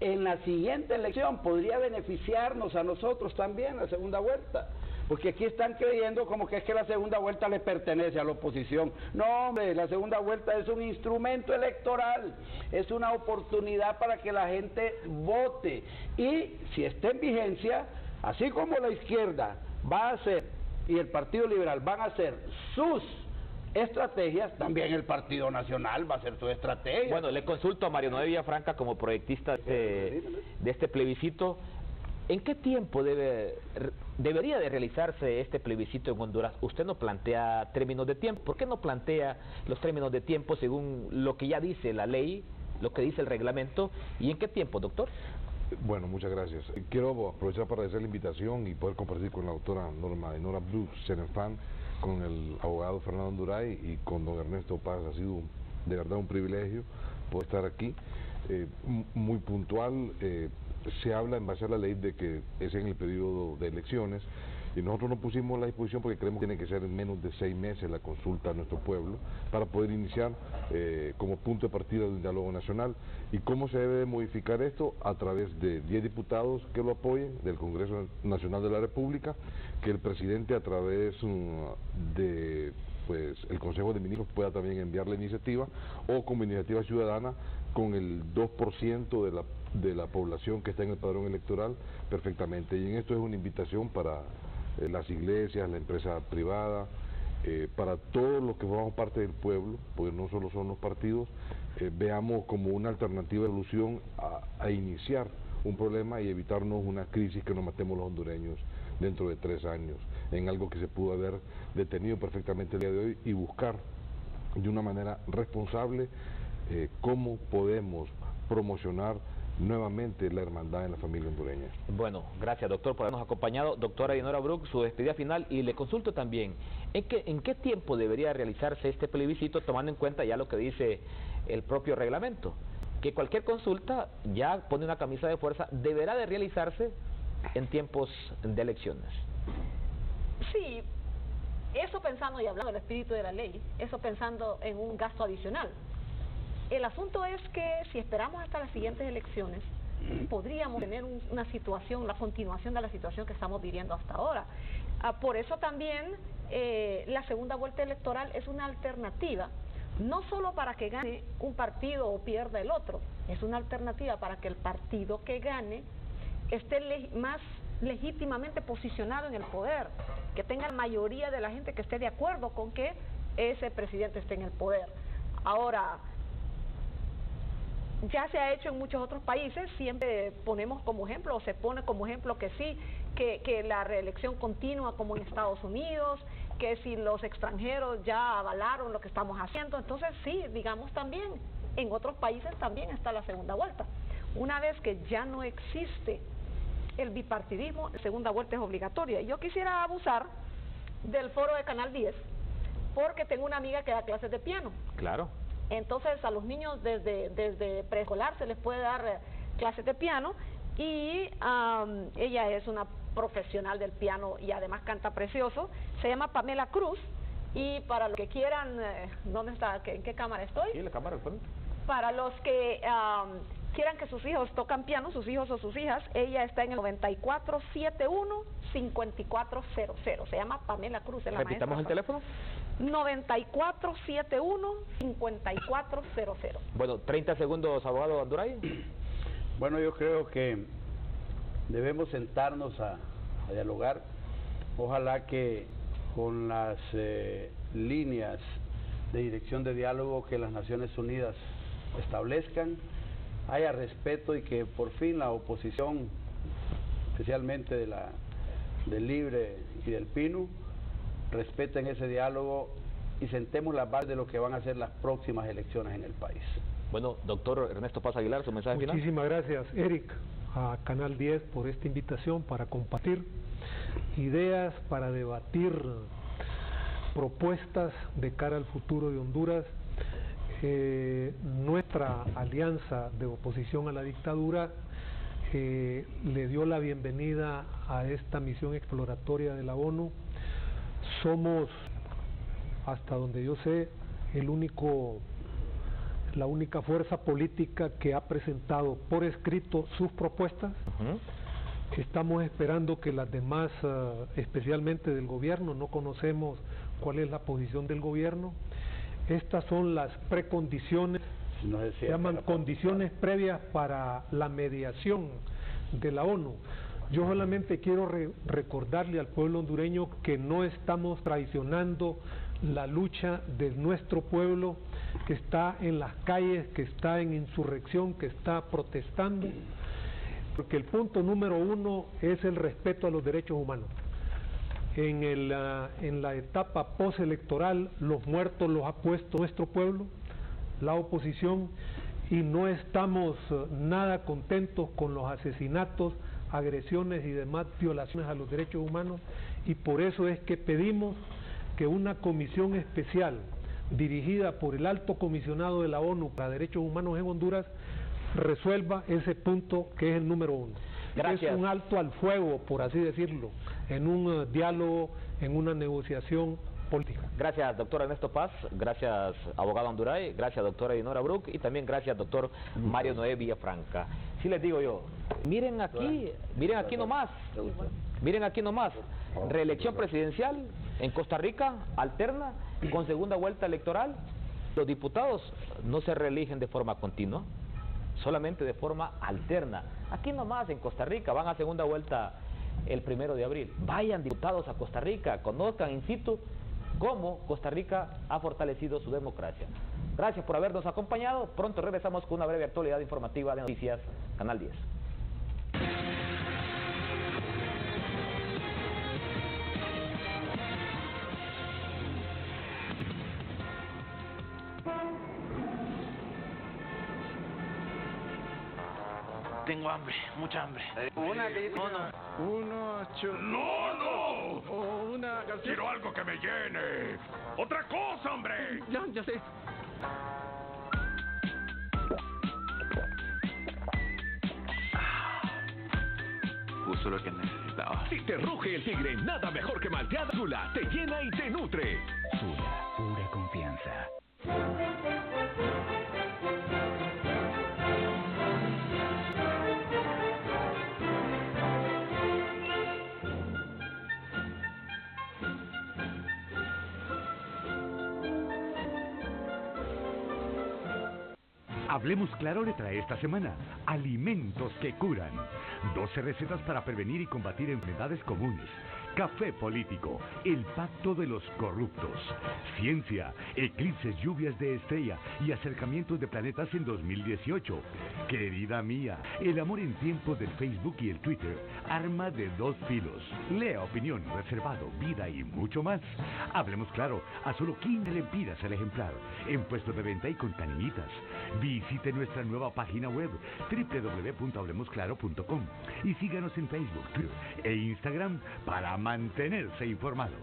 en la siguiente elección podría beneficiarnos a nosotros también la segunda vuelta. Porque aquí están creyendo como que es que la segunda vuelta le pertenece a la oposición. No, hombre, la segunda vuelta es un instrumento electoral, es una oportunidad para que la gente vote. Y si está en vigencia, así como la izquierda va a hacer y el Partido Liberal van a hacer sus estrategias, también el Partido Nacional va a hacer su estrategia. Bueno, le consulto a Mario Noé Villafranca como proyectista de este plebiscito. ¿En qué tiempo debería de realizarse este plebiscito en Honduras? Usted no plantea términos de tiempo. ¿Por qué no plantea los términos de tiempo según lo que ya dice la ley, lo que dice el reglamento? ¿Y en qué tiempo, doctor? Bueno, muchas gracias. Quiero aprovechar para agradecer la invitación y poder compartir con la doctora Nora Blue Senefan, con el abogado Fernando Anduray y con don Ernesto Paz. Ha sido de verdad un privilegio poder estar aquí. Muy puntual, se habla en base a la ley de que es en el periodo de elecciones Y nosotros nos pusimos a la disposición porque creemos que tiene que ser en menos de 6 meses la consulta a nuestro pueblo para poder iniciar como punto de partida de un diálogo nacional. ¿Y cómo se debe modificar esto? A través de 10 diputados que lo apoyen, del Congreso Nacional de la República, que el presidente a través de el Consejo de Ministros pueda también enviar la iniciativa, o como iniciativa ciudadana con el 2% de la población que está en el padrón electoral perfectamente. Y en esto es una invitación para las iglesias, la empresa privada, para todos los que formamos parte del pueblo, porque no solo son los partidos, veamos como una alternativa de solución a iniciar un problema y evitarnos una crisis que nos matemos los hondureños dentro de 3 años, en algo que se pudo haber detenido perfectamente el día de hoy, y buscar de una manera responsable cómo podemos promocionar nuevamente la hermandad en la familia hondureña. Bueno, gracias doctor por habernos acompañado. Doctora Dinora Bruck, su despedida final, y le consulto también, ¿en qué tiempo debería realizarse este plebiscito, tomando en cuenta ya lo que dice el propio reglamento? Que cualquier consulta, ya pone una camisa de fuerza, deberá de realizarse en tiempos de elecciones. Sí, eso pensando y hablando del espíritu de la ley, eso pensando en un gasto adicional. El asunto es que si esperamos hasta las siguientes elecciones, podríamos tener una situación, la continuación de la situación que estamos viviendo hasta ahora. Por eso también la segunda vuelta electoral es una alternativa, no solo para que gane un partido o pierda el otro, es una alternativa para que el partido que gane esté más legítimamente posicionado en el poder, que tenga la mayoría de la gente que esté de acuerdo con que ese presidente esté en el poder. Ahora, ya se ha hecho en muchos otros países, siempre ponemos como ejemplo, o se pone como ejemplo que sí, que la reelección continua como en Estados Unidos, que si los extranjeros ya avalaron lo que estamos haciendo, entonces sí, digamos también, en otros países también está la segunda vuelta. Una vez que ya no existe el bipartidismo, la segunda vuelta es obligatoria. Yo quisiera abusar del foro de Canal 10, porque tengo una amiga que da clases de piano. Claro. Entonces a los niños desde preescolar se les puede dar clases de piano, y ella es una profesional del piano y además canta precioso. Se llama Pamela Cruz, y para los que quieran, ¿dónde está? ¿En qué cámara estoy? Sí, la cámara, para los que quieran que sus hijos tocan piano, sus hijos o sus hijas, ella está en el 9471-5400. Se llama Pamela Cruz. ¿Repitamos el teléfono? 9471-5400. Bueno, 30 segundos, abogado Anduray. Bueno, yo creo que debemos sentarnos a dialogar. Ojalá que con las líneas de dirección de diálogo que las Naciones Unidas establezcan, haya respeto, y que por fin la oposición, especialmente del Libre y del PINU, respeten ese diálogo y sentemos las bases de lo que van a ser las próximas elecciones en el país. Bueno, doctor Ernesto Paz Aguilar, su mensaje final. Muchísimas gracias, Eric, a Canal 10 por esta invitación para compartir ideas, para debatir propuestas de cara al futuro de Honduras. Nuestra alianza de oposición a la dictadura le dio la bienvenida a esta misión exploratoria de la ONU. Somos, hasta donde yo sé, la única fuerza política que ha presentado por escrito sus propuestas. Estamos esperando que las demás, especialmente del gobierno, no conocemos cuál es la posición del gobierno. Estas son las precondiciones, se llaman condiciones previas para la mediación de la ONU. Yo solamente quiero recordarle al pueblo hondureño que no estamos traicionando la lucha de nuestro pueblo, que está en las calles, que está en insurrección, que está protestando, porque el punto número 1 es el respeto a los derechos humanos. En la etapa postelectoral, los muertos los ha puesto nuestro pueblo, la oposición, y no estamos nada contentos con los asesinatos, agresiones y demás violaciones a los derechos humanos, y por eso es que pedimos que una comisión especial dirigida por el alto comisionado de la ONU para Derechos Humanos en Honduras resuelva ese punto que es el número 1. Gracias. Es un alto al fuego, por así decirlo, en un diálogo, en una negociación política. Gracias, doctor Ernesto Paz, gracias, abogado Anduray, gracias, doctora Dinora Bruck, y también gracias, doctor Mario Noé Villafranca. Sí les digo yo, miren aquí nomás, reelección presidencial en Costa Rica, alterna, con segunda vuelta electoral. Los diputados no se reeligen de forma continua, solamente de forma alterna. Aquí nomás en Costa Rica van a segunda vuelta el 1 de abril. Vayan diputados a Costa Rica, conozcan in situ cómo Costa Rica ha fortalecido su democracia. Gracias por habernos acompañado. Pronto regresamos con una breve actualidad informativa de Noticias Canal 10. Tengo hambre, mucha hambre. Una ¡No! O una gaseosa. ¡Quiero algo que me llene! ¡Otra cosa, hombre! Ya sé. Justo lo que necesitaba. Si te ruge el tigre, nada mejor que malteada Sula. Te llena y te nutre. Sula, pura confianza. Hablemos Claro le trae esta semana alimentos que curan, 12 recetas para prevenir y combatir enfermedades comunes, café político, el pacto de los corruptos, ciencia, eclipses, lluvias de estrella y acercamientos de planetas en 2018. Querida mía, el amor en tiempos del Facebook y el Twitter, arma de dos filos. Lea opinión, reservado, vida y mucho más. Hablemos Claro, a solo 15 lempiras el ejemplar, en puestos de venta y con canillitas. Visite nuestra nueva página web www.hablemosclaro.com y síganos en Facebook, Twitter e Instagram para mantenerse informado.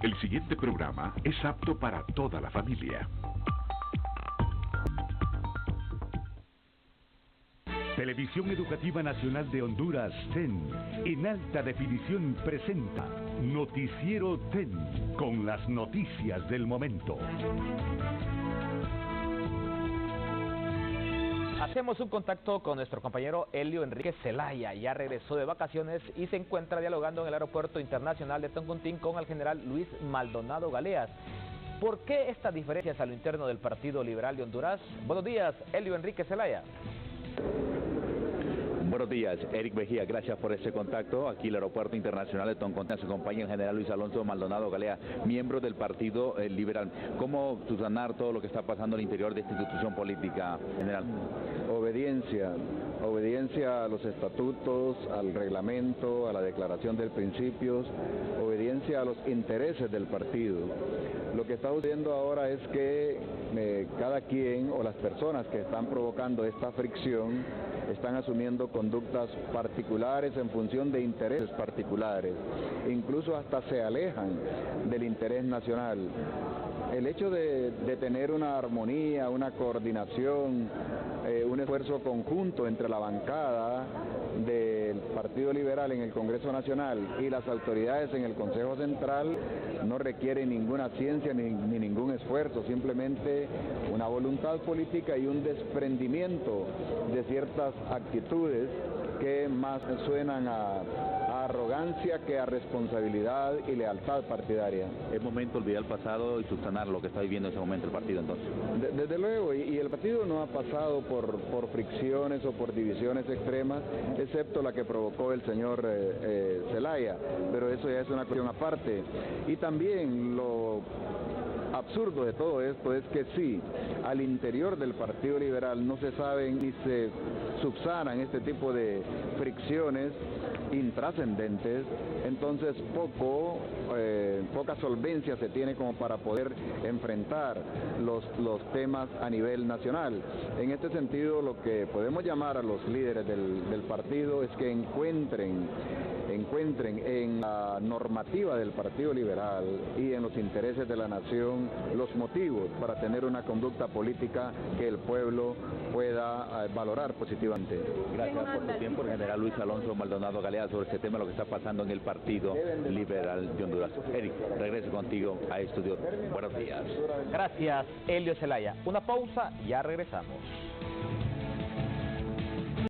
El siguiente programa es apto para toda la familia. Televisión Educativa Nacional de Honduras, TEN, en alta definición presenta Noticiero TEN, con las noticias del momento. Hacemos un contacto con nuestro compañero Elio Enrique Zelaya. Ya regresó de vacaciones y se encuentra dialogando en el Aeropuerto Internacional de Toncontín con el general Luis Maldonado Galeas. ¿Por qué estas diferencias a lo interno del Partido Liberal de Honduras? Buenos días, Elio Enrique Zelaya. Buenos días, Eric Mejía, gracias por este contacto. Aquí el Aeropuerto Internacional de Toncontín se acompaña el general Luis Alonso Maldonado Galea, miembro del Partido Liberal. ¿Cómo subsanar todo lo que está pasando al interior de esta institución política, general? Obediencia a los estatutos, al reglamento, a la declaración de principios, obediencia a los intereses del partido. Lo que está sucediendo ahora es que cada quien o las personas que están provocando esta fricción están asumiendo conductas particulares en función de intereses particulares, incluso hasta se alejan del interés nacional. El hecho de tener una armonía, una coordinación, un esfuerzo conjunto entre la bancada del Partido Liberal en el Congreso Nacional y las autoridades en el Consejo Central no requiere ninguna ciencia ni ningún esfuerzo, simplemente una voluntad política y un desprendimiento de ciertas actitudes que más suenan a arrogancia que a responsabilidad y lealtad partidaria. Es momento de olvidar el pasado y subsanar lo que está viviendo en ese momento el partido, entonces. Desde luego, y el partido no ha pasado por fricciones o por divisiones extremas, excepto la que provocó el señor Zelaya, pero eso ya es una cuestión aparte. Y también lo absurdo de todo esto es que sí, al interior del Partido Liberal no se saben ni se subsanan este tipo de fricciones intrascendentes, entonces poca solvencia se tiene como para poder enfrentar los temas a nivel nacional. En este sentido, lo que podemos llamar a los líderes del partido es que encuentren en la normativa del Partido Liberal y en los intereses de la nación los motivos para tener una conducta política que el pueblo pueda valorar positivamente. Gracias por tu tiempo, el general Luis Alonso Maldonado Galea, sobre este tema, lo que está pasando en el Partido Liberal de Honduras. Eric, regreso contigo a estudio. Buenos días. Gracias, Elio Zelaya. Una pausa, ya regresamos.